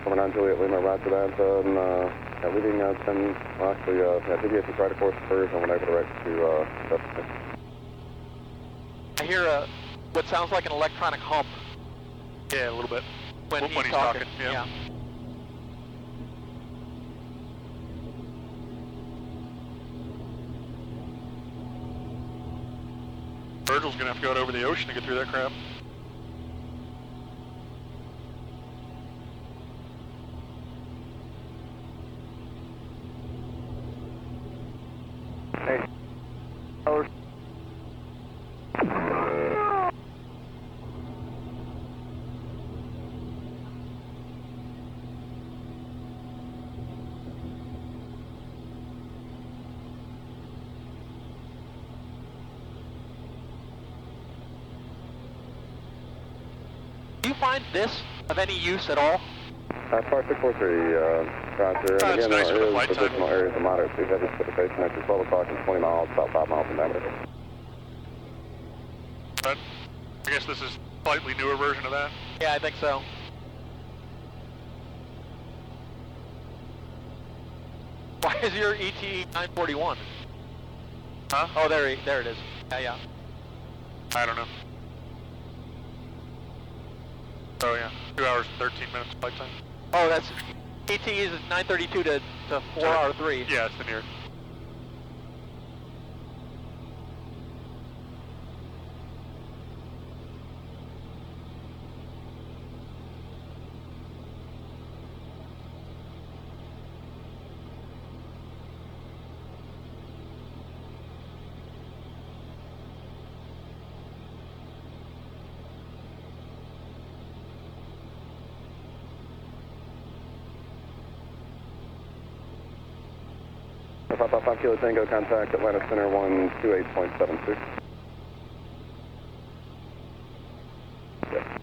Coming on Juliet Lima, roger that, leaving 10, well actually, DBS is right of course first, and we're able to direct to, destination. I hear what sounds like an electronic hump. Yeah, a little bit. When he's talking. Yeah. Virgil's gonna have to go out over the ocean to get through that crap. Hey. Over. Do you find this of any use at all? Star 643, roger. And again, nice there for is additional areas of moderate to heavy precipitation at your 12 o'clock and 20 miles, about 5 miles in diameter. But I guess this is a slightly newer version of that. Yeah, I think so. Why is your ET 941? Huh? Oh, there it is. Yeah. I don't know. Oh yeah, 2 hours and 13 minutes flight time. Oh, that's ET is 9:32 to 4R3. Yeah, it's the nearest. Five Kilo Tango, contact Atlanta Center 128.72. Yep.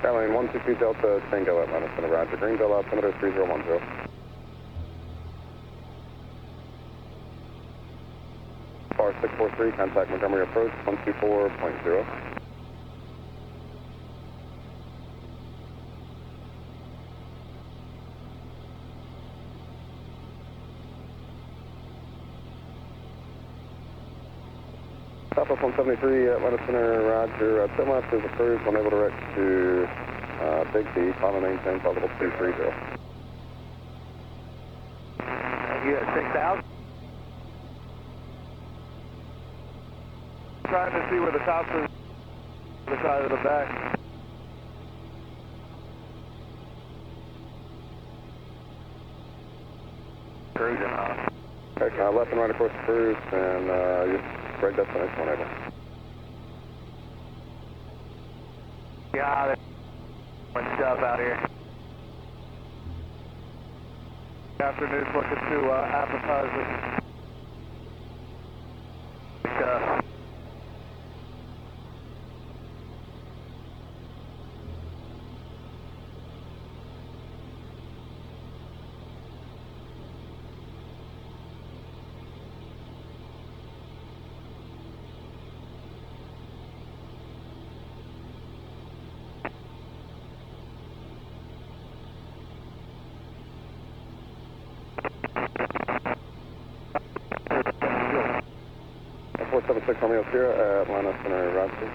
Skyline 162 Delta Tango, Atlanta Center, roger. Greenville altimeter 3010. Bar 643, contact Montgomery approach 124.0. Southwest 173, Atlanta Center, roger. Turn left is approved, unable to direct to Big B, final maintain, possible 230. You at 6,000? Trying to see where the tops are, the side of the back. Cruising off. Okay, left and right of course cruise, and your right destination whenever. Got it. Much stuff out here. Afternoon, looking to appetizers. Four 476 Romeo Sierra, Atlanta Center, roger.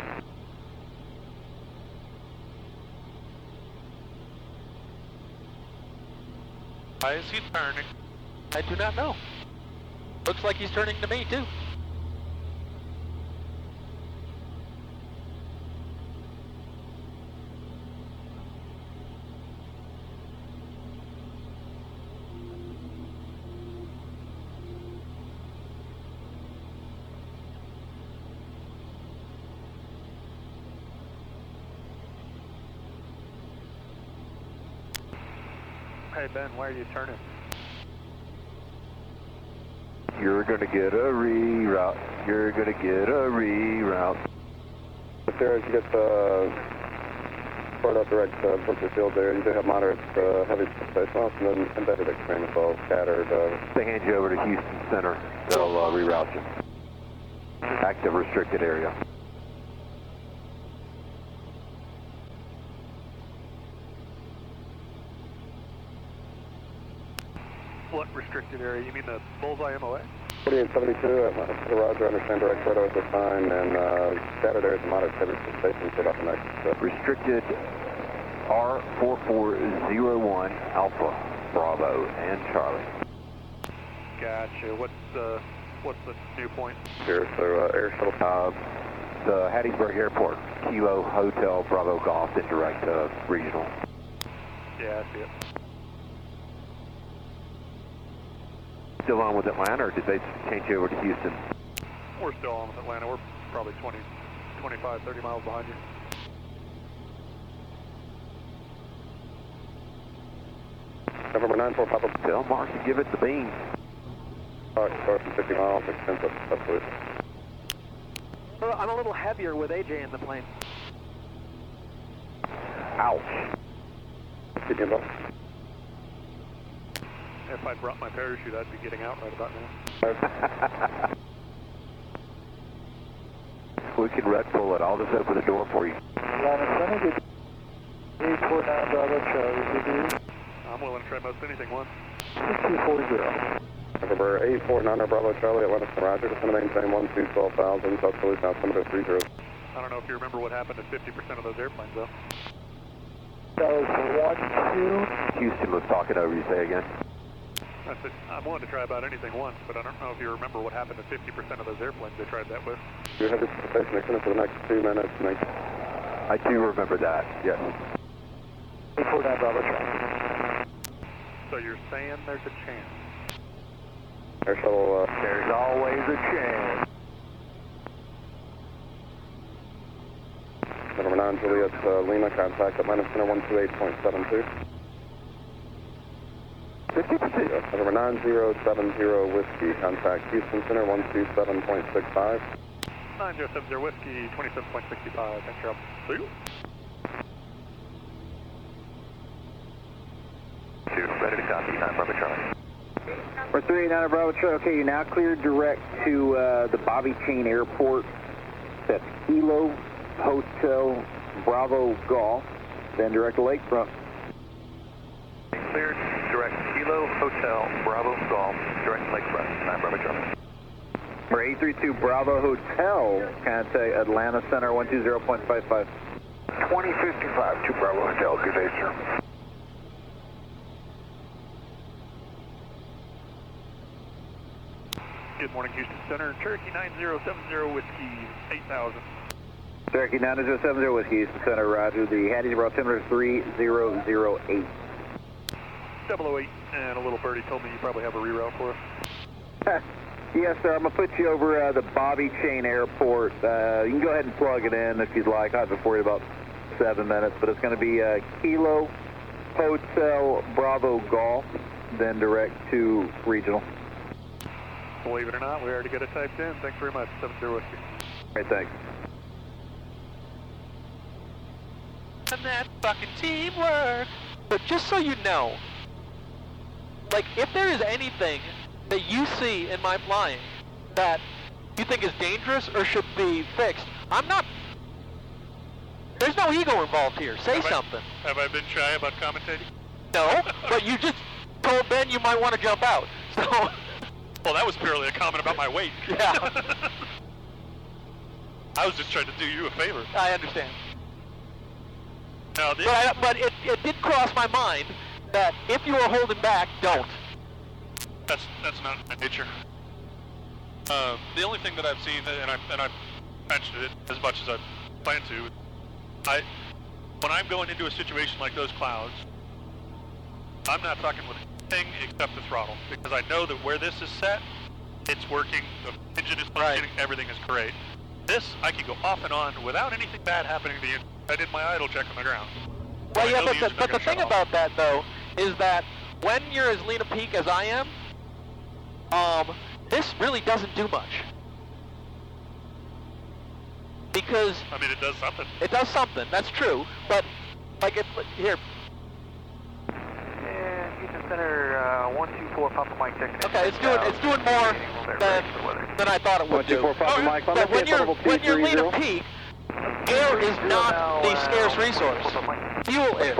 Why is he turning? I do not know. Looks like he's turning to me too. Hey Ben, why are you turning? You're gonna get a reroute. You're gonna get a reroute. There, as you get further up direct Brooklyn Field there, you do have moderate heavy precipitation loss and then embedded extreme as well, scattered. They hand you over to Houston Center. They'll reroute you. Active restricted area. What restricted area? You mean the bullseye MOA? 4872, roger, understand direct photo at this time, and scattered areas of moderate heavy precipitation for about the next. Restricted R4401 Alpha, Bravo, and Charlie. Gotcha. What's the dew point? Here, so air shuttle. The Hattiesburg Airport, Kilo Hotel Bravo Golf, indirect regional. Yeah, I see it. Still on with Atlanta, or did they change you over to Houston? We're still on with Atlanta. We're probably 20, 25, 30 miles behind you. November 94, pop up. Tell Mark to give it the beans. Start from 50 miles, extends up, absolutely. Well, I'm a little heavier with AJ in the plane. Ouch. Keep me involved. If I brought my parachute, I'd be getting out right about now. We can red pull it. I'll just open the door for you. Atlanta Center, 849 Bravo, Charlie. I'm willing to try most anything once. 240. November 849 Bravo Charlie, Atlanta Roger, descend and maintain 112,000, South Philly, South Altimeter 30. I don't know if you remember what happened to 50% of those airplanes, though. That was 1-2. Houston was talking over you, say again. I said, I'm willing to try about anything once, but I don't know if you remember what happened to 50% of those airplanes they tried that with. You have this station extended for the next 2 minutes. I do remember that, yes. 849 Bravo Charlie. So you're saying there's a chance? Air shuttle, There's always a chance. November 9 Juliet, Lima, contact Atlanta Center 128.72. 50%. November 9070 Whiskey, contact Houston Center 127.65. 9070 Whiskey, 27.65. Thanks, Rob. See you. Ready to copy, 9 Bravo Charlie. We're 389 Bravo Charlie. Okay, you're now cleared direct to the Bobby Chain Airport. That's Kilo Hotel Bravo Golf, then direct to Lakefront. Cleared, direct Kilo Hotel Bravo Golf, direct Lakefront, 9 Bravo Charlie. We're 832 Bravo Hotel, contact Atlanta Center 120.55. 2055 to Bravo Hotel, good day, sir. Good morning, Houston Center. Cherokee 9070 Whiskey, 8000. Cherokee 9070 Whiskey, Houston Center, roger. The Hattiesburg altimeter 3008. 008, and a little birdie told me you probably have a reroute for us. Yes, sir. I'm going to put you over the Bobby Chain Airport. You can go ahead and plug it in if you'd like. I've been for you about 7 minutes, but it's going to be Kilo Hotel Bravo Golf, then direct to regional. Believe it or not, we already got it typed in. Thanks very much. 70 Whiskey. All right, thanks. And that fucking teamwork. But just so you know, like, if there is anything that you see in my flying that you think is dangerous or should be fixed, I'm not... There's no ego involved here. Say something. Have I been shy about commentating? No, but you just told Ben you might want to jump out. So... Well, that was purely a comment about my weight. Yeah. I was just trying to do you a favor. I understand. Now, But it did cross my mind that if you were holding back, don't. That's not my nature. The only thing that I've seen, and I've mentioned it as much as I plan to, when I'm going into a situation like those clouds, I'm not talking with anything except the throttle, because I know that where this is set, it's working, the engine is functioning, everything is great. This, I can go off and on without anything bad happening to the engine. I did my idle check on the ground. Well, yeah, but the thing about that, though, is that when you're as lean a peak as I am, this really doesn't do much. Because... I mean, it does something. It does something, that's true, but, like, here... And Houston Center, 124 Papa Mike, check. Okay, it's doing more than I thought it would do. 124 Papa Mike, But when you're lean a peak, air is not the scarce resource. Fuel is.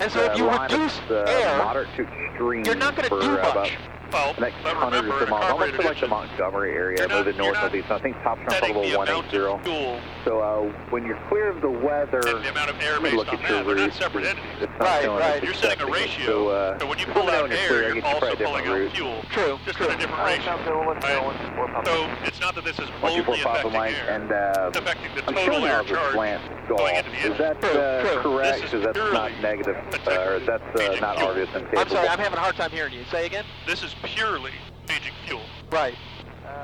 And so if you reduce air, moderate to extreme, you're not going to do much. Well, next 100 or so miles, almost like the Montgomery area, moving north-northeast. I think top trunk level 180. So when you're clear of the weather, and the amount of air based look on at your that, they're not route. separate entities. It's not showing us You're setting a accepting it. ratio, so when you pull out air, you're also pulling out fuel. True. Just in a different ratio. So it's not that this is only 124 Papa affecting Mike, air. and It's affecting the I'm total showing air all the charge slant golf. going into the Is engine. that correct? This is Because that's not purely negative, or that's changing not fuel. obvious and I'm capable. sorry, I'm having a hard time hearing you. Say again? This is purely changing fuel. Right.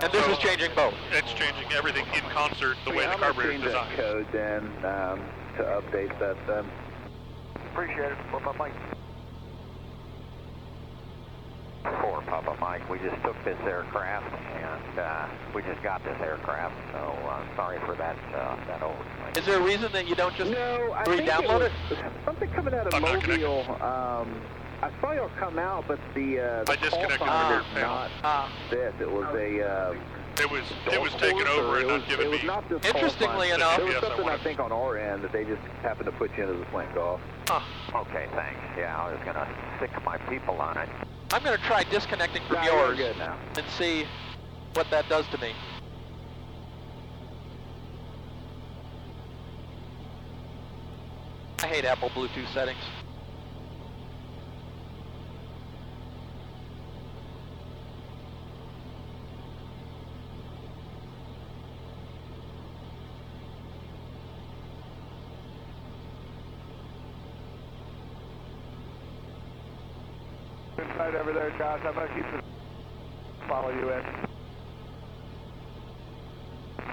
And this is changing both. It's changing everything in concert the way the carburetor is designed. Code then to update that then. Appreciate it. Papa Mike. 4 Papa Mike. We just took this aircraft and we just got this aircraft, so sorry for that overswing. Is there a reason that you don't just I re-download it? Something coming out of Mobile. I saw y'all come out, but the I disconnected call sign the is not this. It was a. It was taken over and not given It was me. not this Interestingly call sign. enough, There was yes, I something I wanted- think on our end that they just happened to put you into the slant golf. Okay, thanks. Yeah, I was going to sick my people on it. I'm going to try disconnecting from No, yours you're good now. and see what that does to me. I hate Apple Bluetooth settings. Inside over there, Josh. I'm going to keep this. Follow you in.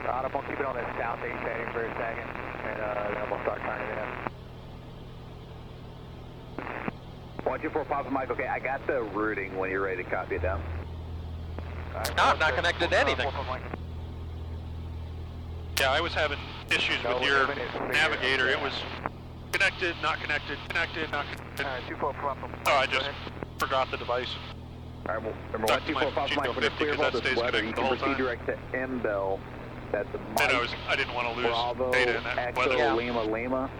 I'm going to keep it on this south 8 heading for a second, and then we'll start turning it in. 124 Papa Mike, okay, I got the routing when you're ready to copy it down. No, I'm not connected to anything. Yeah, I was having issues with your navigator. It was connected, not connected, not connected. Alright, 24 Papa Mike. Oh, I just forgot the device. Alright, well, remember 124 Papa Mike, when it's clear of all this weather, you can proceed direct to M-Bell. That's And I didn't want to lose Bravo, data in that Echo, weather. Lima, Lima,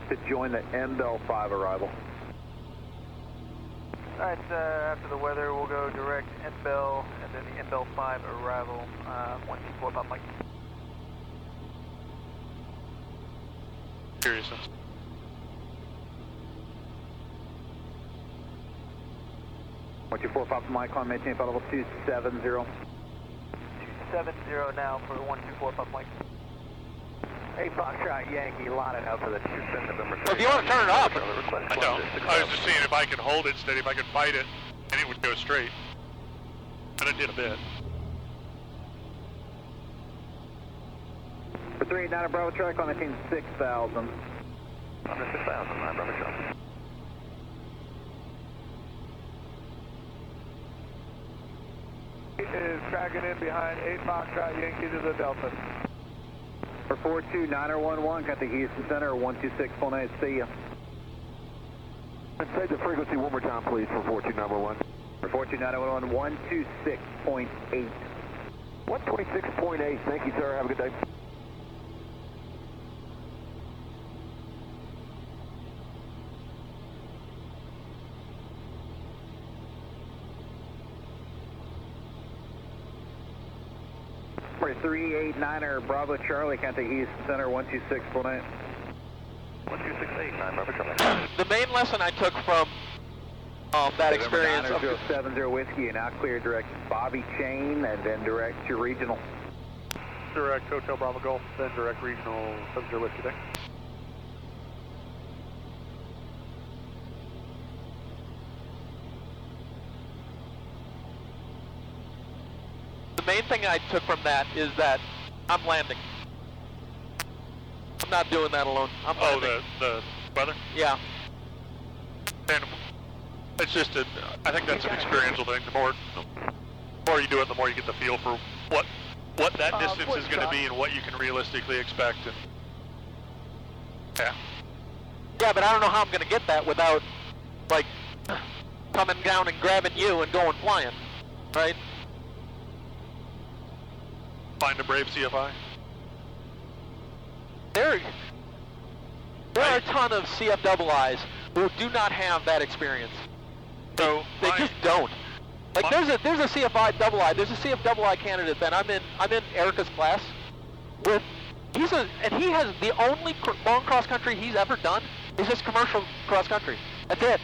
to join the M-Bell 5 arrival. Alright, after the weather, we'll go direct M-Bell, and then the M-Bell 5 arrival, 124 Papa Mike. Curious. 124 Papa Mike, on maintain flight level 270. 270 now for 124 Papa Mike. Hey, Foxtrot Yankee, lining up for the 27 November. Well, if you want to turn it up. I don't. I was just seeing if I could hold it steady, if I could fight it, and it would go straight. And it did a bit. For 389 Bravo track, on maintain 6,000. On the 6,000, Bravo track. Is tracking in behind 8 Foxtrot Yankee to the Delta. For 42911, got the Houston Center, 126.8, see ya. Say the frequency one more time, please, for 42911. For 42911, 126.8. 126.8, thank you, sir, have a good day. For 389er Bravo Charlie, got the Houston Center, 126.8. 126.8, Bravo Charlie. The main lesson I took from that experience. 70 Whiskey, and now clear direct Bobby Chain, and then direct to regional. Direct Hotel Bravo Golf, then direct regional 70 Whiskey there. The main thing I took from that is that I'm landing. I'm not doing that alone. I'm landing. Oh, the weather? Yeah. And it's just I think that's an experiential thing. The more you do it, the more you get the feel for what that distance is going to be and what you can realistically expect. And yeah. Yeah, but I don't know how I'm going to get that without, like, coming down and grabbing you and going flying, right? Find a brave CFI. There are a ton of CFIIs who do not have that experience. So They just don't. Like there's a CFIII, there's a CFII candidate that I'm in Erica's class with. He has the only long cross country he's ever done is just commercial cross country. That's it.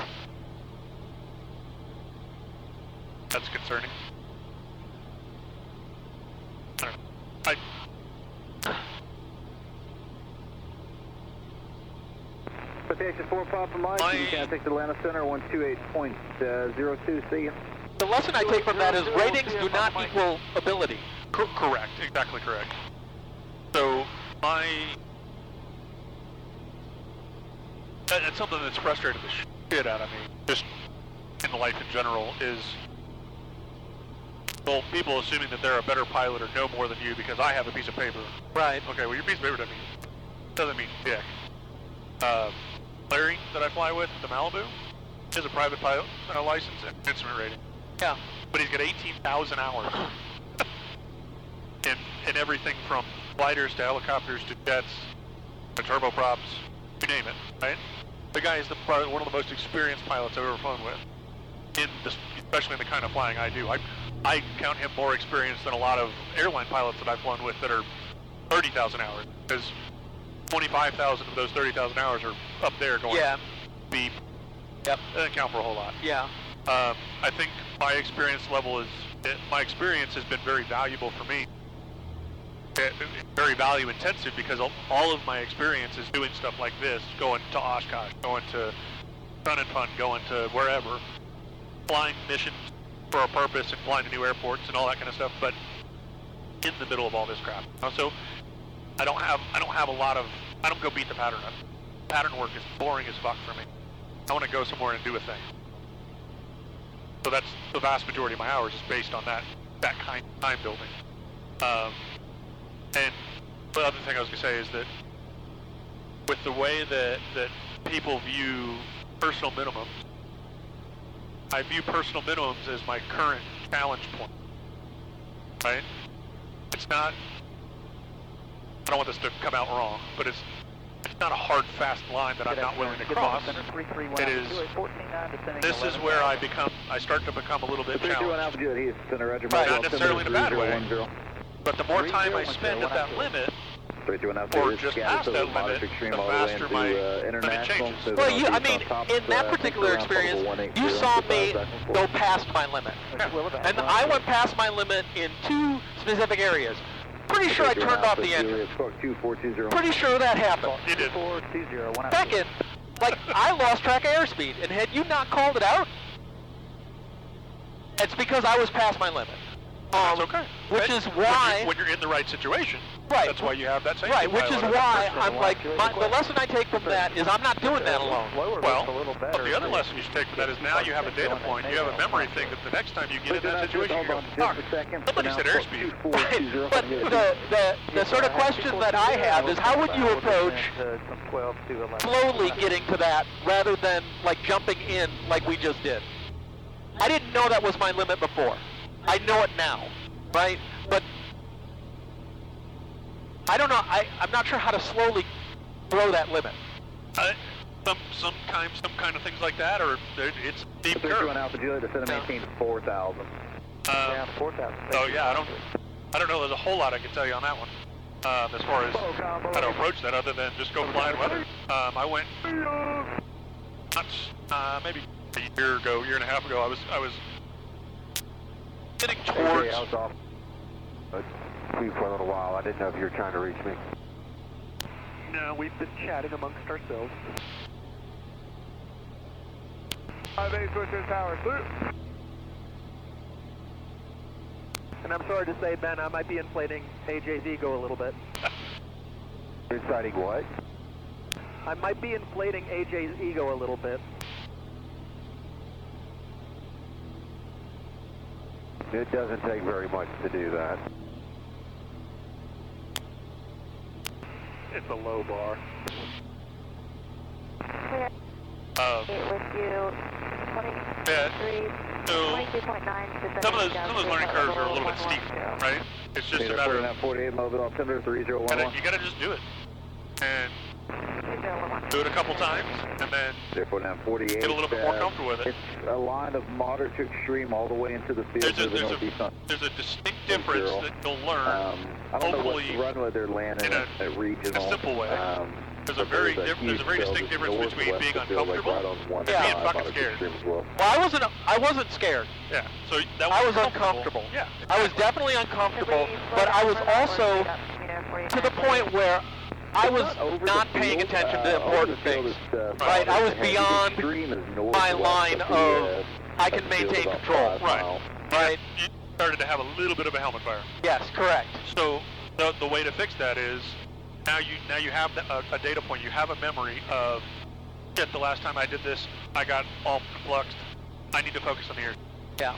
That's concerning. Station 4 Papa Mike, you can take the Atlanta Center, 128.02, see ya. The lesson I take from that is ratings do not equal ability. Correct, exactly correct. So that's something that's frustrated the shit out of me, just in life in general, is people assuming that they're a better pilot or know more than you because I have a piece of paper. Right. Okay, well your piece of paper doesn't mean dick. Larry that I fly with, the Malibu, is a private pilot license and instrument rating. Yeah. But he's got 18,000 hours in everything from gliders to helicopters to jets to turboprops, you name it, right? The guy is one of the most experienced pilots I've ever flown with. especially in the kind of flying I do. I count him more experienced than a lot of airline pilots that I've flown with that are 30,000 hours, because 25,000 of those 30,000 hours are up there going beep. Yep. That doesn't count for a whole lot. Yeah. I think my experience level my experience has been very valuable for me. Very value intensive, because all of my experience is doing stuff like this, going to Oshkosh, going to Sun and Fun, going to wherever, flying missions for a purpose and flying to new airports and all that kind of stuff, but in the middle of all this crap. So I don't have a lot of, I don't go beat the pattern up. Pattern work is boring as fuck for me. I want to go somewhere and do a thing. So that's the vast majority of my hours is based on that kind of time building. And the other thing I was going to say is that with the way that people view personal minimums, I view personal minimums as my current challenge point, right? It's not, I don't want this to come out wrong, but it's not a hard, fast line that I'm not willing to cross. It is, this is where I start to become a little bit challenged. Not necessarily in a bad way, but the more time I spend at that limit, or just past that limit, the faster my limit changes. Well, I mean, in that particular experience, you saw me go past my limit. And I went past my limit in 2 specific areas. Pretty sure I turned off the engine. Pretty sure that happened. You did. Second, like, I lost track of airspeed, and had you not called it out, it's because I was past my limit. That's okay. Which is why... When you're in the right situation, right. That's why you have that safety Right, which is pilot. why I'm like, the lesson I take from that is I'm not doing that alone. Well, the other lesson you should take from that is now you have a data point, you have a memory thing that the next time you get in that situation, you go, fuck, somebody said airspeed. Right, but the sort of question that I have is how would you approach slowly getting to that rather than like jumping in like we just did? I didn't know that was my limit before. I know it now, right? But I don't know. I'm not sure how to slowly blow that limit. Some kind of things like that, or it's deep curve. Alpha Juliet, descend and maintain 4,000. Yeah, 4,000. So yeah, I don't know. There's a whole lot I can tell you on that one. As far as how to approach that, other than just go flying weather. I went maybe a year and a half ago. I was getting towards. I was off for a little while. I didn't know if you were trying to reach me. No, we've been chatting amongst ourselves. 5-8 switcher tower, through. And I'm sorry to say, Ben, I might be inflating AJ's ego a little bit. You're citing what? I might be inflating AJ's ego a little bit. It doesn't take very much to do that. It's a low bar. With you, 23, So 22.9. some of those learning curves are a little bit steep, right? It's just a matter of 48 mobile altimeter 3011. you gotta just do it, and do it a couple times, and then get a little bit more comfortable with it. It's a line of moderate to extreme all the way into the field. There's a distinct difference that you'll learn. I don't hopefully, know what runway they're landing at regional. in a simple way. There's a very distinct difference between being uncomfortable and being fucking scared. Well, I wasn't scared. Yeah. So that I was uncomfortable. Yeah. I was definitely uncomfortable, but I was also to the point where I was not paying attention to important things. Right? I was beyond my line of I can maintain control. Right. Right. You started to have a little bit of a helmet fire. Yes, correct. So the way to fix that is now you have a data point. You have a memory of shit. The last time I did this, I got all fluxed. I need to focus on the air. Yeah.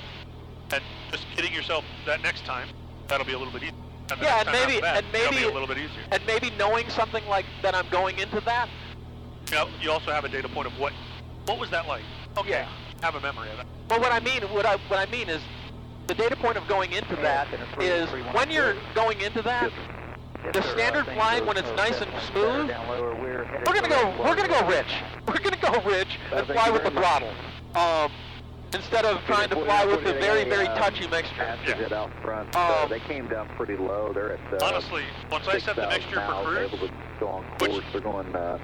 And just hitting yourself that next time, that'll be a little bit easier. And yeah, and maybe it'll be a maybe little bit easier. And maybe knowing something like that I'm going into that. You know, you also have a data point of what was that like? Okay. Yeah. Have a memory of that. Well, what I mean is the data point of going into that is when you're going into that, the standard flying when it's nice and smooth, we're gonna go rich. We're gonna go rich and fly with the throttle. instead of trying to fly with the very, very touchy mixture. After out front, they came down pretty low. They're at honestly, once I set the mixture for cruise, able to go on course. They're going the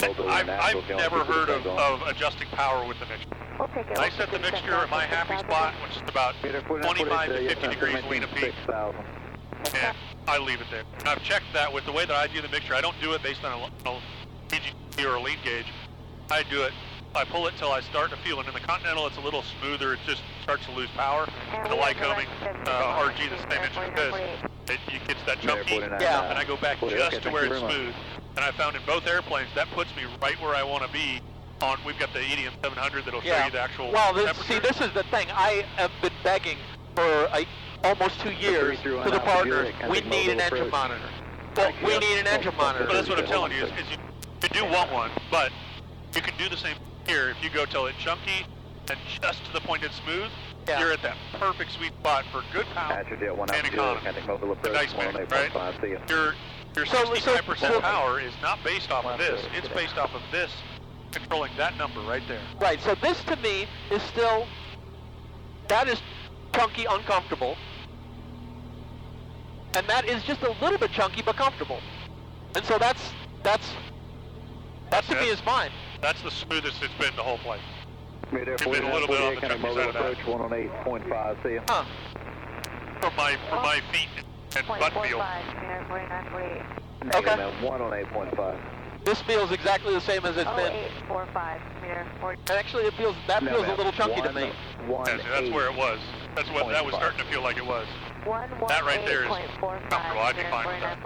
Mobile I've International. never heard of adjusting power with the mixture. We'll take it. I set the mixture at my happy spot, which is about 25 to 50 degrees lean of peak, and I leave it there. And I've checked that with the way that I do the mixture. I don't do it based on a PGT or a lean gauge. I do it, I pull it till I start to feel it. In the Continental, it's a little smoother. It just starts to lose power. And the Lycoming RG, the same engine as this, it gets that chunky, and I go back just to where it's smooth. And I found in both airplanes, that puts me right where I want to be. We've got the EDM 700 that'll show you the actual temperature. See, this is the thing. I have been begging for almost 2 years to the partners, we need an engine monitor. Well, we need an engine monitor. But that's what I'm telling you, is you do want one, but you can do the same here. If you go till it's chunky and just to the point it's smooth, you're at that perfect sweet spot for good power and economy. A nice mix, right? Your 65% power is not based off of this. It's based off of this controlling that number right there. Right, so this to me is still, that is chunky, uncomfortable. And that is just a little bit chunky, but comfortable. And so that to me is fine. That's the smoothest it's been the whole flight. You've been a little bit on the chunky side of that. 118.5, see ya. From my feet and butt feel. Okay. 118.5. This feels exactly the same as it's been. 0845, meter 40. Actually, feels a little chunky to me. That's where it was. That was starting to feel like it was. That right there is comfortable. I'd be fine with that.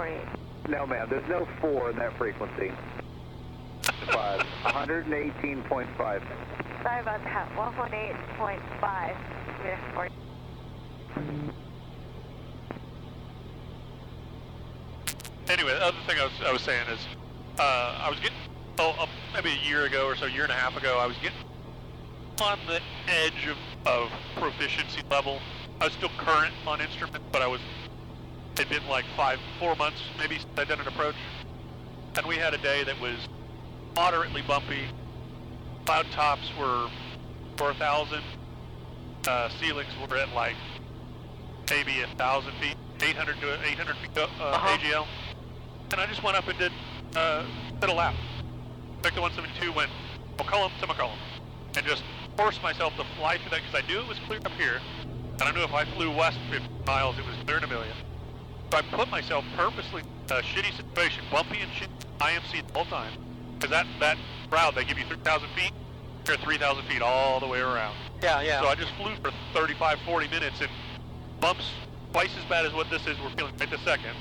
No, ma'am. There's no 4 in that frequency. 5. 118.5. Sorry about that. 118.5, meter 40. Anyway, the other thing I was saying is, I was getting, maybe a year ago or so, year and a half ago, I was getting on the edge of proficiency level. I was still current on instrument, but it'd been like 4 months maybe since I'd done an approach. And we had a day that was moderately bumpy. Cloud tops were 4,000. Ceilings were at like maybe 1,000 feet, 800 feet AGL. And I just went up and did a lap. Took the 172, went McCollum to McCollum, and just forced myself to fly through that because I knew it was clear up here, and I knew if I flew west 50 miles, it was clear in a million. So I put myself purposely in a shitty situation, bumpy and shit, IMC the whole time, because that route, they give you 3,000 feet, you're 3,000 feet all the way around. Yeah. So I just flew for 35, 40 minutes, and bumps twice as bad as what this is, we're feeling right this second.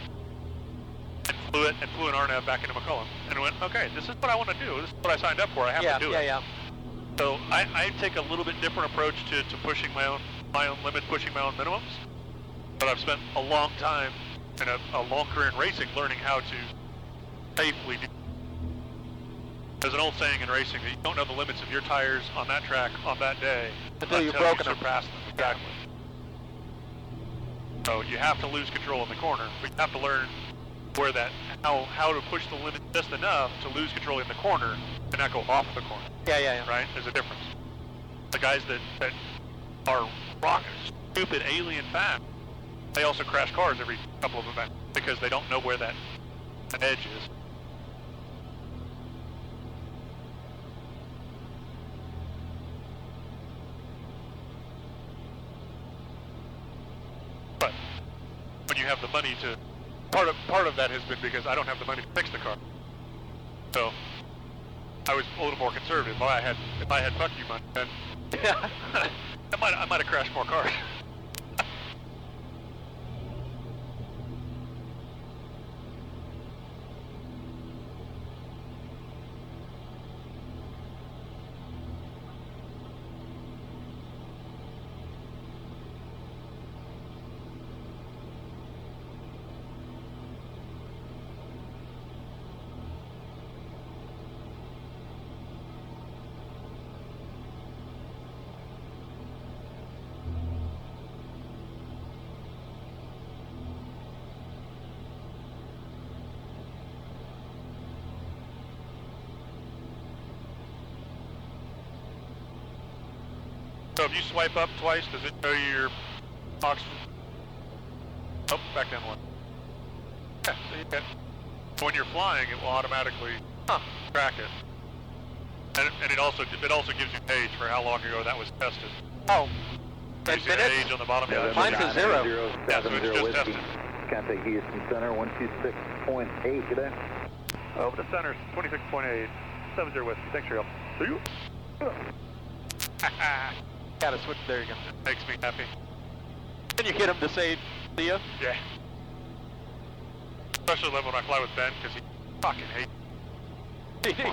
And flew an RNAV back into McCollum, and went, okay, this is what I want to do. This is what I signed up for. I have to do it. So I take a little bit different approach to pushing my own limits, pushing my own minimums. But I've spent a long time and a long career in racing learning how to safely do. There's an old saying in racing that you don't know the limits of your tires on that track on that day until you surpass them. Exactly. So you have to lose control in the corner, but you have to learn where how to push the limit just enough to lose control in the corner and not go off the corner. Yeah. Right? There's a difference. The guys that are rocking stupid alien fast, they also crash cars every couple of events because they don't know where that edge is. But when you have the money to, part of that has been because I don't have the money to fix the car. So I was a little more conservative. If I had fuck you money, then I might have crashed more cars. So if you swipe up twice, does it show you your oxygen? Oh, back down one. Yeah, so you can. When you're flying, it will automatically track it. And it also gives you age for how long ago that was tested. Oh, You 10 see the minutes? age on the bottom? Yeah, Mine says 0. Yeah, so it's just tested. Contact Houston Center, 126.8 today. Over to center, 26.8, 70 Whiskey. Thanks for your help. See you. Gotta switch, there you go. Makes me happy. Can you get him to say, see ya? Yeah. Especially when I fly with Ben, because he fucking hates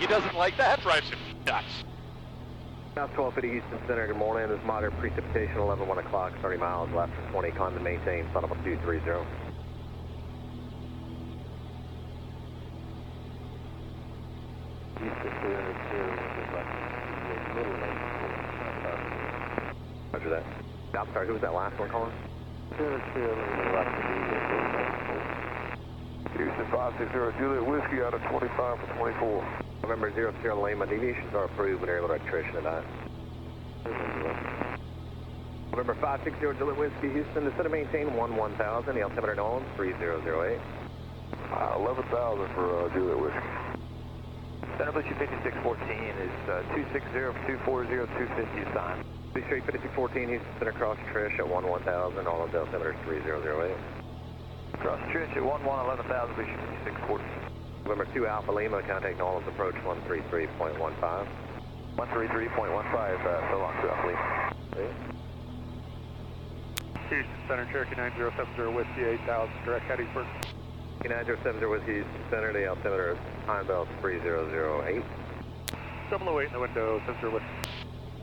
He doesn't like that? drives him nuts. South 1250 Houston Center, good morning. This is moderate precipitation, 11, 1 o'clock, 30 miles left for 20, climb to maintain, flight level 230. Roger that. I'm sorry, who was that last one calling? Houston 560 Juliet Whiskey out of 25 for 24. November 00 Lane, my deviations are approved when you're able to attrition tonight. November 560 Juliet Whiskey, Houston, to center maintain 1000, the altimeter Nolan 3008. 11,000 for Juliet Whiskey. Center Blue 5614 is 260-240-250 assigned. Blue Street 5614, Houston Center cross Trish at 1000, all of the altimeter 3008. Cross Trish at 11,000, Blue Street 5614. November 2 Alpha Lima, contact Nolan's approach 133.15. 133.15, so long to Alpha Lima. Houston Center, Cherokee 9070 Whiskey 8000, direct Hattiesburg. 9070 Whiskey Houston Center, the altimeter is time belt 3008. 008 in the window, 70 Whiskey.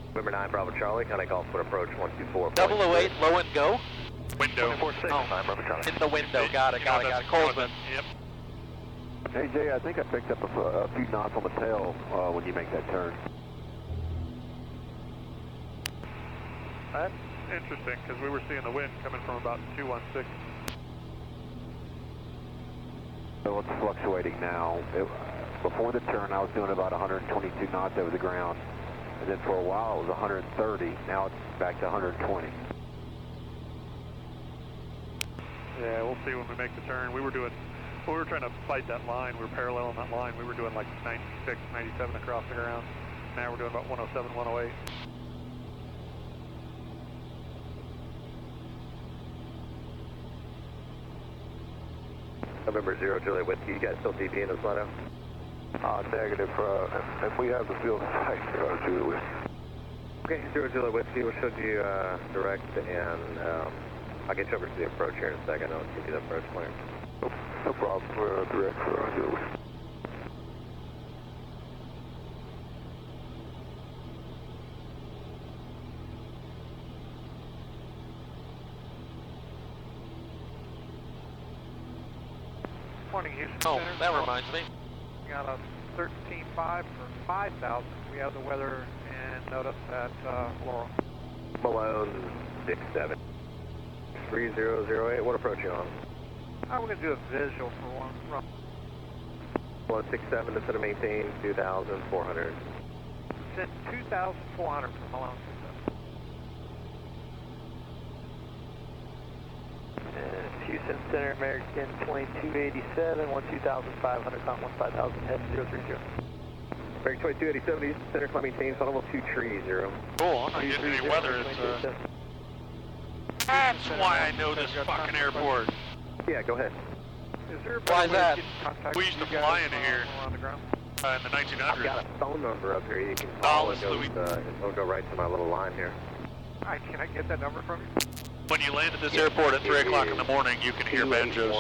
November 9 Bravo Charlie, contact Gulfport approach 124. 008, low and go? Window. 246, 9 Bravo Charlie. In the window, got it. Coleman. Yep. Hey Jay, I think I picked up a few knots on the tail when you make that turn. That's interesting, because we were seeing the wind coming from about 216. So it's fluctuating now. Before the turn, I was doing about 122 knots over the ground. And then for a while, it was 130. Now it's back to 120. Yeah, we'll see when we make the turn. We were trying to fight that line. We were paralleling that line. We were doing like 96, 97 across the ground. Now we're doing about 107, 108. November 0 Juliet Whiskey, you guys still DB in this flight out? Negative. If we have the field of sight, Juliet Whiskey. Okay, 0 Juliet Whiskey, we'll show you direct, and I'll get you over to the approach here in a second. I'll give you the approach plan. No problem. We're direct for Juliet Whiskey. Morning, Houston Oh, Center. that reminds me. Got a 13.5 for 5,000. We have the weather and notice at Laurel. Malone 67. 3008, what approach you on? We're going to do a visual for one run. 167 to center maintain 2,400. Sent 2,400 for Malone 67. Houston Center, American 2287, 12,500, count 15,000, head 030. American 2287, Houston Center, climb maintain, flight level 230. Cool, I'm not getting any weather. That's why I know this fucking airport. Yeah, go ahead. Is there a Why is that? We used to fly into here on the ground? in the 1900s. I've got a phone number up here you can call. It'll go right to my little line here. Can I get that number from you? When you land at this airport at 3 o'clock in the morning, you can hear banjos.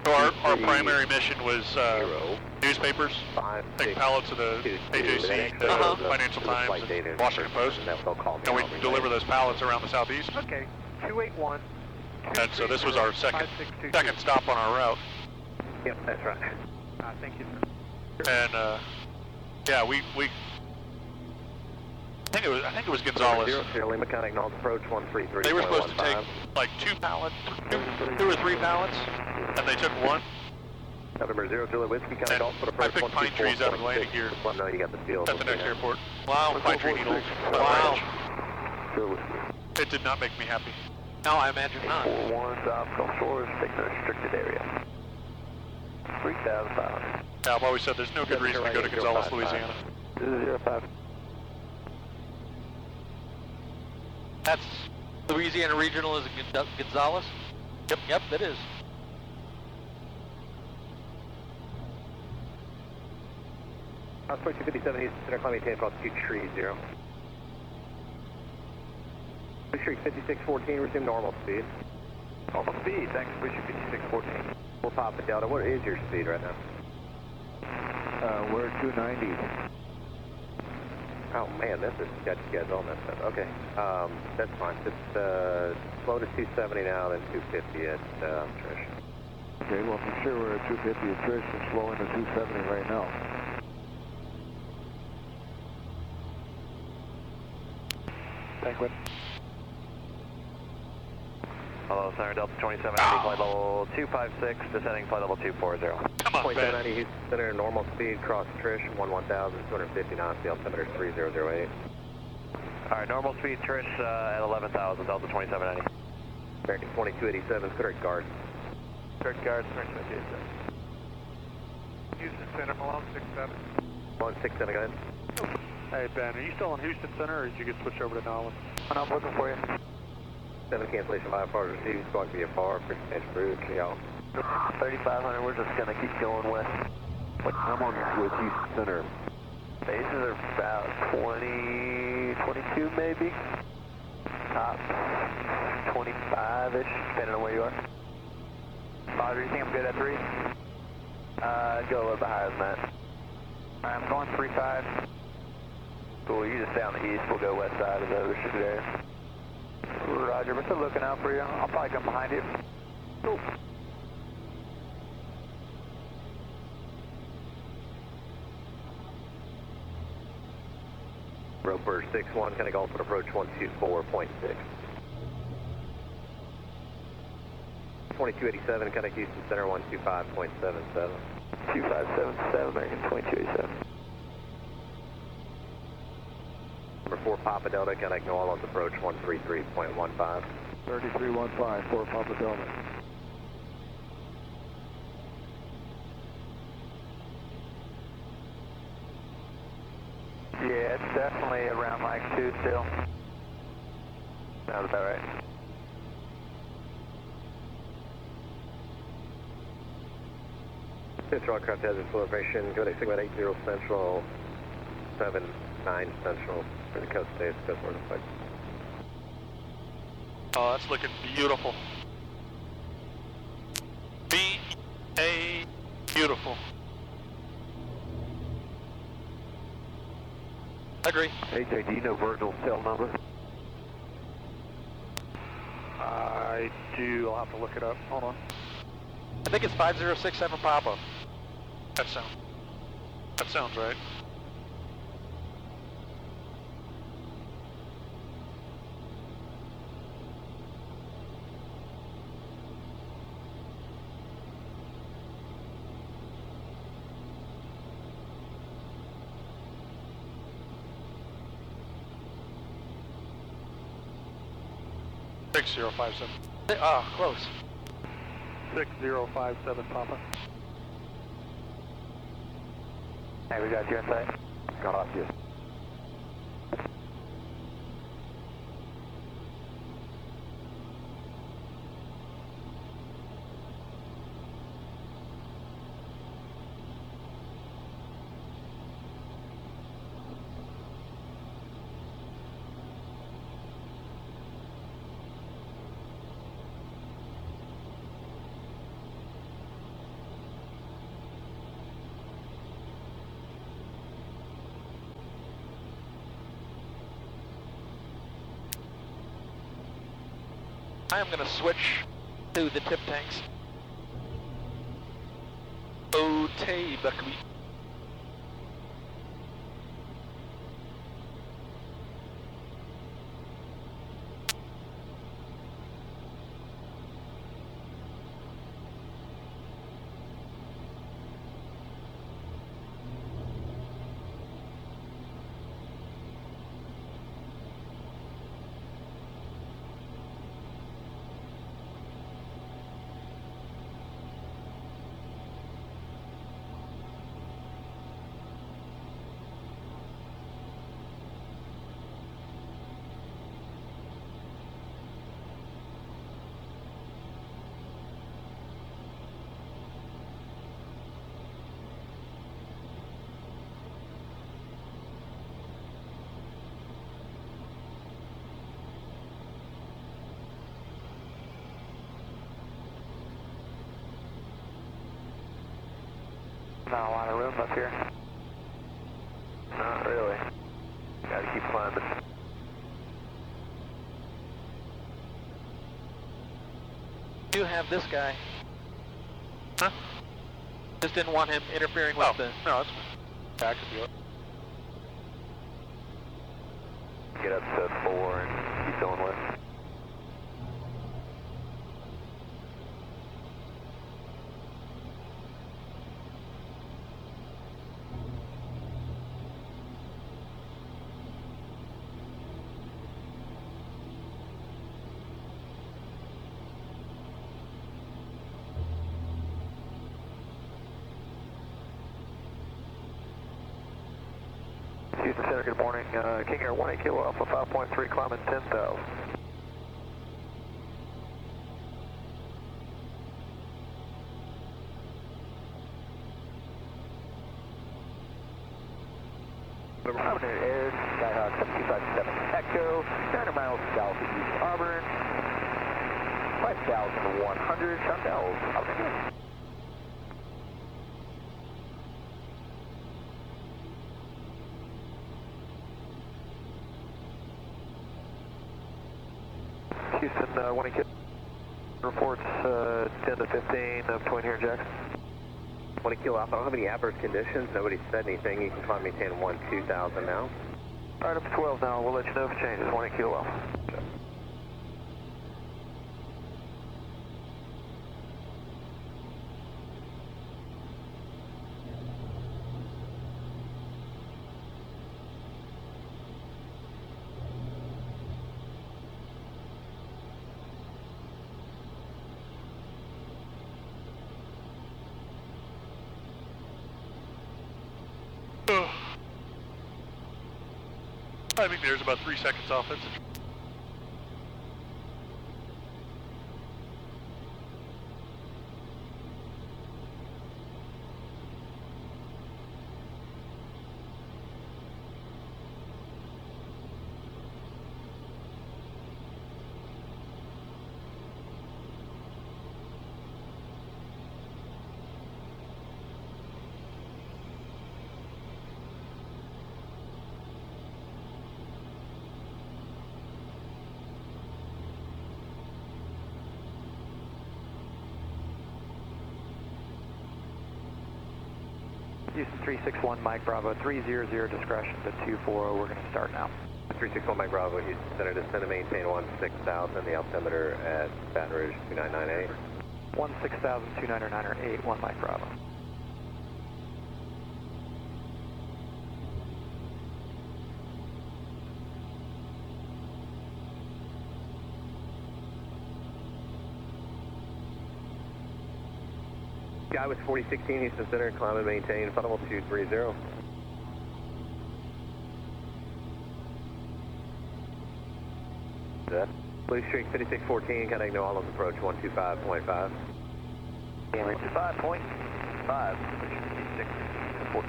So our primary mission was newspapers, take pallets of the AJC, Financial Times, and Washington Post, and we deliver those pallets around the southeast. Okay, 281. And so this was our second stop on our route. Yep, that's right. Thank you, sir. And yeah, we I think it was Gonzalez. Lima mechanic North approach 133. They were supposed to take like 2 pallets, 2 or 3 pallets, and they took 1. November 0 Juliet Whiskey, kind of golf for the I first picked pine trees out of landing gear Well, no, you got the field. at the next airport. Wow, pine tree needles. Wow. It did not make me happy. No, I imagine not. 41 South Gulf Shores, take the restricted area. 3,500. Yeah, I've always said there's no good reason to go to Gonzales, Louisiana. This is 05. That's Louisiana Regional is Gonzales? Yep, it is. Osprey 257 Houston Center, climbing 10 across 230. Blue Streak 5614, resume normal speed. Normal speed, thanks, Blue Streak 5614. We'll pop it Delta. What is your speed right now? We're at 290. Oh man, this has got you guys all messed up. Okay, that's fine. Just slow to 270 now, then 250 at Trish. Okay, well, for sure we're at 250 at Trish and slowing to 270 right now. Penguin. Hello, Center Delta 2790, flight level 256, descending flight level 240. Come on, 2790 Houston Center, normal speed, cross Trish, 10,250 knots, the altimeter is 3008. Alright, normal speed, Trish at 11,000, Delta 2790. American 2287, Cedric Guard. Cedric Guard, Cedric 2287. Houston Center, Malone 67. Malone 67, go ahead. Hey Ben, are you still in Houston Center or did you get switched over to Nolens? I'm looking for you. 7 cancellation, 5 bars received, squawk via FAR, French Bridge, y'all. 3,500, we're just going to keep going west. I'm on with Houston Center. Bases are about 20, 22 maybe. Top 25-ish, depending on where you are. Roger, you think I'm good at 3? Go a little bit higher than that. Alright, I'm going 3-5. Cool, you just stay on the east, we'll go west side of the restricted area. Roger, we're still looking out for you. I'll probably come behind you. Cool. Roper 61, kind of golf at approach 124.6. 2287, kind of Houston Center 125.77. 2577, American 2287. Number 4 Papa Delta, connect New Orleans approach 133.15. 3315, 4 Papa Delta. Yeah, it's definitely around like 2 still. Sounds about right. Central aircraft has its elevation, go to Sigma 80 Central, 79 Central, for the coast stays, coast north of Oh, that's looking beautiful. Beautiful. Agree. AJ, do you know Virgil's cell number? I do, I'll have to look it up. Hold on. I think it's 5067 Papa. That sounds right. Six 057. Ah, close. 6057 Papa. Hey, we got you in sight. Got off you. I am going to switch to the tip tanks. Okay, Buckwheat. Not a lot of room up here. Not really. Gotta keep climbing. You have this guy. Huh? Just didn't want him interfering with the... No, it's back to you. Get up to 4 and keep going west. Houston Center, good morning. King Air 18 Kilo Alpha 5.3, climbing 10,000. Climbing in air, Skyhawk 7257 Echo, 900 miles south of East Auburn, 5,100, Chantel. Houston, 18 reports 10 to 15 between here and Jackson. 20 Kilo Alpha, I don't have any adverse conditions. Nobody said anything. You can climb maintain 2000 now. Alright, up to 12 now. We'll let you know if it changes. 18 Kilo Alpha. I think there's about 3 seconds off. That's Houston 361, Mike Bravo, 300 discretion to 240. We're going to start now. 361 Mike Bravo, Houston Center, descend to maintain 16,000. The altimeter at Baton Rouge 2998. 16,000, 2998, 1 Mike Bravo. Guy with 4016 Houston Center, climb and maintain, funnel 230. Blue Streak 5614, contact no Islands approach 125.5. Camry 5.5, Blue Streak 5614.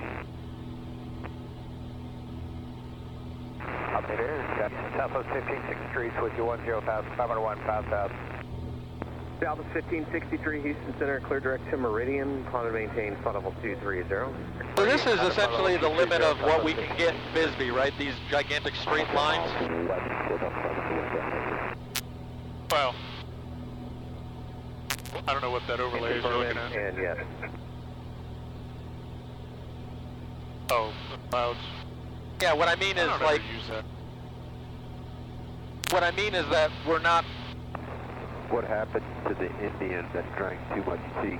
Update air, Southwest 1563, switch you 105, 501, 5000. Southwest 1563 Houston Center, clear direct to Meridian, climb and maintain, funnel 230. So this is essentially the limit of what we can get in Bisbee, right? These gigantic straight lines. well, I don't know what that overlay is you're looking at. And yes. Oh, the clouds. Yeah, what I mean is I don't like, ever use that. what I mean is that we're not. What happened to the Indian that drank too much tea?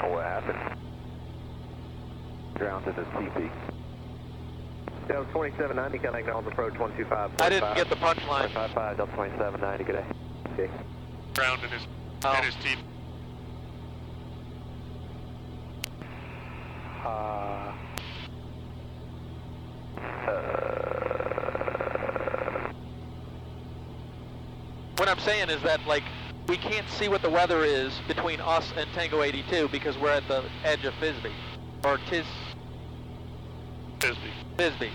What happened? Drowned in a teepee. That was 2790, contact Islands approach 125. I didn't get the punchline. 55, Delta 2790, good day. Okay. Drowned in his teeth. What I'm saying is that, like, we can't see what the weather is between us and Tango 82 because we're at the edge of Bisbee. Or Bisbee. Bisbee.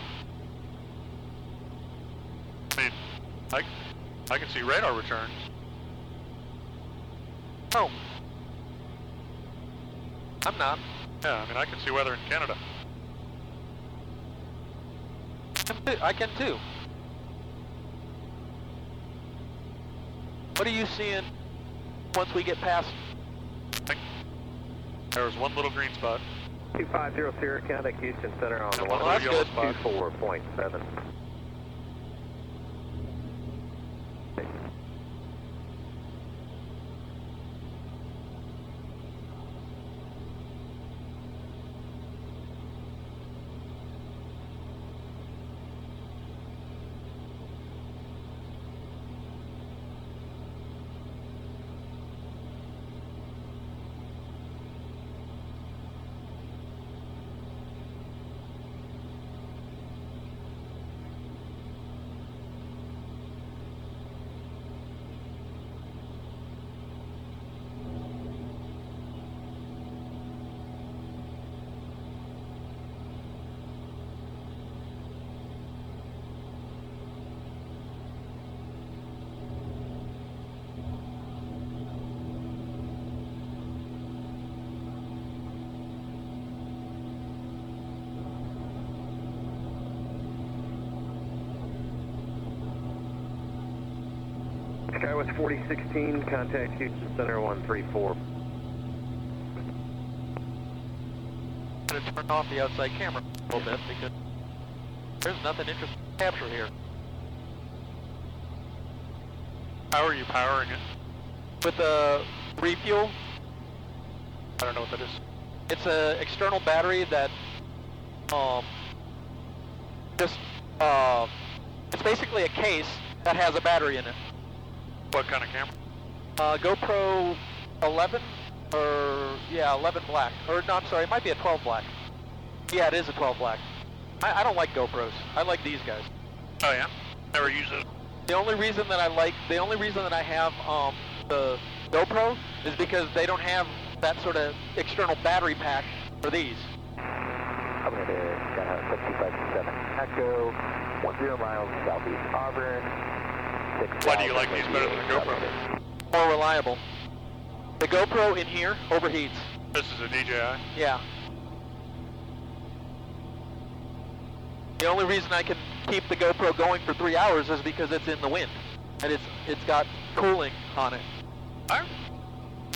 I mean, I can see radar returns. Oh. I'm not. Yeah, I mean, I can see weather in Canada. I can too. What are you seeing once we get past? There was one little green spot. 250 Sierra, contact Houston Center on the Well, that's good. 24.7. Skywest 4016, contact Houston Center 134. I'm going to turn off the outside camera a little bit because there's nothing interesting to capture here. How are you powering it? With a refuel, I don't know what that is. it's an external battery that it's basically a case that has a battery in it. What kind of camera? GoPro 11, or yeah, 11 black. Or no, I'm sorry, it might be a 12 black. Yeah, it is a 12 black. I don't like GoPros. I like these guys. Oh yeah? Never use it. The only reason that I have the GoPro is because they don't have that sort of external battery pack for these. I'm going to 727 Echo, 10 miles southeast Auburn. Why do you like these better than the GoPro? More reliable. The GoPro in here overheats. This is a DJI? Yeah. The only reason I can keep the GoPro going for 3 hours is because it's in the wind, and it's got cooling on it. I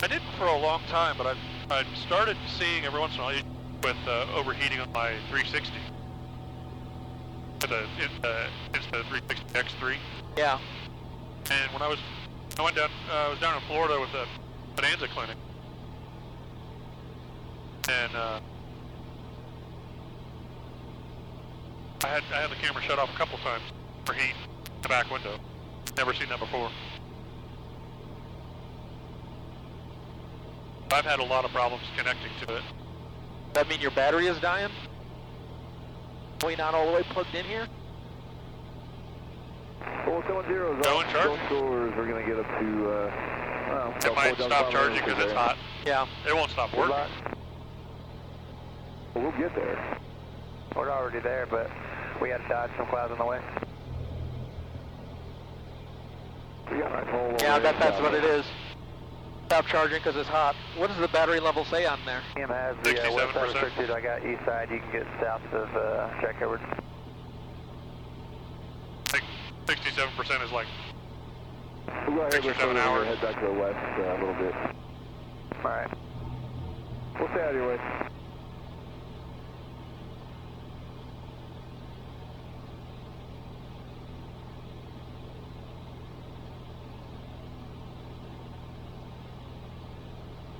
didn't for a long time, but I've started seeing every once in a while with overheating on my 360. With the Insta360 X3. Yeah. And when I was down in Florida with the Bonanza clinic, and I had the camera shut off a couple times for heat in the back window. Never seen that before. I've had a lot of problems connecting to it. That mean your battery is dying? Are we not all the way plugged in here? 470 is Go and charge. Stores. We're going to get up to... It might stop charging because it's hot. Yeah. It won't stop working. We'll get there. We're already there, but we had to dodge some clouds on the way. We got a nice hole Yeah, that's what it is. Stop charging because it's hot. What does the battery level say on there? EM has the west side 67%. restricted. I got east side. You can get south of Jack Edwards. I think 67% is like We'll go ahead 6 or 7 hours. head back to the west a little bit. Alright. We'll stay out of your way.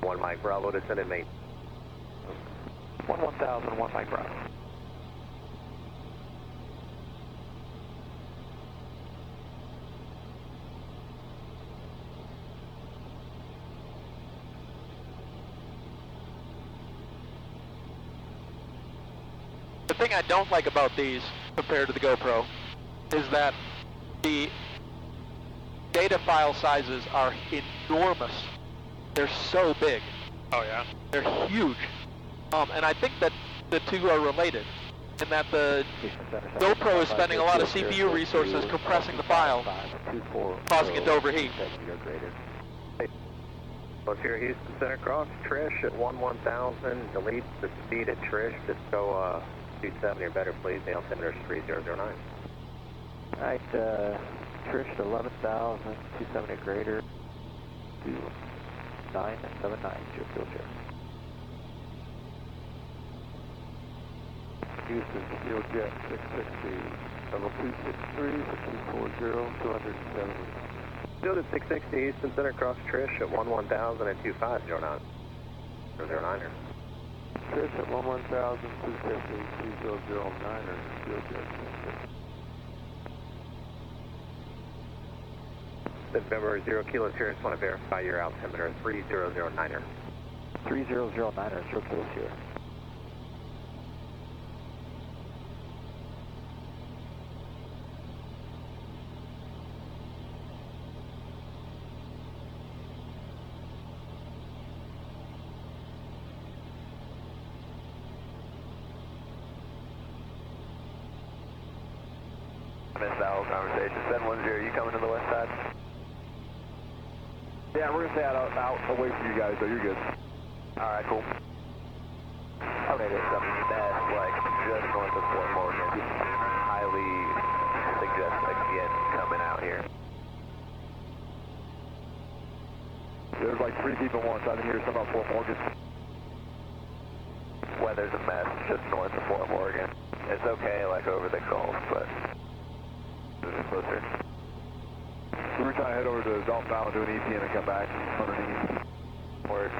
One Mike Bravo, descended main. 1000, 1 Mike Bravo. The thing I don't like about these compared to the GoPro is that the data file sizes are enormous. They're so big. Oh yeah? They're huge. And I think that the two are related in that the GoPro is spending a lot of CPU resources compressing the file, causing it to overheat. Let's hear Houston Center Cross, Trish at 11,000, delete the speed at Trish, just go 270 or better please, the altimeter is 3009. Alright, Trish at 11,000, 270 or greater, 2979, your field share. Houston, Steel Jet 660, level 263 for 240, 270. Field at 660, Houston Center Cross, Trish at 11,000 and 2509. 09er. Trish at 11,000, 250, 2009er, Steel Jet 660. November 0 kilos here, just want to verify your altimeter 3009er. 3009er, 0 kilos here. Missed that whole conversation. 710, you coming to the west side? Yeah, we're going to stay out away from you guys, so you're good. Alright, cool. I made it something that's like just north of Fort Morgan. Highly suggest again coming out here. There's like 3 people once. I didn't hear something about Fort Morgan. Weather's a mess just north of Fort Morgan. It's okay like over the Gulf, but closer. So we're trying to head over to Dolphin Island, do an EPN and come back underneath. Word.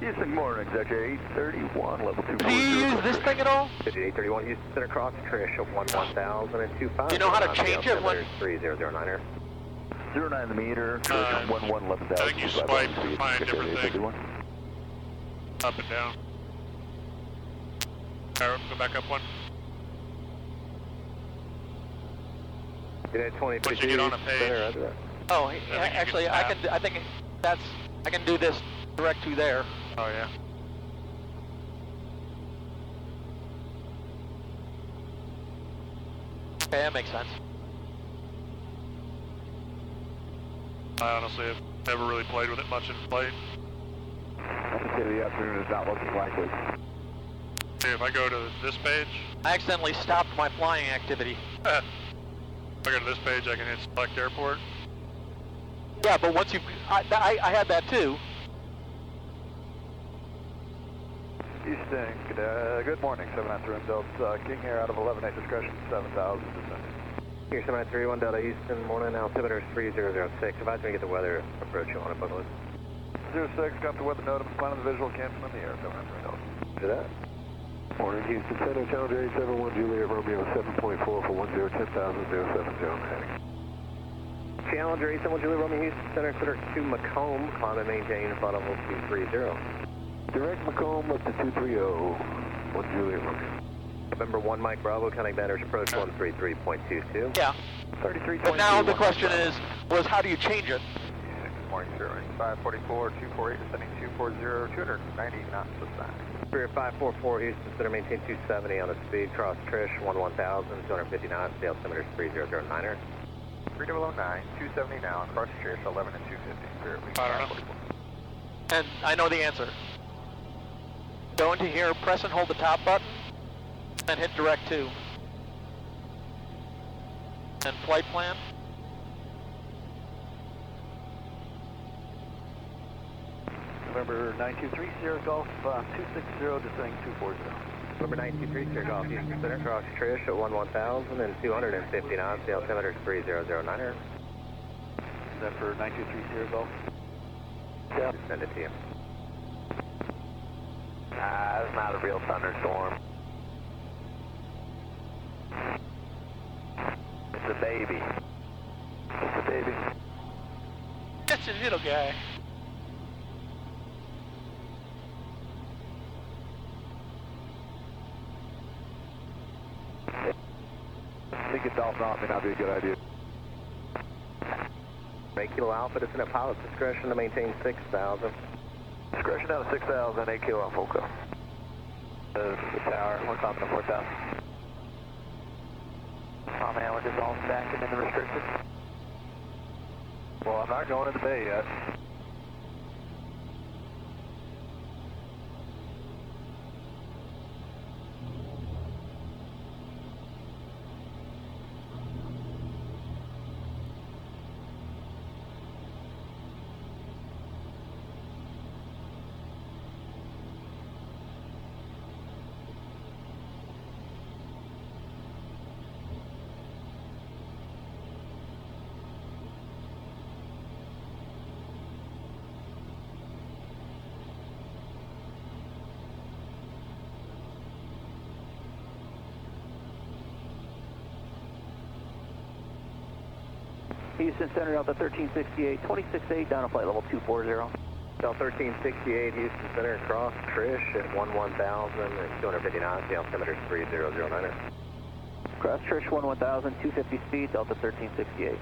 Houston, morning, executive 831, level 2. Do you use this thing at all? 831, Houston Center Cross, Trish at 11,000 and 25. Do you know how to change it? 3009er. 09 the meter, 11,000. I think you swipe to find different things. Up and down. Alright, go back up one. Get at 20. Once you get on a page. Oh, actually, I can do this direct to there. Oh yeah. Okay, that makes sense. I honestly have never really played with it much in flight. I can say the afternoon is not looking likely. See, if I go to this page, I accidentally stopped my flying activity. if I go to this page, I can hit select airport. Yeah, but once you, I had that too. Houston, good morning, 793 Delta, King Air out of 11-8 discretion, 7,000 descending. Here, 7931 Delta Houston, morning, altimeter is 3006. Advise me to get the weather approach you on it, Bubba. 06, got the weather note, I'm planning the visual, canceling in the air, 793 Delta. Do that. Morning, Houston, Center, Challenger 871, Juliet Romeo 7.4 for 10, 10,000, 070 heading. Challenger 871 Juliet Romeo Houston Center, clear to Macomb, climb and maintain flight level 230. Direct Macomb up to 230, 1 Juliet Romeo. November 1 Mike Bravo, counting banders approach 133.22. Yeah. 33.2. But now the question was how do you change it? Good morning, sir. 544, 248, descending 240, 290 knots to sign. Spirit 544 Houston Center, maintain 270 on the speed, cross Trish, 11,000, 250 knots, the altimeter is 3009er. 3009, 270 now, cross Trish, 11 and 250. Spirit, we I don't know. And I know the answer. Go into here, press and hold the top button, and hit direct to. And flight plan. November 923 Sierra Golf 260, descending 240. November 923 Sierra Golf Houston Center, cross Trish at 11,000 and 250 knots, the altimeter is 3009er. November 923 Sierra Golf. Yeah. Send it to you. It's not a real thunderstorm. It's a baby. It's a baby. That's a little guy. I think a Dolphin out may not be a good idea. 8 Kilo Alpha, it's in a pilot's discretion to maintain 6,000. Discretion down to 6,000, 8 Kilo Alpha, okay. The tower, we're talking to 4,000. Oh man, we're just all stacking in the restricted. Well, I'm not going in the bay yet. Houston Center, Delta 1368, 26-8, down to flight level 240. Delta 1368, Houston Center, cross Trish at 11,000 and 259, the altimeter is 3009er. Cross Trish 11,000, 250 speed, Delta 1368.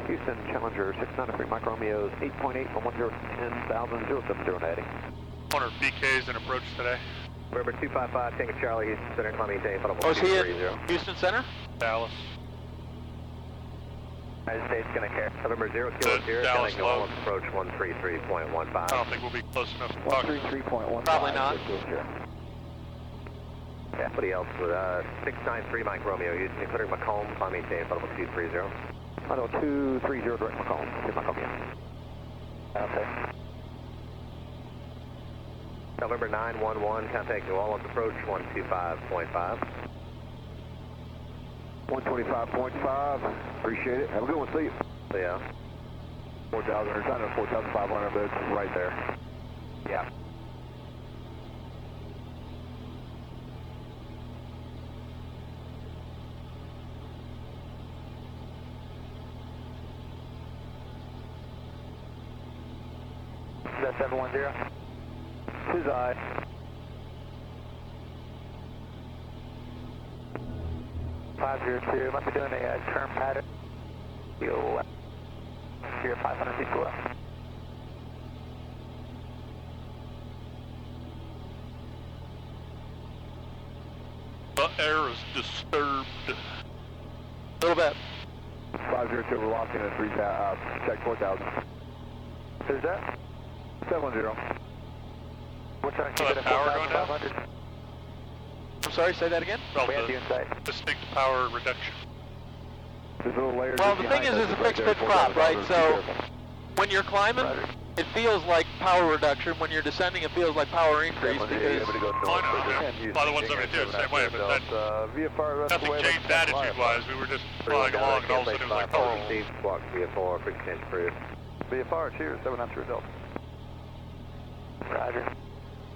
Houston Challenger 693 Mike Romeo's 8.8 from 10,000, 070 heading. 100 BKs in approach today. November 255, Tango Charlie, Houston Center, climbing maintain, flight level Oh, is he at 230. Houston Center? Dallas. United States gonna carry. November 0 Kilo Sierra, Dallas New Orleans approach 133.15. I don't think we'll be close enough to talk. 133.15. Probably not. Yeah, somebody else with 693 Mike Romeo, Houston, clearing Macomb, climb maintain, flight level 230. Final 230 direct Macomb. Get Macomb, yeah. Okay. November 911, contact New Orleans approach 125.5. 125.5. Appreciate it. Have a good one. See you. Yeah. 4,000. It's under 4,500, but it's right there. Yeah. Is that 710? His eye. Might be doing a turn pattern. You're 500 feet to left. The air is disturbed. A little bit. 502, we're locked in at 3,000. Check 4,000. Who's that? 710. What's our So that power going down? 4,500? I'm sorry, say that again? Well, We have you in sight. distinct power reduction. There's little layers. Well, the thing is, it's a fixed pitch prop, right? So when you're climbing, it feels like power reduction. When you're descending, it feels like power increase because Oh, I know, yeah. A lot of 172 the same way, but that, nothing changed attitude-wise. We were just flying along, and all of a sudden it was like, oh. Steve, squawk VFR, frequency approved. VFR, cheers, 793 Delta. Roger.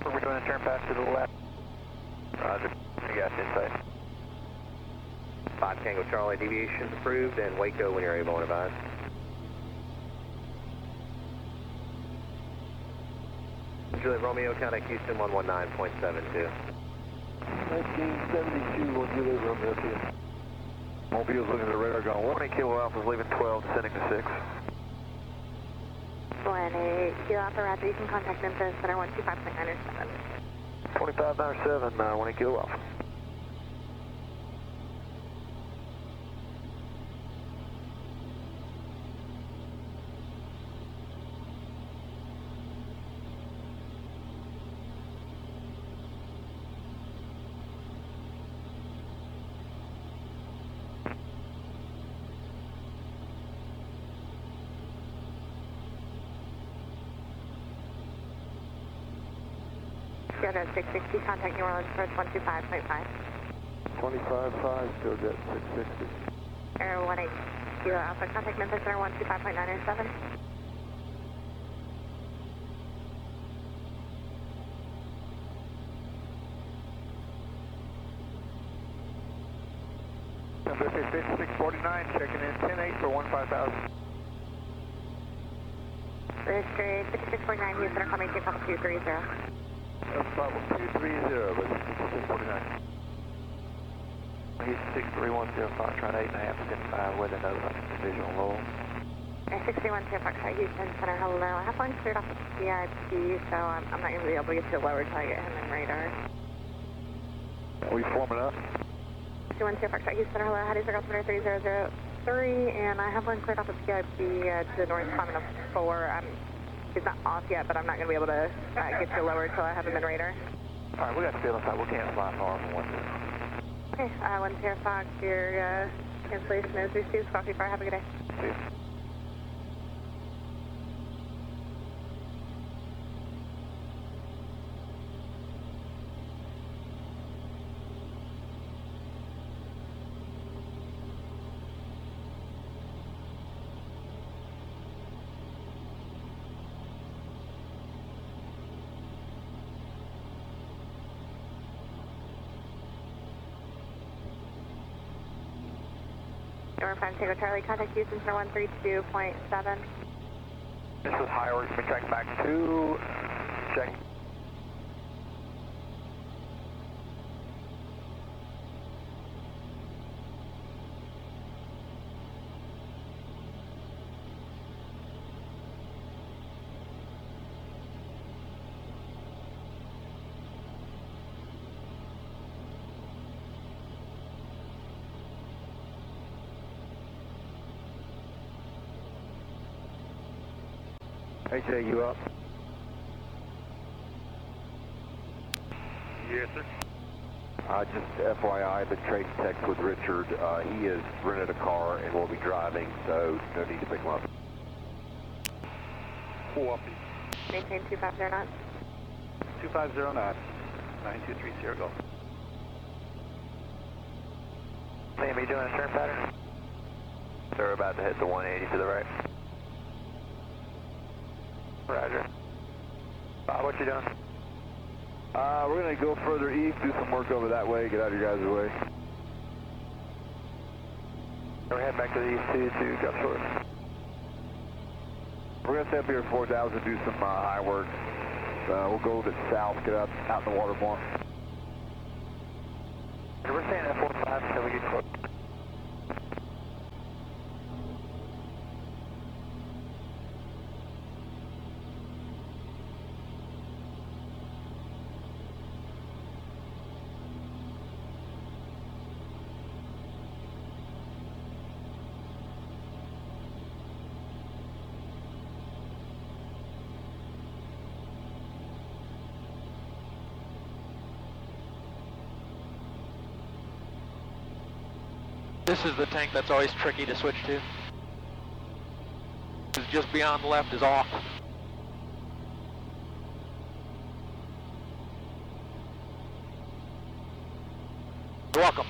We're doing a turn pass to the left. Roger. You got insight. 5 Tango Charlie, deviations approved, and Waco when you're able and advised. Juliet Romeo, contact Houston 119.72. 1972, we'll Juliet Romeo to you. Mobile's looking at the radar going, 1 Kilo Alpha's leaving 12, descending to 6. 1 Kilo Alpha, Roger, you can contact Memphis, center 125.907. 2597, 1 Kilo Alpha. Jet 660, contact New Orleans approach 125.5. 25.5, still jet 660. Air 18 Kilo Alpha, contact Memphis center 125.907. Number 649, checking in 10-8 for 15,000. Register 6649, Houston, are coming takeoff 230. That's problem 230, but 649. Houston 6310, trying 8.5, stand by with another visual low. 61 Takeoff, Houston Center, hello. I have one cleared off the VIP, so I'm not going to be able to get you lower until I get him in radar. Are we forming up? 61 Takeoff, Houston Center, hello. Hattie Circle 3003, and I have one cleared off the VIP to the north, climbing up 4. He's not off yet, but I'm not going to be able to get you lower until I have him in radar. All right, we got to stay on side. We can't fly far from 1 Okay, 1 Sierra Fox, your cancellation is received. Coffee Fire, have a good day. See you. Number 5 Tango Charlie, contact Houston Center 132.7. This is high. We're going to be checking back 2. Check. AJ, you up? Yes, sir. Just FYI, I've been trading text with Richard. He has rented a car and will be driving, so no need to pick him up. Maintain 2509. 2509. 9230 Golf. Sam, are you doing a turn pattern? So we're about to hit the 180 to the right. Roger. Bob, what you doing? We're going to go further east, do some work over that way, get out of your guys' way. We're heading back to the east to drop short. We're going to stay up here at 4,000, do some high work. We'll go to south, get out in the water more. We're staying at 45 until we get close. This is the tank that's always tricky to switch to. Just beyond left is off. You're welcome.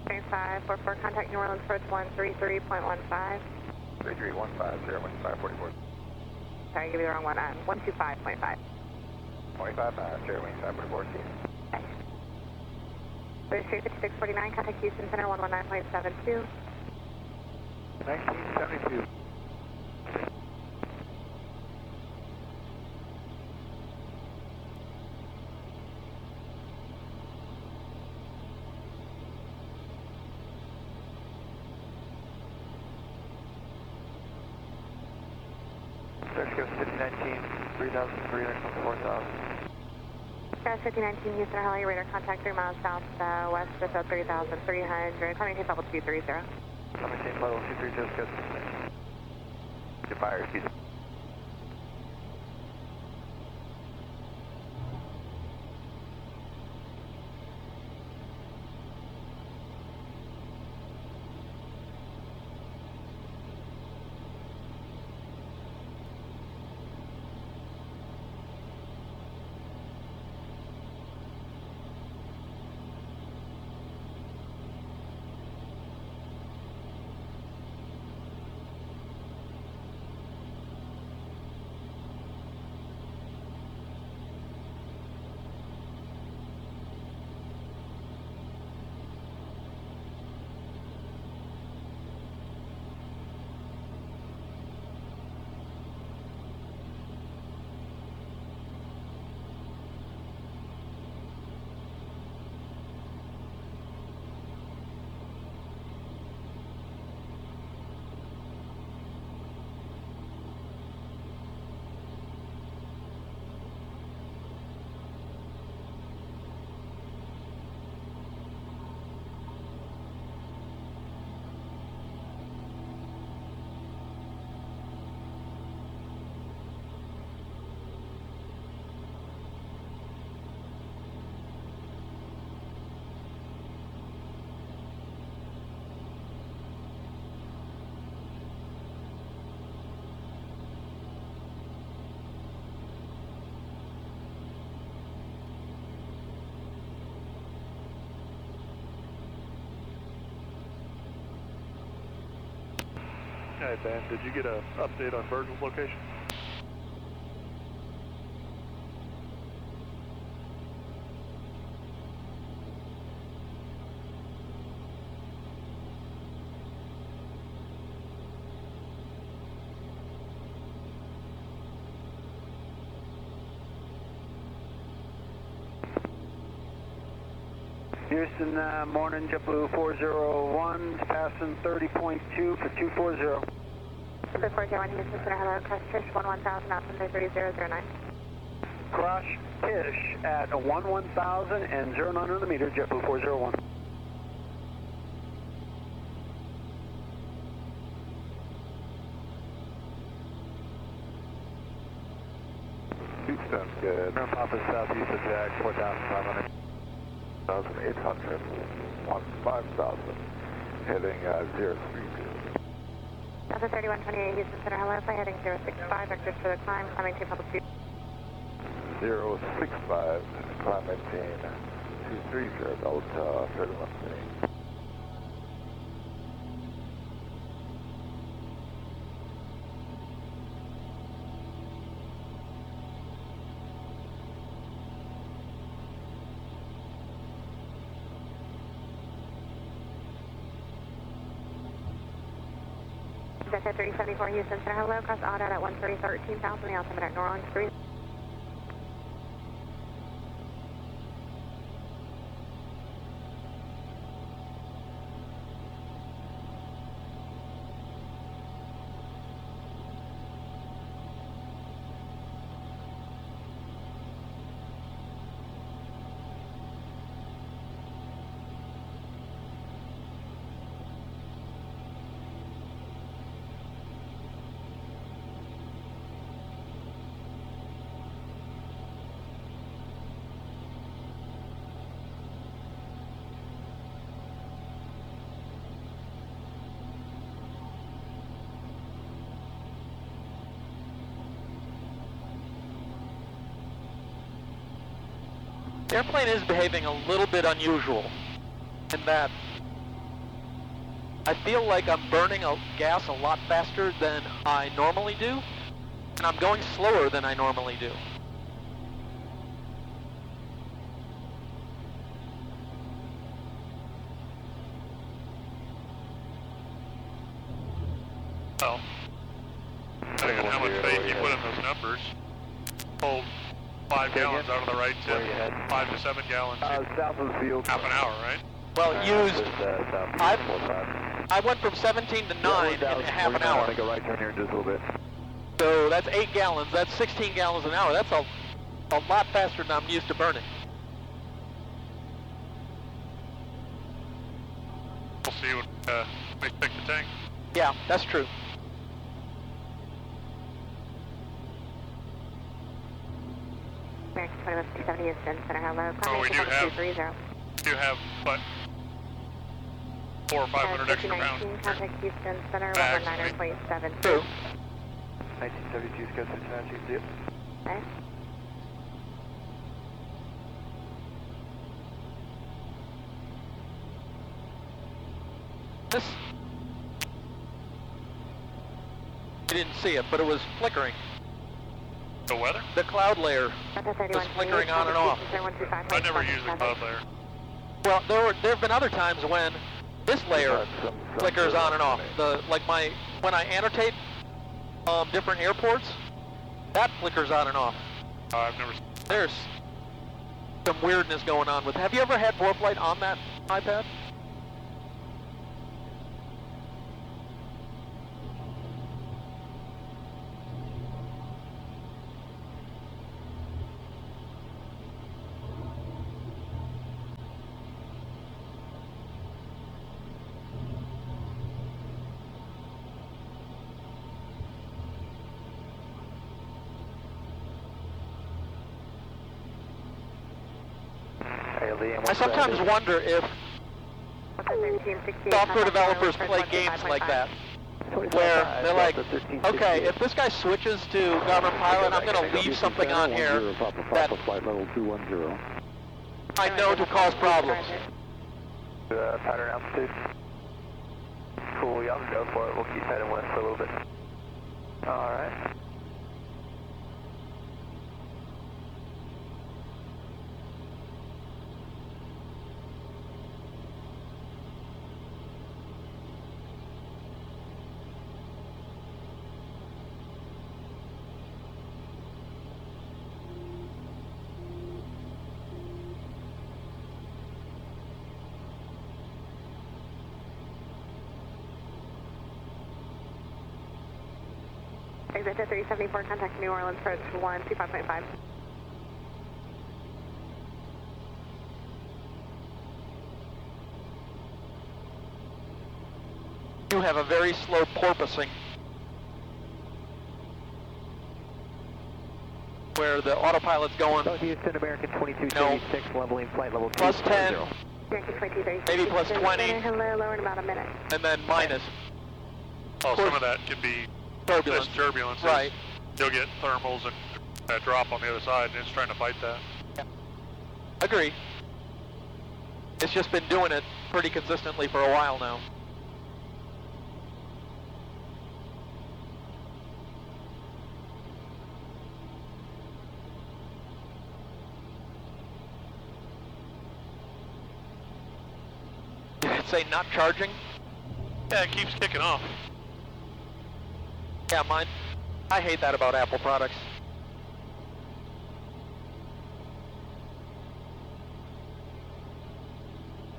544, contact New Orleans approach 133.15. 3315, 01544. Sorry, I gave you the wrong one. 125.5. 25, 01544. British Street 5649, contact Houston Center 119.72. 1972. Search goes 5019, 3,300, 4,000. Sky 5019, Houston, Harley, radar contact 3 miles south west, just at 3,300. Climbing tape level 230. Climbing tape level 230, good. Good fire, Houston. Hey, Ben, did you get an update on Virgil's location? Houston, morning, JetBlue 401, passing 30.2 for 240. JetBlue 401, Houston Center, hello, cross Tish, 11000, altimeter 30009. Cross Tish at 11,000 and 09 on the meter, JetBlue 401. Sounds good. Papa Southeast of Jag, 4,500. 1,800, 5,000, heading 030. Delta 3128, Houston Center, hello, flight heading 065, vectors for the climb, climbing to public 2. 065, climb maintain 230, Delta 3128. Delta 374, Houston Center, hello, cross Auto at 13,000, the altimeter at New Orleans 3. The airplane is behaving a little bit unusual in that I feel like I'm burning gas a lot faster than I normally do, and I'm going slower than I normally do. Well, depending on how much faith you put in those numbers, pulled 5 gallons out of the right tip, 5 to 7 gallons South of the field. half an hour, right? Well, used, I went from 17 to 9 in half an hour. Make a right turn here in just a little bit. So that's 8 gallons, that's 16 gallons an hour. That's a lot faster than I'm used to burning. We'll see what we pick the tank. Yeah, that's true. American 2170, Houston Center, hello, Oh, we climbing to public 230. do have, what, 400 or 500 extra 19, pounds. contact Houston Center, Bags, 119.7. True. 1972 Scout 692, see it. Okay. This, you didn't see it, but it was flickering. The weather? The cloud layer Delta was flickering on and off. I never use the cloud layer. Well, there have been other times when this layer flickers on and off. When I annotate different airports, that flickers on and off. I've never. There's some weirdness going on with. Have you ever had warp light on that iPad? I sometimes wonder if software developers play games like that, where they're like, okay, if this guy switches to government pilot, I'm going to leave something on here that I know to cause problems. Pattern altitude. Cool, y'all just go for it. We'll keep heading west for a little bit. Alright. Exit 374, contact New Orleans, approach 125.5. You have a very slow porpoising, where the autopilot's going. South Houston, American 2236, leveling flight level 2. Plus 10, American 2236. maybe plus 20, Hello, lower in about a minute. and then minus. Oh, some of that could be Turbulence. this turbulence. Right. You'll get thermals and that drop on the other side, and it's trying to fight that. Yeah. Agree. It's just been doing it pretty consistently for a while now. Did it say not charging? Yeah, it keeps kicking off. Yeah, mine. I hate that about Apple products.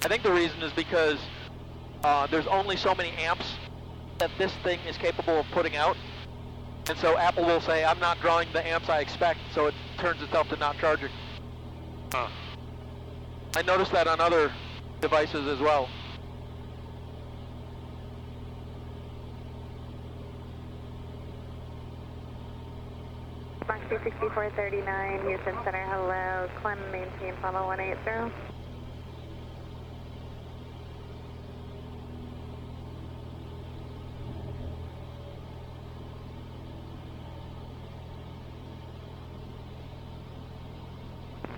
I think the reason is because there's only so many amps that this thing is capable of putting out. And so Apple will say, I'm not drawing the amps I expect, so it turns itself to not charging. Huh. I noticed that on other devices as well. Box 26439, Houston Center, hello, climb and maintain level 180.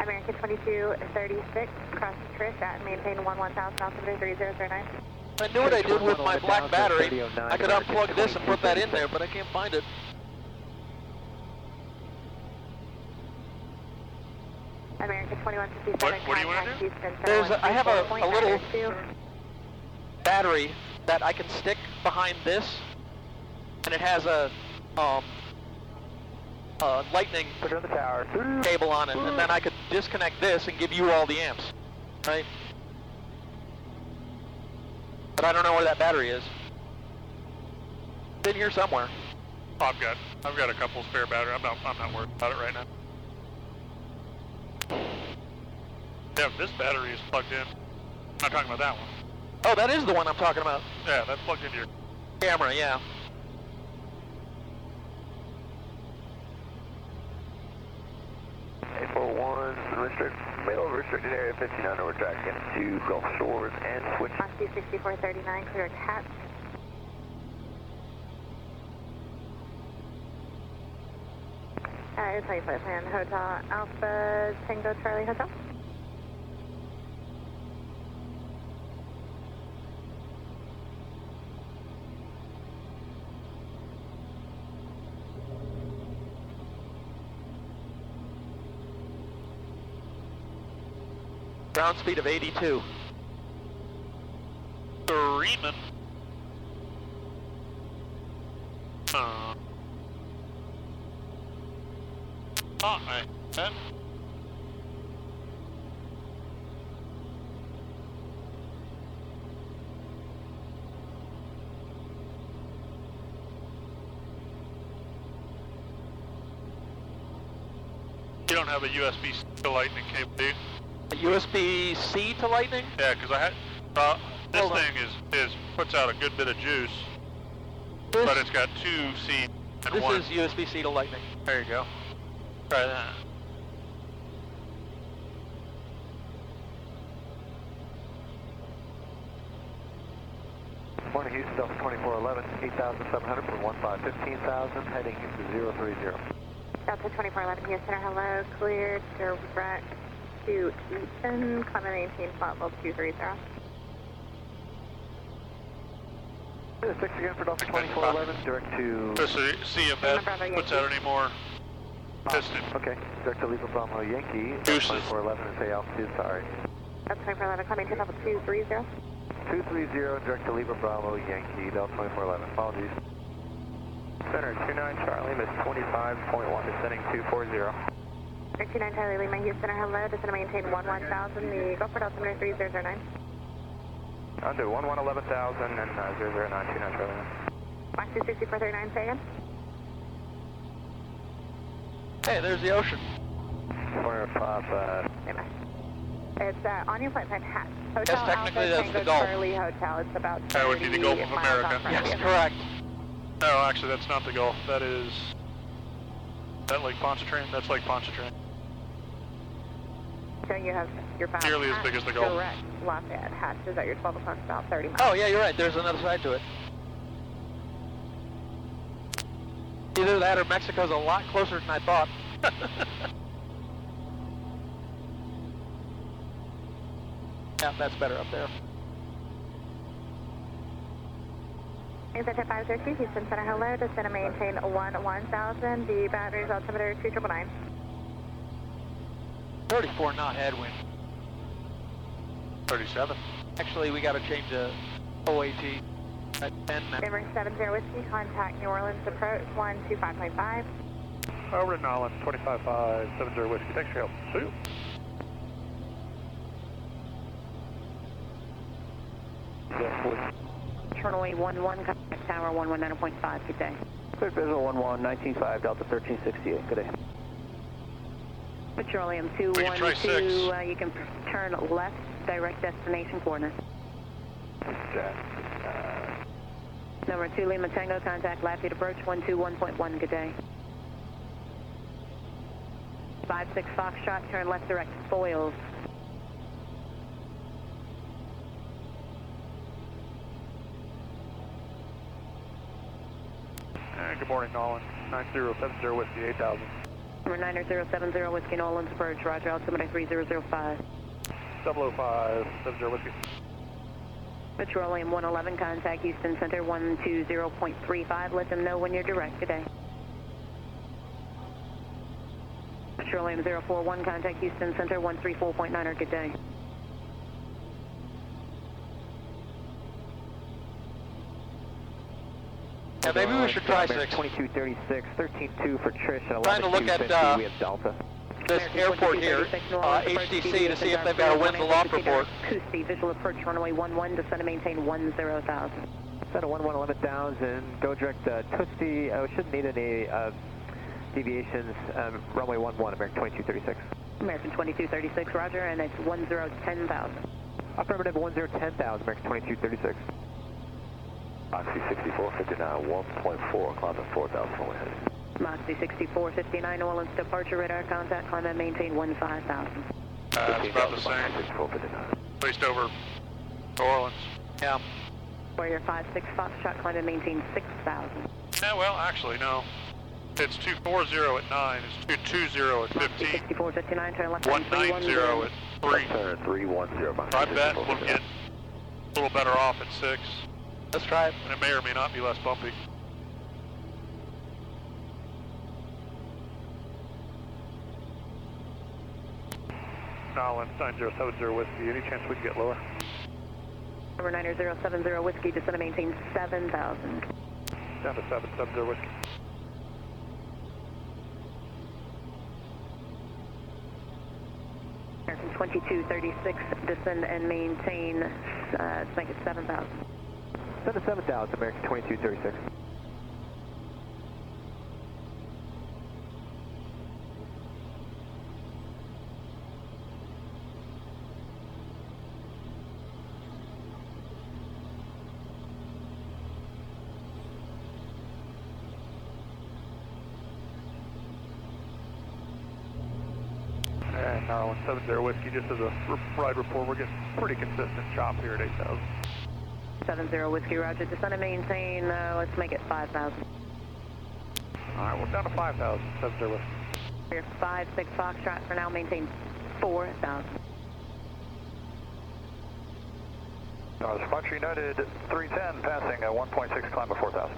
American 2236, cross Trish at maintain 1000, altimeter 3009. I knew what I did with my black battery. I could unplug this and put that in there, but I can't find it. American 2157, What do you want to do? Houston Center. I have a little battery that I can stick behind this, and it has a lightning Put it on the tower. cable on it, and then I could disconnect this and give you all the amps, right? But I don't know where that battery is. It's in here somewhere. Oh, I've got a couple spare batteries. I'm not worried about it right now. Yeah, this battery is plugged in. I'm not talking about that one. Oh, that is the one I'm talking about. Yeah, that's plugged into your Camera, yeah. Middle restricted area 59, we're tracking to Gulf Shores and switch. Box 26439, clear attached. It's how you play plan. Hotel Alpha Tango Charlie Hotel. Ground speed of 82. Screaming. I bet. You don't have a USB-C to lightning cable, do you? A USB-C to lightning? Yeah, because I had this thing is puts out a good bit of juice, but it's got two C and This one. is USB-C to lightning. There you go. Try that. Morning, Houston, Delta 2411, 8,700 for 15,000, heading into 030. Delta 2411, Houston, hello, clear direct to Easton, climb and maintain flight level 230. 6 again for Delta 2411, direct to... Just to see if that puts out any more piston. Okay, direct to Lima Bravo Yankee, Deuces. 2411 and say altitude, sorry. That's 2411, climbing to level 230. 230, direct to Lima Bravo Yankee, Delta 2411, apologies. Center 29 Charlie, miss 25.1, descending 240. 29 Charlie Lima, Houston, hello, descend to maintain 11,000, the go for Delta 3009. Under 11,000 and 009, 29 Charlie. Max 26439, say again. Hey, there's the ocean. Corner of Pop, It's on your flight plan hat. Hotel Yes, technically Alpha, that's Tango the Gulf. Charlie Hotel. It's about 30 That would be the Gulf of miles America. off from Yes, you. correct. No, actually, that's not the Gulf. That is... that Lake Pontchartrain? That's Lake Pontchartrain. So you have your bow Nearly as big as the Gulf. direct Lafayette hatches at your 12 o'clock stop, 30 miles. Oh, yeah, you're right. There's another side to it. Either that or Mexico's a lot closer than I thought. Yeah, that's better up there. Center 502, Houston Center, hello, descend to maintain 1000, the battery's altimeter 2999. 34 knot headwind. 37. Actually, we got to change the OAT at 10 now. Denver 70 Whiskey, contact New Orleans approach 125.5. Over to Nolan, 25.5, 70 Whiskey. Thanks for your help. See you. Runway 11, contact tower 119.5, good day. Clear visual 11, 19.5, Delta 1368, good day. Petroleum We can try 212, you can turn left, direct destination coordinates. Number 2 Lima Tango, contact Lafayette approach 121.1, good day. 56 Foxtrot, turn left direct foils. Good morning, Nolan. 9070 Whiskey, 8000. Number 9070 Whiskey Nolan's approach, roger, altimeter 3005. 005, 70 Whiskey. Petroleum 111, contact Houston Center 120.35, let them know when you're direct, good day. Petroleum 041, contact Houston Center 134.9, good day. Yeah, maybe we should try 6. 2236, 13.2 for Trish and Trying to look at, 11.250, we have Delta. This airport here, HDC, to see if they've got a winds aloft report. Acoustic, visual approach, runway 11, descend to maintain 10,000. Set a 11,000, go direct Tootsie, shouldn't need any deviations, runway 11, American 2236. American 2236, roger, and it's 10,000. Affirmative 10,000, American 2236. Oxy 6459, 1.4, climb at 4,000 full ahead. Moxie 6459, New Orleans departure radar contact, climb and maintain 15,000. It's about the same. 6459. At least over New Orleans. Yeah. Warrior 56 Foxtrot, climb and maintain 6,000. Yeah, well, actually, no. It's 240 at 9. It's 220 at 15. 6459, turn left. 190 at 3. Turn 310. I bet we'll get a little better off at 6. Let's try it. And it may or may not be less bumpy. Nolan, 9070 Whiskey. Any chance we can get lower? Number 9070 Whiskey, descend to maintain 7,000. Down to 770 Whiskey. American 2236, descend and maintain, let's make it 7,000. Set to 7,000, American 2236. And Nolan, 70 Whiskey, just as a ride report, we're getting pretty consistent chop here at 8,000. 70 Whiskey, roger, descend and maintain, let's make it 5,000. Alright, we're down to 5,000, 70 Whiskey. We're 56 Foxtrot, for now maintain 4,000. Departure United 310, passing at 1.6, climb of 4,000.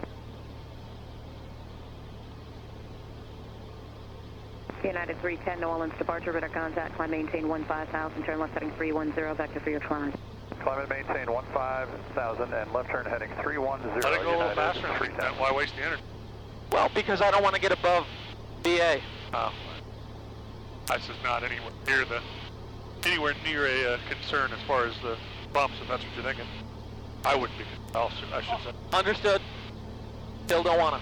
United 310, New Orleans departure, radar contact, climb maintain 15,000, turn left heading 310, vector for your climb. Climb and maintain 15,000 and left turn heading 310. Let it go a little United faster. 310. Why waste the energy? Well, because I don't want to get above BA. Oh. That's just not anywhere near a concern as far as the bumps, if that's what you're thinking. I wouldn't be. I should say. Understood. Still don't want to.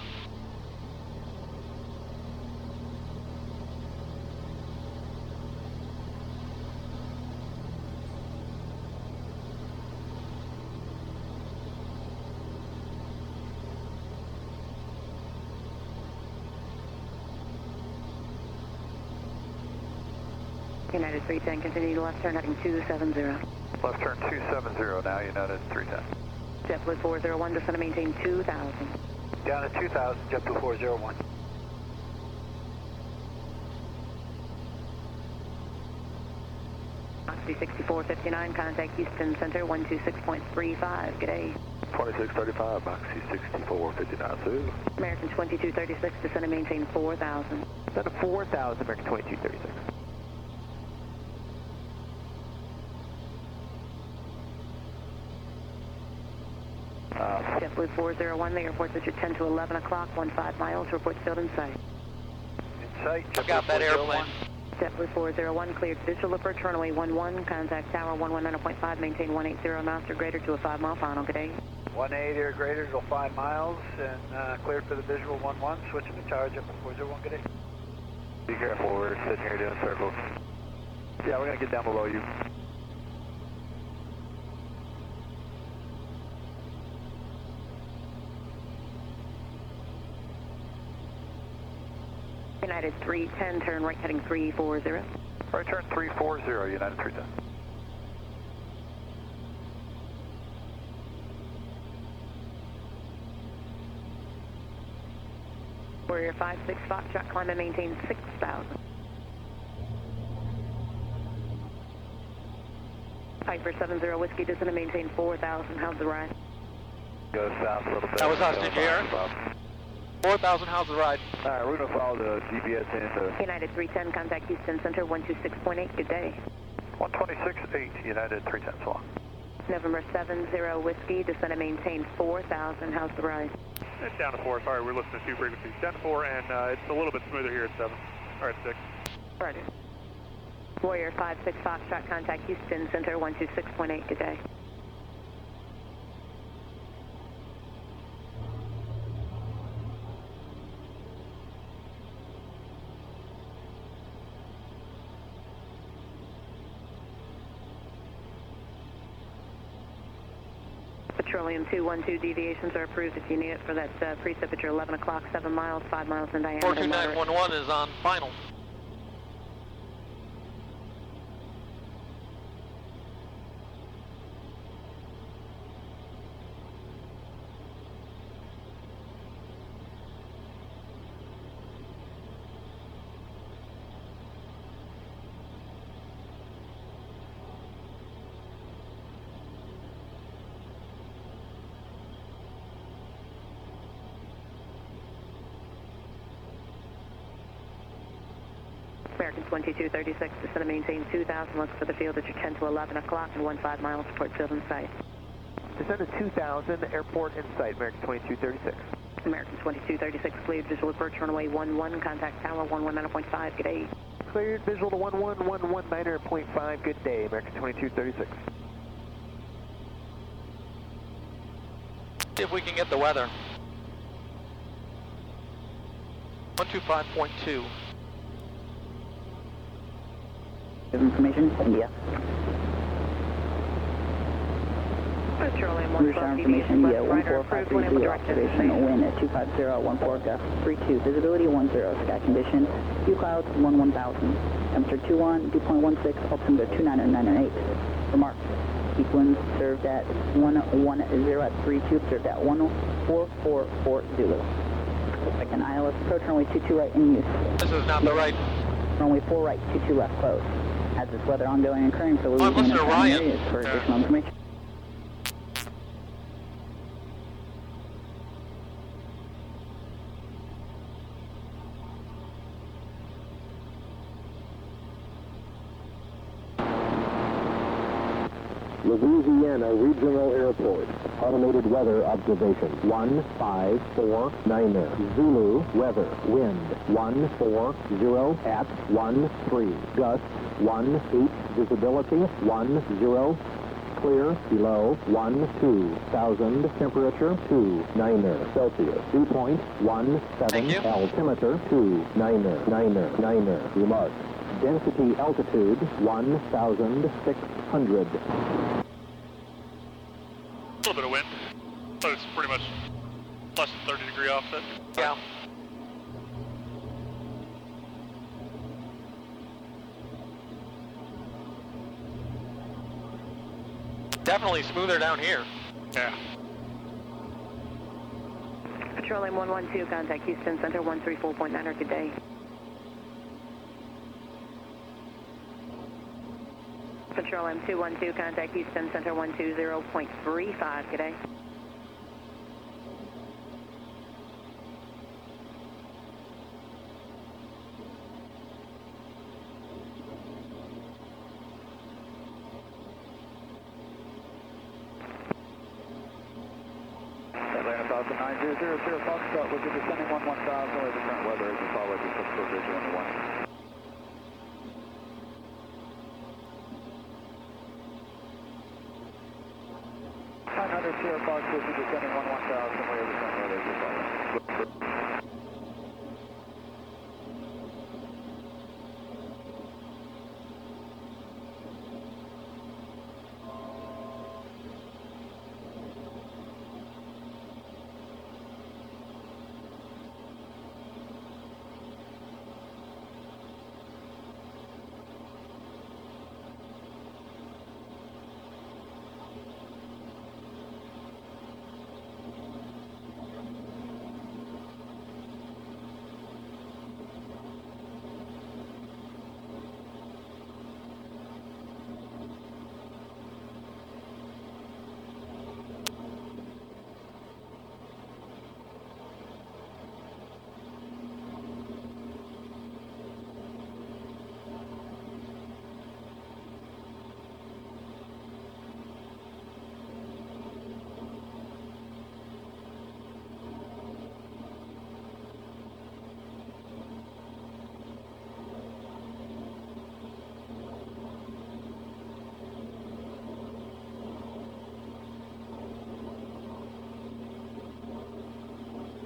United 310, continue to left turn heading 270. Left turn 270 now, United 310. JetBlue 401, descend and maintain 2,000. Down at 2,000, JetBlue 401. Oxy 6459, contact Houston Center 126.35. Good day. 2635, Oxy 6459, Sue. American 2236, descend and maintain 4,000. Down to 4,000, American 2236. JetBlue 401, the airport's at your 10 to 11 o'clock, 15 miles, report field in sight. In sight, I got that airplane. JetBlue 401, cleared visual approach runway 11, contact tower 119.5, maintain 180 knots or greater to a 5-mile final. Good day. 180 or greater to 5 miles and cleared for the visual 11, switching to tower JetBlue 401, good day. Be careful, we're sitting here doing circles. Yeah, we're going to get down below you. United 310, turn right heading 340. Right turn 340, United 310. Warrior 56 Foxtrot, climb and maintain 6,000. Piper 70 Whiskey, descend and maintain 4,000. How's the ride? Go south a little bit. That was us, did you hear? 4,000, how's the ride? Alright, we're going to follow the GPS into United 310, contact Houston Center 126.8. Good day. 126.8, United 310, so long. November 70 Whiskey, descend and maintain 4,000. How's the ride? It's down to 4, sorry, we're listening to 2 frequencies. Down to 4, and it's a little bit smoother here at 7. Alright, 6. Roger. Warrior 56 Foxtrot, contact Houston Center 126.8. Good day. Petroleum 212 deviations are approved if you need it for that precip at your 11 o'clock, 7 miles, 5 miles in diameter. 42911 is on final. American 2236, descend and maintain 2,000, look for the field at your 10 to 11 o'clock and 15 miles, report field in sight. Descend to 2,000, airport in sight, American 2236. American 2236, cleared visual approach runway 11, contact tower 119.5, good day. Cleared visual to 11119.5, good day, American 2236. See if we can get the weather. 125.2. Information, India. Petroleum 1 Rear shower information, India, 14530, observation, wind at 250, gust 32, visibility 10, sky condition, few clouds, 1000, temperature 21, dew point 16, altimeter 29998. Remarks, peak winds served at 110 at 32, observed at 1444 Zulu. Second ILS approach, runway 22 right in use. This is not the right. Runway 4 right, 22 left closed. Has this weather ongoing and occurring, so we'll be Listen to Ryan. for additional information. Louisiana Regional Airport. Automated weather observation. 1549er. Zulu weather. Wind 140 at 13. Gust 18. Visibility 10. Clear below 12,000. Temperature 29er Celsius. Dew point 17. Altimeter 29er. Remarks. Density altitude 1,600. A little bit of wind, but it's pretty much less than 30-degree offset. Yeah. Definitely smoother down here. Yeah. Petroleum 112, contact Houston Center 134.9er, good day. Petroleum 212, contact Houston Center 120.35, good day. Atlanta Falcon 9000 Foxtrot, we'll give descending 11000 with the current weather as you follow the subscript visual on the 1. Sierra Fox, we'll be descending 11000 with the current weather as you follow.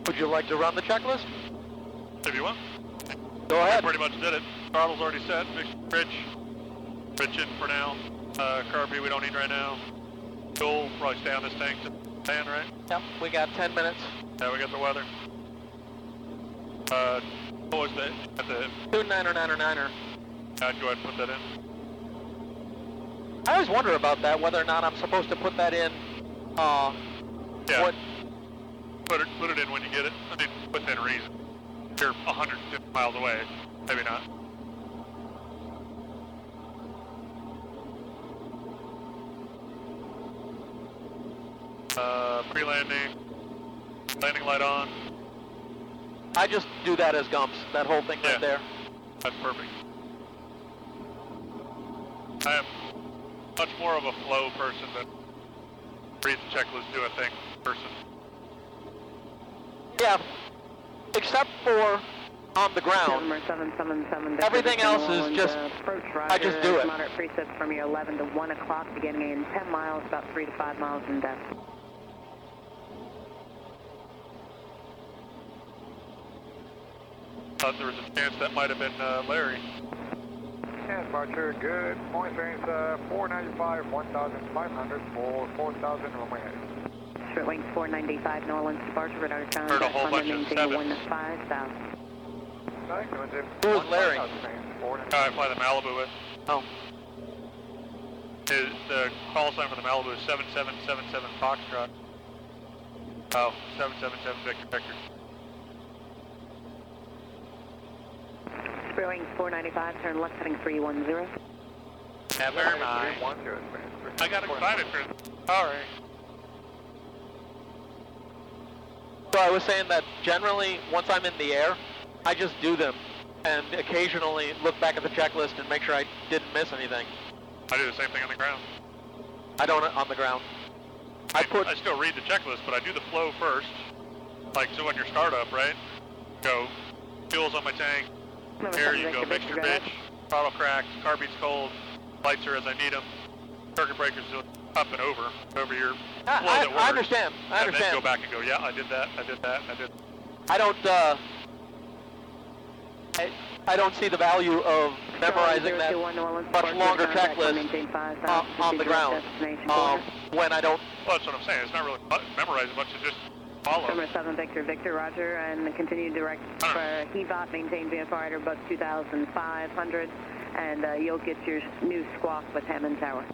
Would you like to run the checklist? If you want. Go ahead. I pretty much did it. Throttle's already set. Bridge in for now. Carb we don't need right now. Fuel, probably stay on this tank to 10, right? Yep, we got 10 minutes. Yeah, we got the weather. What was that? At the 29er. I'd go ahead and put that in. I always wonder about that, whether or not I'm supposed to put that in, Yeah. what, Put it in when you get it. I mean, within reason. If you're 150 miles away, maybe not. Pre-landing. Landing light on. I just do that as Gumps, that whole thing right there. That's perfect. I am much more of a flow person than read the checklist, do a thing person. Yeah, except for on the ground. Everything else is just, I just do it. Moderate precip from your 11 to 1 o'clock, beginning in 10 miles, about 3 to 5 miles in depth. Thought there was a chance that might have been Larry. And Departure, good morning, trains 495, 1,500 for 4,000 runway heading. Short wing 495, New Orleans departure, radar time. Heard a whole bunch of sevens. 15,000. Who is Larry? I fly the Malibu with. Oh. The call sign for the Malibu is 7777 Foxtrot. Oh, 777 Victor. Spur wing 495, turn left heading 310. Never mind. I got excited for Alright. So I was saying that generally, once I'm in the air, I just do them, and occasionally look back at the checklist and make sure I didn't miss anything. I do the same thing on the ground. I don't on the ground. I still read the checklist, but I do the flow first. Like, so on your startup, right? Go, fuel's on my tank. Here you go, mixture bitch, throttle cracked, car beats cold, lights are as I need them, circuit breakers up and over your flow that works. I understand. I understand. And then go back and go, yeah, I did that, I did that, I did. I don't see the value of memorizing that much longer checklist on the ground when I don't. Well, that's what I'm saying. It's not really memorizing much. It's just follow. Number 7 Victor, Roger, and continue direct for HEVOT, maintain VFR at or above 2,500, and you'll get your new squawk with Hammond Tower.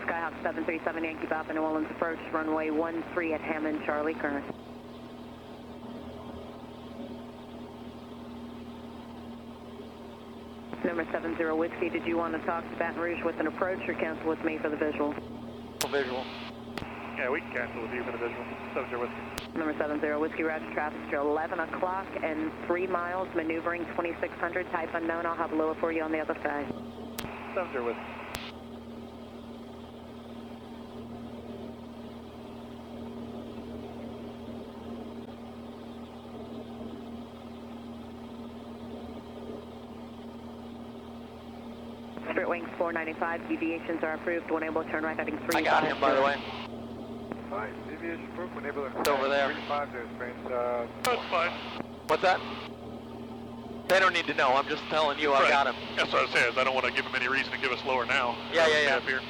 Skyhawk 737 Yankee Papa New Orleans approach, runway 13 at Hammond, Charlie current. Number 70 Whiskey, did you want to talk to Baton Rouge with an approach or cancel with me for the visual? Visual. Yeah, we can cancel with you for the visual. 70 Whiskey. Number 70 Whiskey, Roger, traffic to 11 o'clock and 3 miles, maneuvering 2600, type unknown. I'll have lower for you on the other side. 70 Whiskey. Spirit Wings 495, deviations are approved when able to turn right heading 3. I got him, by the way. Fine, deviation approved when able to It's over there. 350, That's fine. What's that? They don't need to know. I'm just telling you I got him. That's what I was saying. I don't want to give them any reason to give us lower now. Yeah. Up here.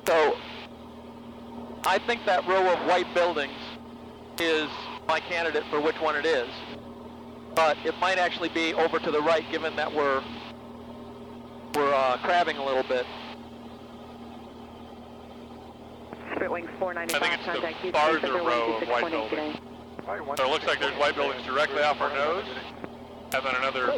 So, I think that row of white buildings is my candidate for which one it is. But it might actually be over to the right, given that we're crabbing a little bit. Spirit Wings 495, I think it's contact the Houston, farther row of white buildings. So it looks like there's white buildings directly off our nose, and then another.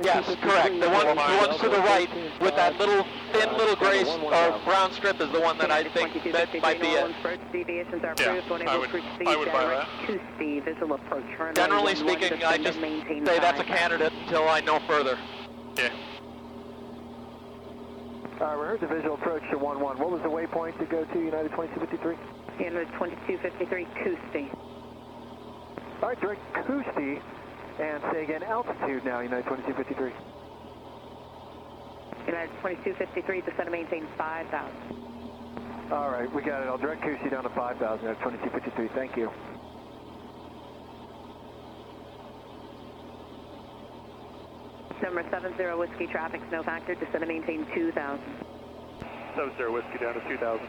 Yes, correct. The ones to the right with that thin little gray or brown strip is the one that I think that might be it. Deviations are Yeah, approved when I able would to proceed buy that. to Steve, visual approach. Generally speaking, I just say that's a candidate until I know further. Yeah. We heard the visual approach to 11. What was the waypoint to go to, United 2253? United 2253, Coosty. All right, direct Coosty, and say again, altitude now, United 2253. United 2253, descend and maintain 5,000. All right, we got it. I'll direct Coosty down to 5,000 United 2253. Thank you. Number 70 Whiskey, traffic snow factor, descend and maintain 2,000. 70 Whiskey down to 2,000.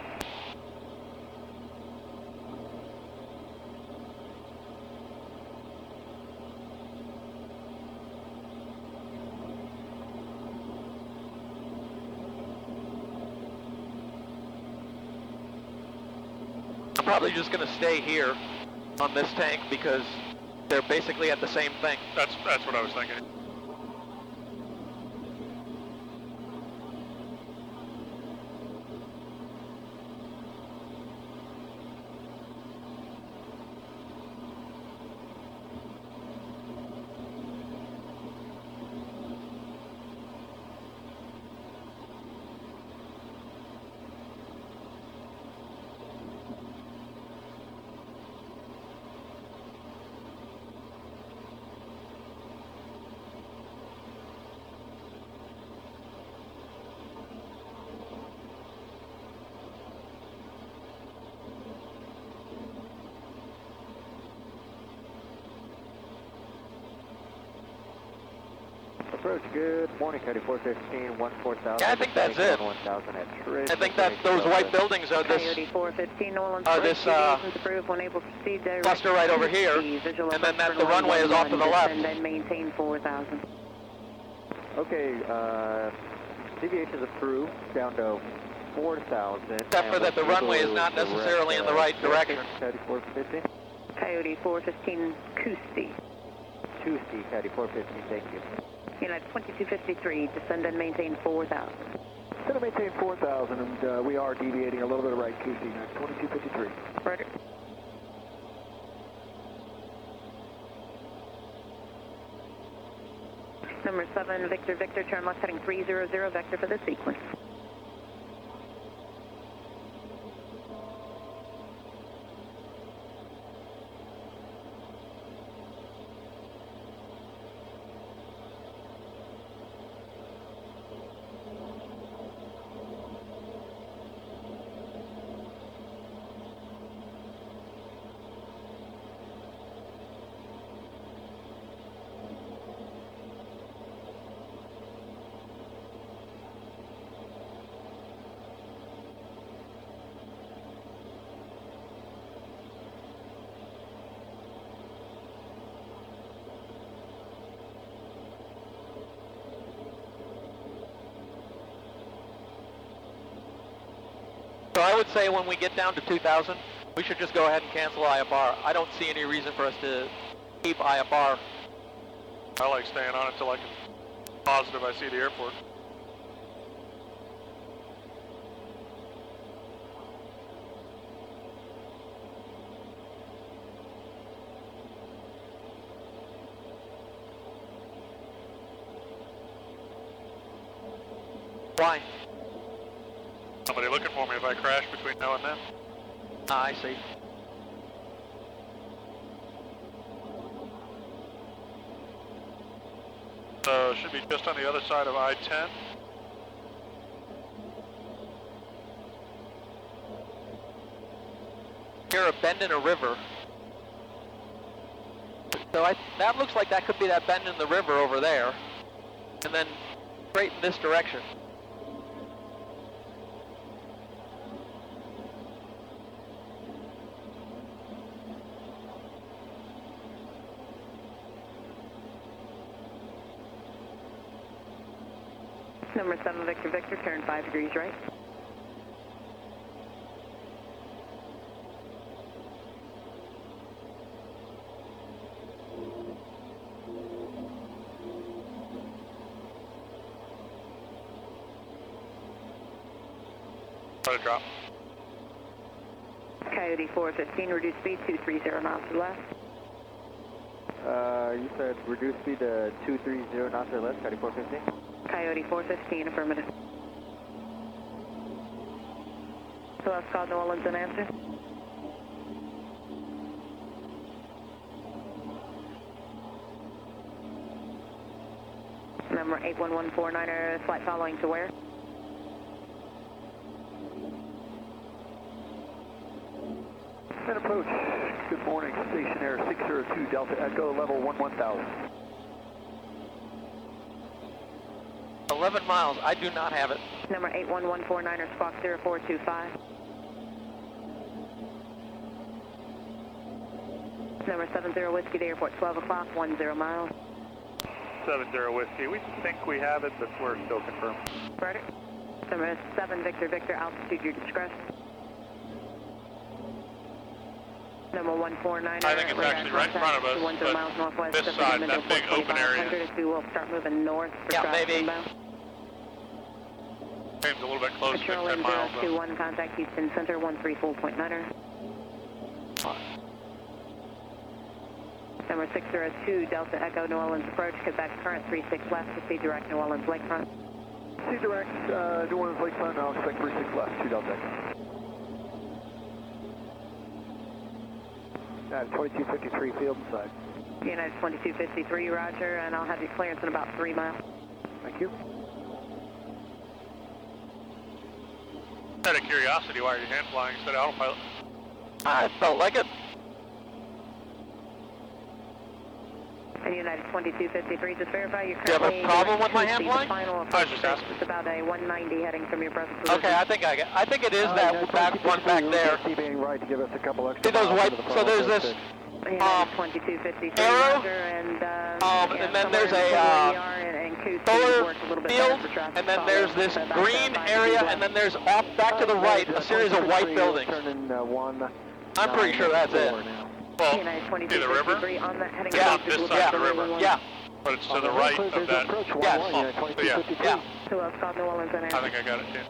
I'm probably just going to stay here on this tank because they're basically at the same thing. That's what I was thinking. Approach, good morning, Cody 415, 14,000. Yeah, I think that's it. 1,000 at Trid. I think that those white buildings are this Coyote 415, Nolan, this approved when able to proceed direct cluster right over here, visual and then approach the runway is off to the left. And then maintain 4,000. Okay, deviations approved, down to 4,000. Except for that the runway is not necessarily in the right direction. Coyote 415. Coyote 415, Coosty. Coosty, Coyote 415, thank you. United 2253, descend and maintain 4,000. Descend and maintain 4,000, and we are deviating a little bit right, QC, United 2253. Roger. Number 7, Victor, Victor, turn left heading 300, vector for the sequence. So I would say when we get down to 2,000, we should just go ahead and cancel IFR. I don't see any reason for us to keep IFR. I like staying on until I can positive I see the airport. Why? Somebody looking for me if I crash between now and then. I see. So should be just on the other side of I-10. Here, a bend in a river. So that looks like that could be that bend in the river over there. And then straight in this direction. Number 7, Victor, Victor, turn 5 degrees right. Let it drop. Coyote 415, reduce speed 230 knots to left. You said reduce speed to 230 knots or less, Coyote 415? Coyote 415, affirmative. So that's called New Orleans and answer. Number 81149er, flight following to where? And approach. Good morning, Station Air 602 Delta Echo, level 11,000. 11 miles, I do not have it. Number 81149er, squawk 0425. Number 70 Whiskey, the airport, 12 o'clock, 10 miles. 70 Whiskey, we think we have it, but we're still confirmed. Roger. Number 7 Victor, Victor, altitude your discretion. Number 149er, I think it's actually right in front of us, 10 miles but northwest. this side, that big open area. If we will start moving north for Yeah, traffic maybe. inbound. Seems a little bit close to Control 10 miles. though. 021, contact Houston Center, 134.9er. Number 602 Delta Echo, New Orleans approach, Quebec current 36 left, proceed direct New Orleans lakefront. See direct, New Orleans lakefront, I'll expect 36 left, 2 Delta Echo. 2253 field side. United 2253, roger, and I'll have your clearance in about 3 miles. Thank you. Out of curiosity, why are you hand flying instead of autopilot? I felt like it. And United 2253, just verify you're Do you have a currently... problem with my hand flying? Final I was just asking. It's about a 190 heading from your present position. Okay, I think it is that one back there. Being right to give us a couple extra See those miles white, into the so there's this United 2253, arrow, roger, and then there's a solar field, and then there's this green area, and then there's off back to the right a series of white buildings. I'm pretty sure that's it. Well, United see the river? 2253 on that heading Yeah, this to side of the river. Yeah, But it's to the right of that. Yes. Yeah. So I've got New Orleans in I think I got it too.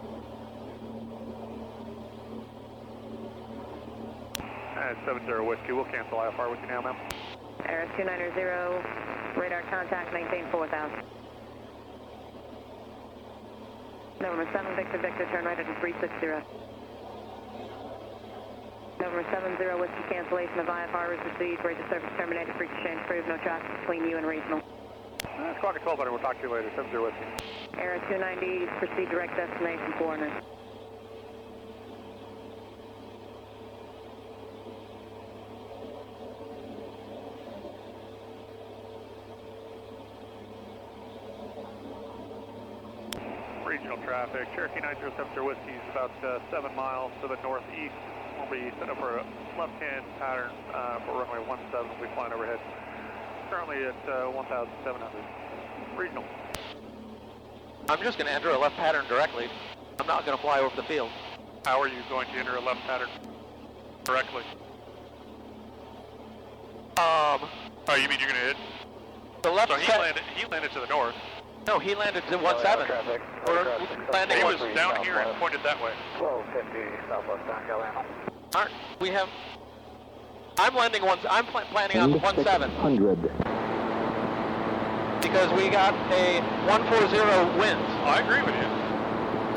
And 70 Whiskey, we'll cancel IFR with you now, ma'am. Air 290, radar contact, maintain 4,000. November 7, Victor, Victor, turn right at 360. November 70, Whiskey, cancellation of IFR is received, radio service terminated, frequency change approved, no traffic between you and regional. Squawk at 1200, we'll talk to you later, 70 Whiskey. Air 290, proceed direct destination, foreigners. Regional traffic, Cherokee 907 Whiskey is about 7 miles to the northeast. We'll be set up for a left-hand pattern for runway 17. We'll be flying overhead. Currently at 1,700. Regional. I'm just going to enter a left pattern directly. I'm not going to fly over the field. How are you going to enter a left pattern correctly? Oh, you mean you're going to hit? The left. So he landed to the north. No, he landed to 17. We're landing. He was down here and pointed that way. 1250 Southwest Atlanta. Alright, we have. I'm landing I'm planning on 17. 100. Because we got a 140 wind. I agree with you.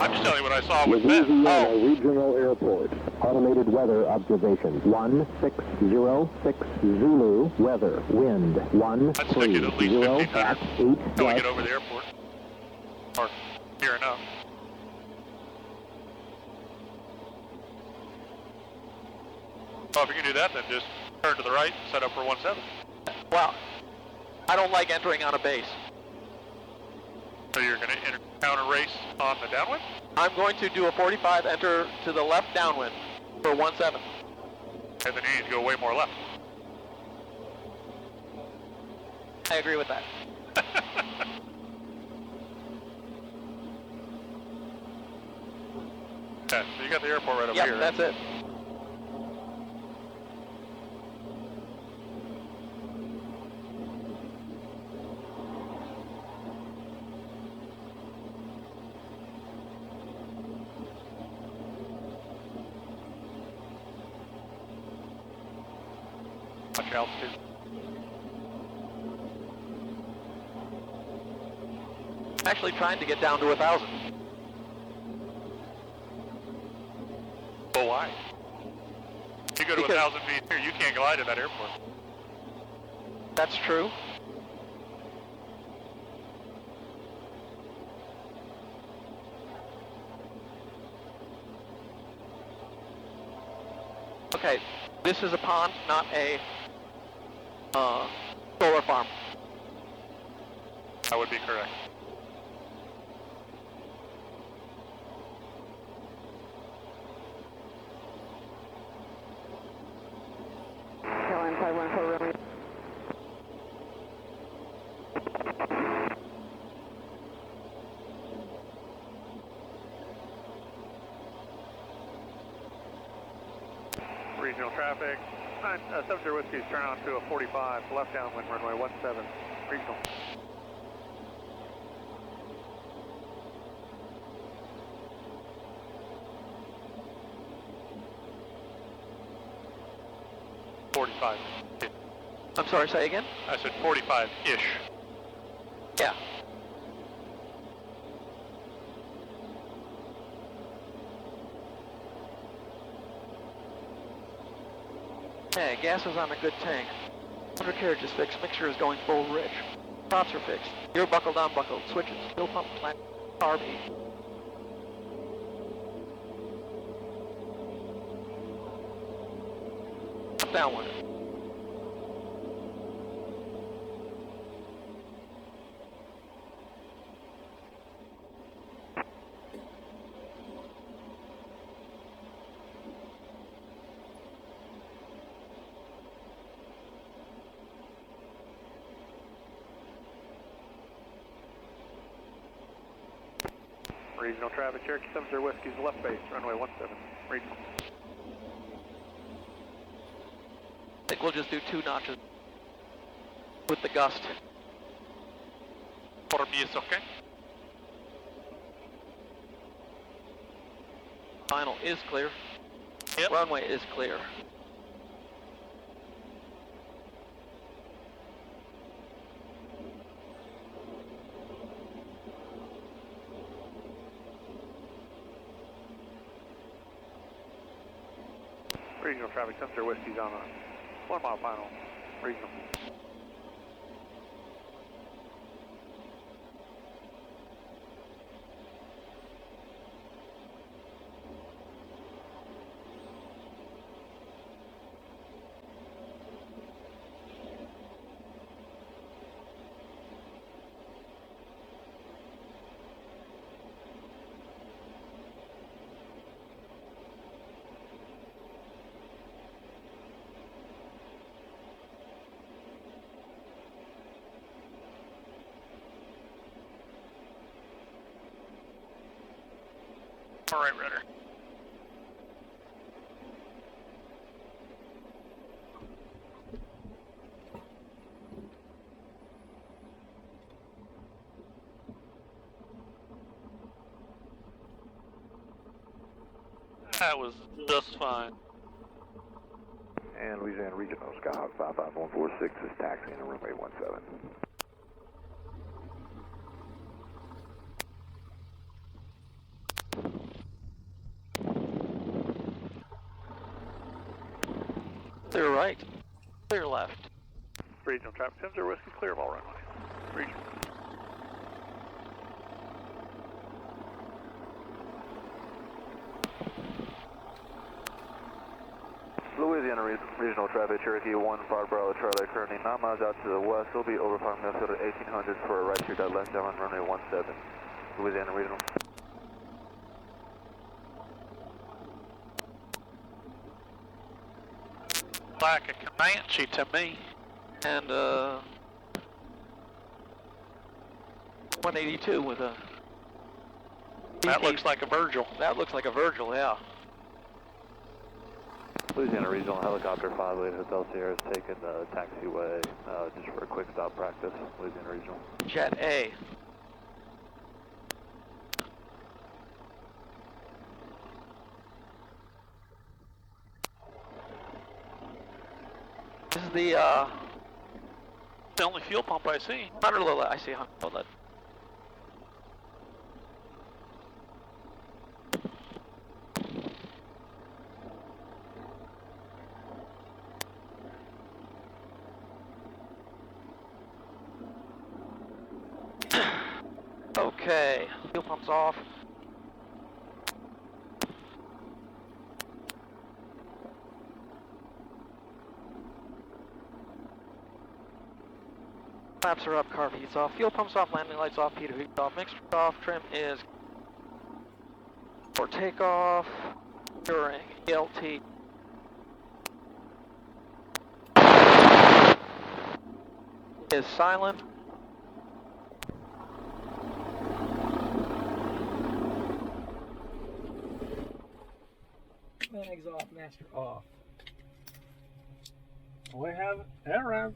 I'm just telling you what I saw with Ben. Louisiana Regional Airport. Automated weather observations. 160 Zulu. Weather. Wind. 130 at least 1,500 at 8 until we get over the airport. Or near enough. Well, if you can do that, then just turn to the right, set up for 17. Well, I don't like entering on a base. So you're going to counter race on the downwind? I'm going to do a 45, enter to the left downwind for 17. And then you need to go way more left. I agree with that. Yeah, so you got the airport right over yep, here. Right? That's it. Watch altitude. Actually trying to get down to 1,000. But why? If you go to 1,000 feet here, you can't glide at that airport. That's true. Okay, this is a pond, not a solar farm. That would be correct. Airline 514 Romeo. Regional traffic. 70 Whiskey is turn on to a 45, left downwind runway 17. Regional. I'm sorry, say again? I said 45-ish. Yeah. Okay, gas is on a good tank. Undercarriage is fixed, mixture is going full rich. Props are fixed. Gear buckled, unbuckled, switches, fuel pump, plant, carb heat. Downwind. Regional traffic, Cherokee 70 Whiskey's left base, runway 17. Regional. I think we'll just do 2 notches with the gust. For me, it's okay. Final is clear. Yep. Runway is clear. Regional traffic, sensor Whiskey's on a 1 mile final. Regional. All right, Rudder. That was just fine. And Louisiana Regional, Skyhawk 55146 is taxiing to runway 17. Clear right. Clear left. Regional traffic, sensor Whiskey, clear of all runway. Regional. Louisiana Regional Traffic, Cherokee 1, 5 Bravo Charlie, currently 9 miles out to the west. We'll be overflying Minnesota 1800 for a right here, left down on runway 17. Louisiana Regional. Like a Comanche to me. And 182 with a... That looks like a Virgil. That looks like a Virgil, yeah. Louisiana Regional Helicopter 58 Hotel Sierra is taking the taxiway just for a quick stop practice. Louisiana Regional. Jet A. This is the only fuel pump I see. 100 low, I see 100 low lead. Okay, fuel pump's off. Flaps are up, carb heat's off, fuel pump's off, landing lights off, heater heat's off, mixture off, trim is for takeoff, during ELT. Is silent. Mags off, master off. We have arrived.